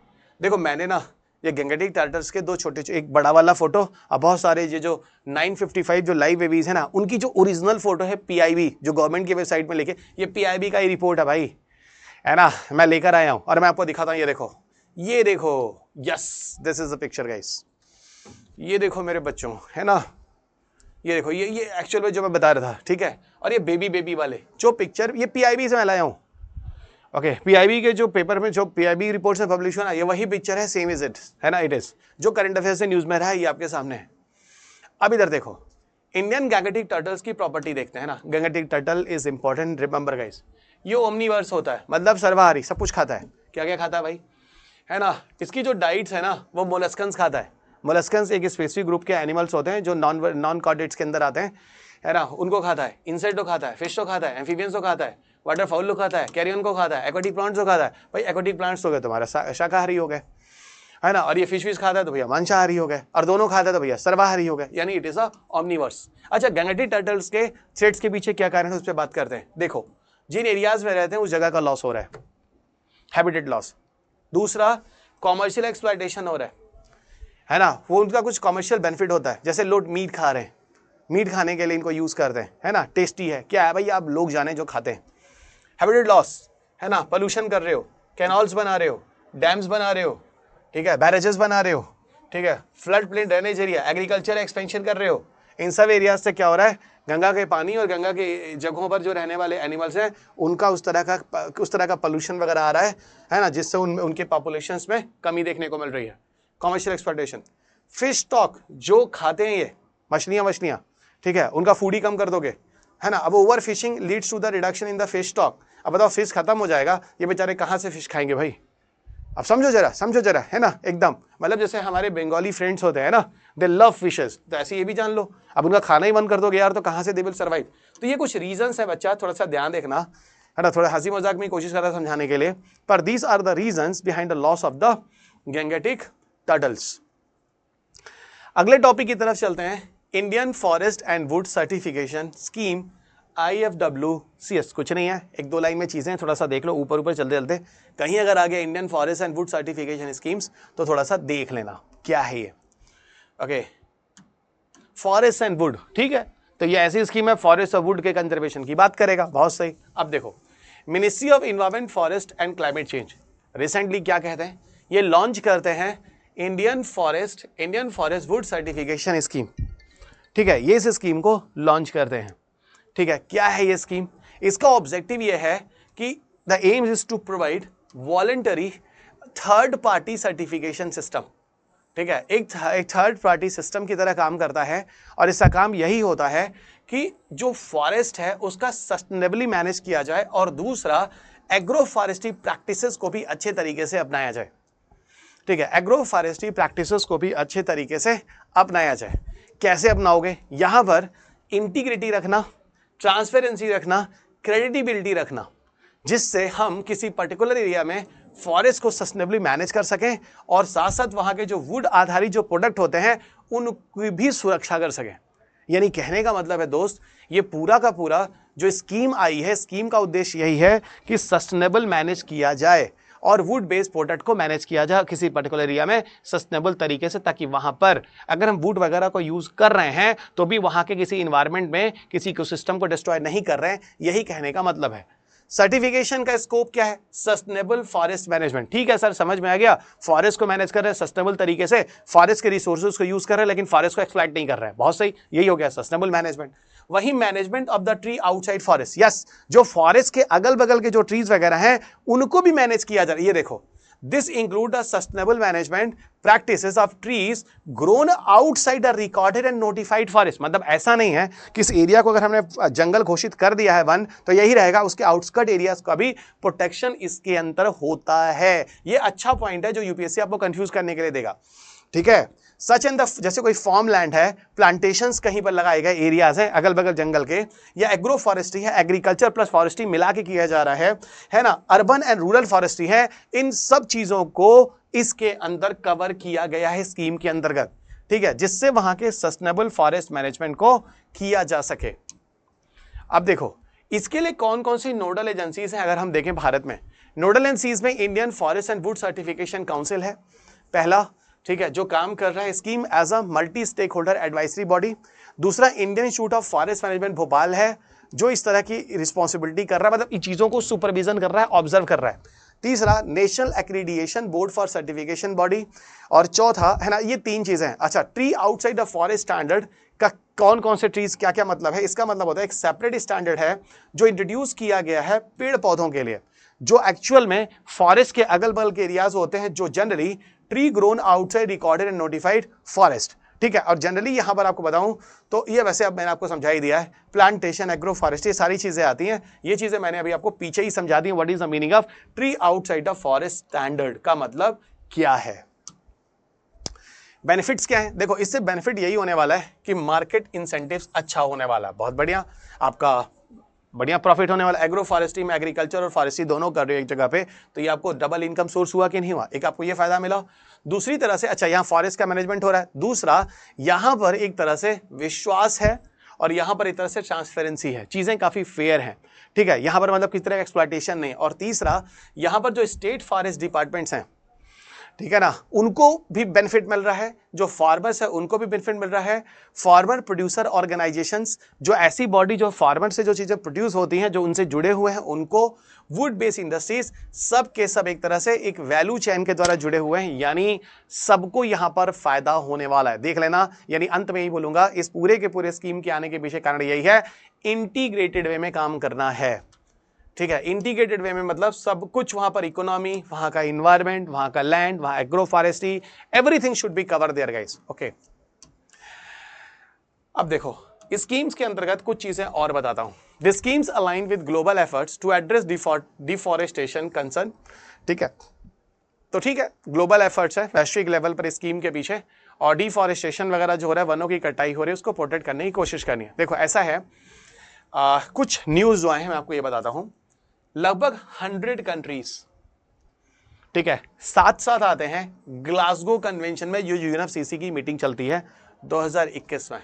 देखो मैंने ना ये घंगड़ी टर्टल्स के दो छोटे, एक बड़ा वाला फोटो और बहुत सारे ये जो 955 जो लाइव बेबीज है ना, उनकी जो ओरिजिनल फोटो है PIB, जो गवर्नमेंट की वेबसाइट में लेके, ये PIB का ही रिपोर्ट है भाई, है ना, मैं लेकर आया हूँ और मैं आपको दिखाता हूँ। ये देखो, ये देखो, yes this is the picture guys, ये देखो मेरे बच्चों, है ना, ये देखो, ये एक्चुअल में जो मैं बता रहा था। ठीक है, और ये बेबी वाले जो पिक्चर, ये PIB से मैं लाया हूँ। ओके, PIB के जो पेपर में, जो PIB रिपोर्ट से पब्लिश हुआ ना, ये वही पिक्चर है, सेम इज इट, है ना, इट इज जो करंट अफेयर से न्यूज में रहा है, ये आपके सामने है। अब इधर देखो, इंडियन गैंगेटिक टर्टल्स की प्रॉपर्टी देखते हैं ना। Gangetic turtle is important, remember guys, ये ओमनीवर्स होता है, मतलब सर्वाहारी, सब कुछ खाता है। क्या क्या खाता है भाई, है ना। इसकी जो डाइट्स है ना, वो मोलस्कन्स खाता है। मोलस्कन्स एक स्पेसिफिक ग्रुप के एनिमल्स होते हैं जो नॉन कॉर्डेट्स के अंदर आते हैं, है ना, उनको खाता है। इंसेक्ट को खाता है, फिश को खाता है, एम्फीबियंस को खाता है, वाटर फाउल को खाता है, कैरियन को खाता है, एक्वाटिक प्लांट्स को खाता है। भाई एक्वाटिक प्लांट्स हो गए तुम्हारा शाकाहारी हो गए, है ना, और ये फिश खाता है तो भैया मांसाहारी हो गए, और दोनों खाता है तो भैया सर्वाहारी हो गए, यानी इट इज अ ऑमनीवर्स। अच्छा, गैंगेटिक टर्टल्स के थ्रेट्स के पीछे क्या कारण है, उस पर बात करते हैं। देखो, जिन एरियाज में रहते हैं उस जगह का लॉस हो रहा है, हैबिटेट लॉस। दूसरा, कॉमर्शियल एक्सप्लॉयटेशन हो रहा है ना, वो उनका कुछ कॉमर्शियल बेनिफिट होता है, जैसे लोग मीट खा रहे हैं, मीट खाने के लिए इनको यूज करते हैं, है ना, टेस्टी है, क्या है भाई, आप लोग जाने जो खाते हैं। हैबिटेट लॉस, है ना, पोल्यूशन कर रहे हो, कैनॉल्स बना रहे हो, डैम्स बना रहे हो, ठीक है, बैरेजेस बना रहे हो, ठीक है, flood plain drainage area, agriculture expansion कर रहे हो। इन सब एरियाज से क्या हो रहा है, गंगा के पानी और गंगा के जगहों पर जो रहने वाले एनिमल्स हैं, उनका उस तरह का पोल्यूशन वगैरह आ रहा है ना, जिससे उनके पॉपुलेशंस में कमी देखने को मिल रही है। Commercial exploitation. फिश स्टॉक जो खाते हैं ये मछलियाँ, ठीक है, उनका फूड ही कम कर दोगे, है ना। अब over fishing leads to the reduction in the fish stock. अब बताओ, फिश खत्म हो जाएगा, ये बेचारे कहाँ से फिश खाएंगे भाई। अब समझो जरा, है ना, एकदम, मतलब जैसे हमारे बंगाली फ्रेंड्स होते हैं ना, दे लव फिशेस, तो ऐसे ये भी जान लो, अब उनका खाना ही बंद कर दोगे यार, तो कहाँ से दे विल सर्वाइव। तो ये कुछ रीजंस है बच्चा, थोड़ा सा ध्यान देखना, है ना, थोड़ा हंसी मजाक में कोशिश कर रहा समझाने के लिए, पर these are the reasons behind the loss of the Gangetic turtles. अगले टॉपिक की तरफ चलते हैं, Indian forest and would certification scheme, IFWCS। कुछ नहीं है, 1-2 लाइन में चीजें, थोड़ा सा देख लो, ऊपर चलते कहीं अगर आ गया Indian forest and would certification schemes, तो थोड़ा सा देख लेना क्या है ये। ओके, फॉरेस्ट एंड वुड, ठीक है। तो ये ऐसी स्कीम है फॉरेस्ट और वुड के कंजर्वेशन की बात करेगा, बहुत सही। अब देखो ministry of environment, forest and climate change recently क्या कहते हैं, ये लॉन्च करते हैं Indian forest would certification scheme, ठीक है। ये इस स्कीम को लॉन्च करते हैं, ठीक है। क्या है ये स्कीम, इसका ऑब्जेक्टिव ये है कि the aim is to provide voluntary third party certification system, ठीक है। एक थर्ड पार्टी सिस्टम की तरह काम करता है और इसका काम यही होता है कि जो फॉरेस्ट है उसका सस्टेनेबली मैनेज किया जाए और दूसरा एग्रो फॉरेस्ट्री प्रैक्टिसेस को भी अच्छे तरीके से अपनाया जाए, ठीक है। एग्रो फॉरेस्ट्री प्रैक्टिसेस को भी अच्छे तरीके से अपनाया जाए। कैसे अपनाओगे, यहां पर इंटीग्रिटी रखना, ट्रांसपेरेंसी रखना, क्रेडिबिलिटी रखना, जिससे हम किसी पर्टिकुलर एरिया में फॉरेस्ट को सस्टेनेबली मैनेज कर सकें और साथ साथ वहां के जो वुड आधारित जो प्रोडक्ट होते हैं उनकी भी सुरक्षा कर सकें। यानी कहने का मतलब है दोस्त, ये पूरा का पूरा जो स्कीम आई है, स्कीम का उद्देश्य यही है कि सस्टेनेबल मैनेज किया जाए और वुड बेस्ड प्रोडक्ट को मैनेज किया जाए किसी पर्टिकुलर एरिया में सस्टेनेबल तरीके से, ताकि वहां पर अगर हम वुड वगैरह को यूज कर रहे हैं तो भी वहां के किसी इन्वायरमेंट में किसी इकोसिस्टम को डिस्ट्रॉय नहीं कर रहे हैं, यही कहने का मतलब है। सर्टिफिकेशन का स्कोप क्या है, सस्टेनेबल फॉरेस्ट मैनेजमेंट, ठीक है सर समझ में आ गया। फॉरेस्ट को मैनेज कर रहे हैं सस्टेनेबल तरीके से, फॉरेस्ट के रिसोर्सेज को यूज कर रहे हैं लेकिन फॉरेस्ट को एक्सप्लॉइट नहीं कर रहे हैं, बहुत सही, यही हो गया सस्टेनेबल मैनेजमेंट। वही management of the tree outside forest, yes, जो फॉरेस्ट के अगल बगल के जो ट्रीज वगैरह हैं उनको भी मैनेज किया जा रहा है। ये देखो, this include the sustainable management practices of trees grown outside the recorded and notified forest. मतलब ऐसा नहीं है कि इस एरिया को अगर हमने जंगल घोषित कर दिया है वन, तो यही रहेगा, उसके आउटस्कर्ट एरियाज का भी प्रोटेक्शन इसके अंदर होता है। ये अच्छा पॉइंट है जो यूपीएससी आपको कंफ्यूज करने के लिए देगा, ठीक है। सच एंड द, जैसे कोई फार्म लैंड है, प्लांटेशंस कहीं पर लगाए गए एरियाज हैं अगल बगल जंगल के, या एग्रो फॉरेस्ट्री है, एग्रीकल्चर प्लस फॉरेस्ट्री मिला के किया जा रहा है ना, अर्बन एंड रूरल फॉरेस्ट्री है, इन सब चीजों को इसके अंदर कवर किया गया है स्कीम के अंतर्गत, ठीक है, जिससे वहां के सस्टेनेबल फॉरेस्ट मैनेजमेंट को किया जा सके। अब देखो इसके लिए कौन कौन सी नोडल एजेंसीज हैं, अगर हम देखें भारत में नोडल एजेंसीज में Indian forest and would Certification Council है पहला, ठीक है, जो काम कर रहा है scheme as a multi stakeholder advisory body. दूसरा Indian Institute of Forest Management Bhopal है, जो इस तरह की रिस्पॉन्सिबिलिटी कर रहा है, मतलब इन चीजों को सुपरविजन कर रहा है, ऑब्जर्व कर रहा है। तीसरा national accreditation board for certification body, और चौथा है ना, ये तीन चीजें हैं। अच्छा, tree outside the forest standard का कौन कौन से ट्रीज, क्या क्या मतलब है, इसका मतलब होता है एक सेपरेट स्टैंडर्ड है जो इंट्रोड्यूस किया गया है पेड़ पौधों के लिए, जो एक्चुअल में फॉरेस्ट के अगल बगल के एरियाज होते हैं, जो generally tree grown outside recorded and notified forest, ठीक है। और जनरली यहां पर आपको बताऊं तो ये वैसे अब मैंने आपको समझा ही दिया है, प्लांटेशन, एग्रो फॉरेस्ट्री, सारी चीजें आती हैं, ये चीजें मैंने अभी आपको पीछे ही समझा दी। What is the meaning of tree outside the forest standard का मतलब क्या है, बेनिफिट्स क्या है। देखो इससे बेनिफिट यही होने वाला है कि मार्केट इंसेंटिव्स अच्छा होने वाला है, बहुत बढ़िया, आपका बढ़िया प्रॉफिट होने वाला। एग्रो फॉरेस्ट्री में एग्रीकल्चर और फॉरेस्ट्री दोनों कर रहे हो एक जगह पे, तो ये आपको डबल इनकम सोर्स हुआ कि नहीं हुआ, एक आपको ये फायदा मिला। दूसरी तरह से अच्छा यहाँ फॉरेस्ट का मैनेजमेंट हो रहा है, दूसरा यहाँ पर एक तरह से विश्वास है और यहाँ पर एक तरह से ट्रांसपेरेंसी है, चीजें काफी फेयर हैं, ठीक है, यहाँ पर मतलब किसी तरह का एक्सप्लॉयटेशन नहीं। और तीसरा यहाँ पर जो स्टेट फॉरेस्ट डिपार्टमेंट्स हैं, ठीक है ना, उनको भी बेनिफिट मिल रहा है, जो फार्मर्स है उनको भी बेनिफिट मिल रहा है। फार्मर प्रोड्यूसर ऑर्गेनाइजेशंस, जो ऐसी बॉडी जो फार्मर से जो चीजें प्रोड्यूस होती हैं, जो उनसे जुड़े हुए हैं, उनको वुड बेस्ड इंडस्ट्रीज, सब के सब एक तरह से एक वैल्यू चेन के द्वारा जुड़े हुए हैं, यानी सबको यहां पर फायदा होने वाला है, देख लेना। यानी अंत में ही बोलूंगा, इस पूरे के पूरे स्कीम के आने के पीछे कारण यही है, इंटीग्रेटेड वे में काम करना है, ठीक है। इंटीग्रेटेड वे में मतलब सब कुछ, वहां पर इकोनॉमी, वहां का इन्वायरमेंट, वहां का लैंड, वहां agro forestry, everything should be cover their guys, okay. अब देखो स्कीम्स के अंतर्गत कुछ चीजें और बताता हूं। The schemes align with global efforts to address deforestation concern, ठीक है, तो ठीक है, ग्लोबल एफर्ट्स है वैश्विक लेवल पर स्कीम के पीछे, और डिफॉरेस्टेशन वगैरह जो हो रहा है, वनों की कटाई हो रही है, उसको प्रोटेक्ट करने की कोशिश करनी है। देखो ऐसा है, कुछ न्यूज जो आए हैं मैं आपको ये बताता हूं, लगभग 100 कंट्रीज, ठीक है, साथ साथ आते हैं ग्लासगो कन्वेंशन में, जो यूएनएफसीसी की मीटिंग चलती है 2021 में,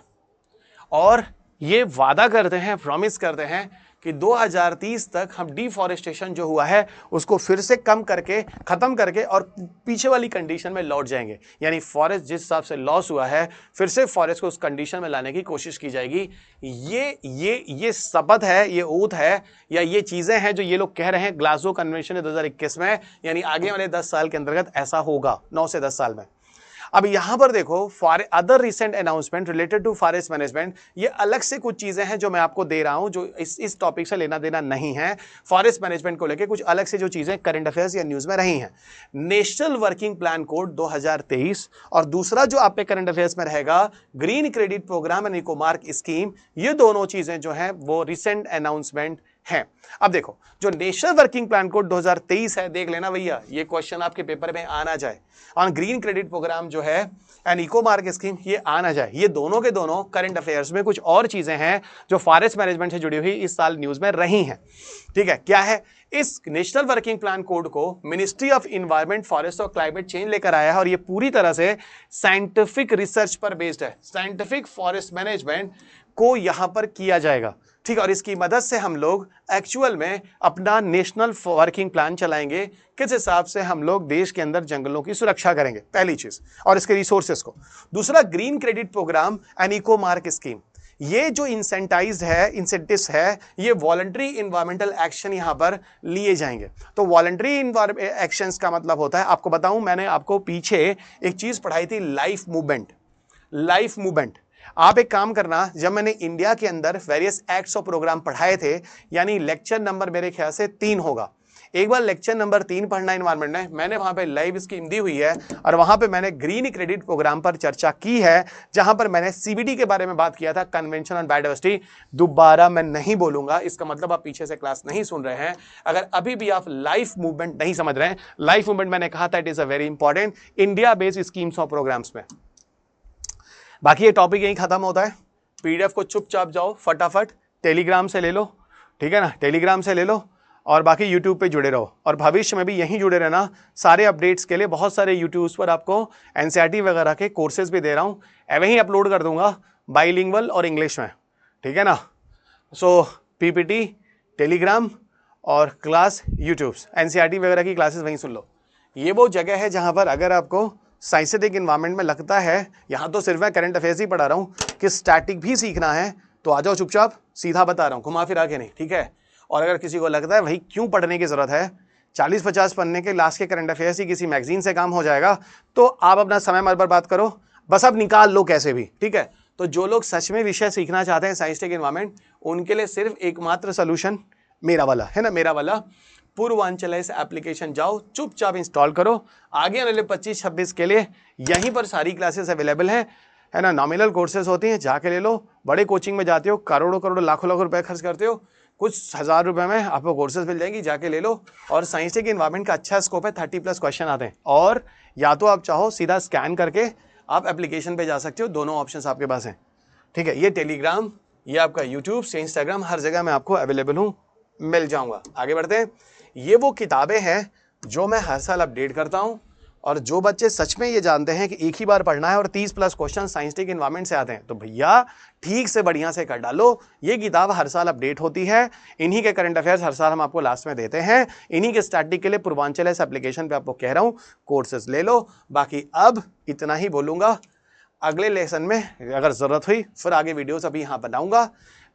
और ये वादा करते हैं, प्रॉमिस करते हैं कि 2030 तक हम डिफॉरेस्टेशन जो हुआ है उसको फिर से कम करके, खत्म करके और पीछे वाली कंडीशन में लौट जाएंगे। यानी फॉरेस्ट जिस हिसाब से लॉस हुआ है फिर से फॉरेस्ट को उस कंडीशन में लाने की कोशिश की जाएगी। ये शपथ है, ये ओथ है, या ये चीजें हैं जो ये लोग कह रहे हैं ग्लासगो कन्वेंशन 2021 में, यानी आगे वाले 10 साल के अंतर्गत ऐसा होगा, 9 से 10 साल में। अब यहां पर देखो other recent announcement related to forest management, ये अलग से कुछ चीजें हैं जो मैं आपको दे रहा हूं जो इस टॉपिक से लेना देना नहीं है। फॉरेस्ट मैनेजमेंट को लेकर कुछ अलग से जो चीजें करंट अफेयर्स या न्यूज में रही हैं। नेशनल वर्किंग प्लान कोड 2023 और दूसरा जो आप पे करंट अफेयर्स में रहेगा green credit programme and eco mark scheme, ये दोनों चीजें जो है वो रिसेंट अनाउंसमेंट है। अब देखो जो नेशनल वर्किंग प्लान कोड 2023 है, देख लेना भैया, ये क्वेश्चन आपके पेपर में आना जाए, और ग्रीन क्रेडिट प्रोग्राम जो है एंड इको मार्क स्कीम ये आना जाए। ये दोनों के दोनों करंट अफेयर्स में कुछ और चीजें हैं जो फॉरेस्ट मैनेजमेंट से जुड़ी हुई इस साल न्यूज में रही हैं। ठीक है, क्या है? इस नेशनल वर्किंग प्लान कोड को मिनिस्ट्री ऑफ इन्वायरमेंट, फॉरेस्ट और क्लाइमेट चेंज लेकर आया है और ये पूरी तरह से साइंटिफिक रिसर्च पर बेस्ड है। साइंटिफिक फॉरेस्ट मैनेजमेंट को यहां पर किया जाएगा। ठीक है, और इसकी मदद से हम लोग एक्चुअल में अपना नेशनल वर्किंग प्लान चलाएंगे, किस हिसाब से हम लोग देश के अंदर जंगलों की सुरक्षा करेंगे, पहली चीज, और इसके रिसोर्सेस को। दूसरा green credit programme and eco mark scheme, ये जो इंसेंटिव्स है ये वॉलंटरी इन्वायरमेंटल एक्शन यहां पर लिए जाएंगे। तो वॉलंटरी एक्शंस का मतलब होता है, आपको बताऊं, मैंने आपको पीछे एक चीज पढ़ाई थी, लाइफ मूवमेंट। आप एक काम करना, जब मैंने इंडिया के अंदर वेरियस एक्ट्स और प्रोग्राम पढ़ाए थे, यानी लेक्चर नंबर मेरे ख्याल से 3 होगा, एक बार लेक्चर नंबर 3 पढ़ना इन्वायरमेंट में, मैंने वहां पे लाइव स्कीम दी हुई है और वहां पे मैंने ग्रीन क्रेडिट प्रोग्राम पर चर्चा की है, जहां पर मैंने सीबीडी के बारे में बात किया था, कन्वेंशन ऑन बायोडायवर्सिटी। दोबारा मैं नहीं बोलूंगा, इसका मतलब आप पीछे से क्लास नहीं सुन रहे हैं। अगर अभी भी आप लाइफ मूवमेंट नहीं समझ रहे हैं, लाइफ मूवमेंट मैंने कहा था it is a very important India based schemes और प्रोग्राम्स में। बाकी ये टॉपिक यहीं खत्म होता है। पीडीएफ को चुपचाप जाओ फटाफट टेलीग्राम से ले लो, ठीक है ना, टेलीग्राम से ले लो, और बाकी यूट्यूब पे जुड़े रहो, और भविष्य में भी यहीं जुड़े रहना सारे अपडेट्स के लिए। बहुत सारे यूट्यूब पर आपको एनसीईआरटी वगैरह के कोर्सेज भी दे रहा हूँ, वहीं अपलोड कर दूंगा बाइलिंगुअल और इंग्लिश में, ठीक है ना। सो पीपीटी टेलीग्राम और क्लास यूट्यूब, एनसीईआरटी वगैरह की क्लासेस वहीं सुन लो। ये वो जगह है जहाँ पर अगर आपको साइंटिफिक इन्वायरमेंट में लगता है यहाँ तो सिर्फ मैं करंट अफेयर्स ही पढ़ा रहा हूँ कि स्टैटिक भी सीखना है, तो आ जाओ चुपचाप, सीधा बता रहा हूँ, घुमा फिरा के नहीं, ठीक है। और अगर किसी को लगता है भाई क्यों पढ़ने की जरूरत है, 40-50 पन्ने के लास्ट के करंट अफेयर्स ही किसी मैगजीन से काम हो जाएगा, तो आप अपना समय मत बर्बाद करो, बस अब निकाल लो कैसे भी, ठीक है। तो जो लोग सच में विषय सीखना चाहते हैं साइंटिफिक इन्वायरमेंट, उनके लिए सिर्फ एकमात्र सोल्यूशन मेरा वाला है ना, मेरा वाला पूर्वांचल से एप्लीकेशन जाओ, चुपचाप इंस्टॉल करो। आगे आने वाले 25-26 के लिए यहीं पर सारी क्लासेस अवेलेबल है ना, नॉमिनल कोर्सेज होती हैं, जाके ले लो। बड़े कोचिंग में जाते हो, करोड़ों लाखों रुपए खर्च करते हो, कुछ 1000 रुपए में आपको कोर्सेज मिल जाएंगी, जाके ले लो। और साइंटिफिक इन्वायरमेंट का अच्छा स्कोप है, 30+ क्वेश्चन आते हैं, और या तो आप चाहो सीधा स्कैन करके आप एप्लीकेशन पे जा सकते हो, दोनों ऑप्शन आपके पास हैं, ठीक है। ये टेलीग्राम, ये आपका यूट्यूब से इंस्टाग्राम, हर जगह मैं आपको अवेलेबल हूँ, मिल जाऊंगा। आगे बढ़ते हैं। ये वो किताबें हैं जो मैं हर साल अपडेट करता हूं, और जो बच्चे सच में ये जानते हैं कि एक ही बार पढ़ना है और 30+ क्वेश्चन साइंटिफिक इन्वायरमेंट से आते हैं, तो भैया ठीक से बढ़िया से कर डालो। ये किताब हर साल अपडेट होती है, इन्हीं के करंट अफेयर्स हर साल हम आपको लास्ट में देते हैं, इन्हीं के स्टैटिक के लिए पूर्वांचल इस एप्लीकेशन पे आपको कह रहा हूं कोर्सेज ले लो। बाकी अब इतना ही बोलूंगा, अगले लेसन में अगर जरूरत हुई फिर आगे वीडियोस अभी यहाँ बनाऊंगा।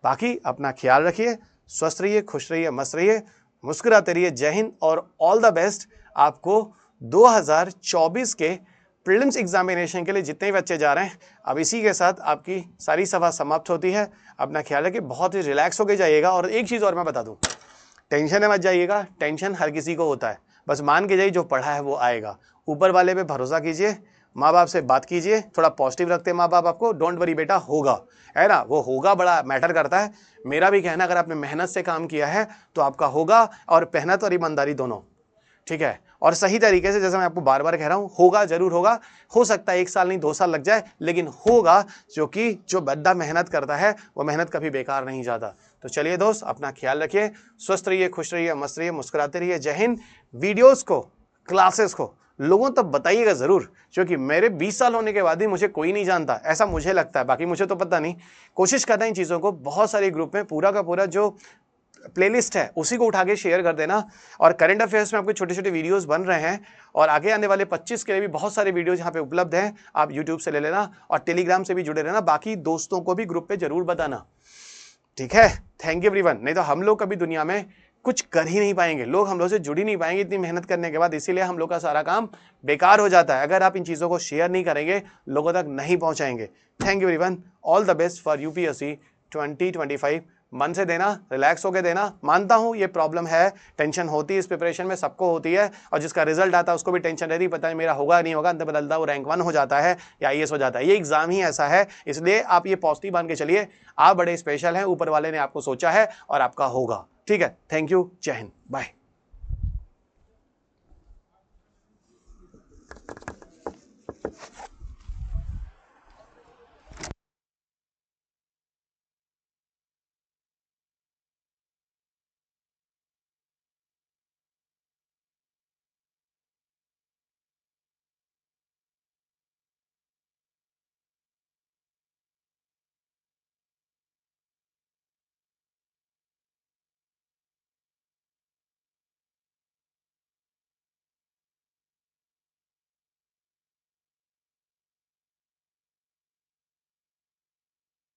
बाकी अपना ख्याल रखिए, स्वस्थ रहिए, खुश रहिए, मस्त रहिए, मुस्कुराते रहिए। जय हिंद और ऑल द बेस्ट आपको 2024 के प्रीलिम्स एग्जामिनेशन के लिए जितने भी बच्चे जा रहे हैं। अब इसी के साथ आपकी सारी सभा समाप्त होती है। अपना ख्याल रखिए, बहुत ही रिलैक्स होकर जाइएगा। और एक चीज़ और मैं बता दूं, टेंशन में मत जाइएगा, टेंशन हर किसी को होता है, बस मान के जाइए जो पढ़ा है वो आएगा। ऊपर वाले पे भरोसा कीजिए, माँ बाप से बात कीजिए, थोड़ा पॉजिटिव रखते हैं माँ बाप आपको, डोंट वरी बेटा होगा, है ना, वो होगा बड़ा मैटर करता है। मेरा भी कहना, अगर आपने मेहनत से काम किया है तो आपका होगा, और मेहनत और ईमानदारी दोनों, ठीक है, और सही तरीके से, जैसे मैं आपको बार बार कह रहा हूँ, होगा, जरूर होगा। हो सकता है 1 साल नहीं 2 साल लग जाए, लेकिन होगा, क्योंकि जो बंदा मेहनत करता है वो मेहनत कभी बेकार नहीं जाता। तो चलिए दोस्त, अपना ख्याल रखिए, स्वस्थ रहिए, खुश रहिए, मस्त रहिए, मुस्कुराते रहिए। जय हिंद। वीडियोस को, क्लासेस को लोगों तक बताइएगा जरूर, क्योंकि मेरे 20 साल होने के बाद भी मुझे कोई नहीं जानता, ऐसा मुझे लगता है, बाकी मुझे तो पता नहीं। कोशिश करना इन चीज़ों को बहुत सारे ग्रुप में पूरा का पूरा जो प्लेलिस्ट है उसी को उठा के शेयर कर देना। और करंट अफेयर्स में आपके छोटे छोटे वीडियोस बन रहे हैं और आगे आने वाले 25 के लिए भी बहुत सारे वीडियोस यहाँ पे उपलब्ध हैं, आप यूट्यूब से ले लेना और टेलीग्राम से भी जुड़े रहना। बाकी दोस्तों को भी ग्रुप पे जरूर बताना, ठीक है। Thank you everyone. नहीं तो हम लोग कभी दुनिया में कुछ कर ही नहीं पाएंगे, लोग हम लोग से जुड़ ही नहीं पाएंगे इतनी मेहनत करने के बाद, इसीलिए हम लोग का सारा काम बेकार हो जाता है अगर आप इन चीज़ों को शेयर नहीं करेंगे, लोगों तक नहीं पहुंचाएंगे। Thank you everyone, all the best for UPSC 2025। मन से देना, रिलैक्स होकर देना। मानता हूं ये प्रॉब्लम है, टेंशन होती है इस प्रिपरेशन में, सबको होती है, और जिसका रिजल्ट आता है उसको भी टेंशन रहती है, पता नहीं मेरा होगा नहीं होगा, अंत बदलता वो रैंक 1 हो जाता है या IAS हो जाता है। ये एग्जाम ही ऐसा है, इसलिए आप ये पॉजिटिव मान के चलिए, आप बड़े स्पेशल हैं, ऊपर वाले ने आपको सोचा है और आपका होगा, ठीक है। थैंक यू, जय हिंद, बाय।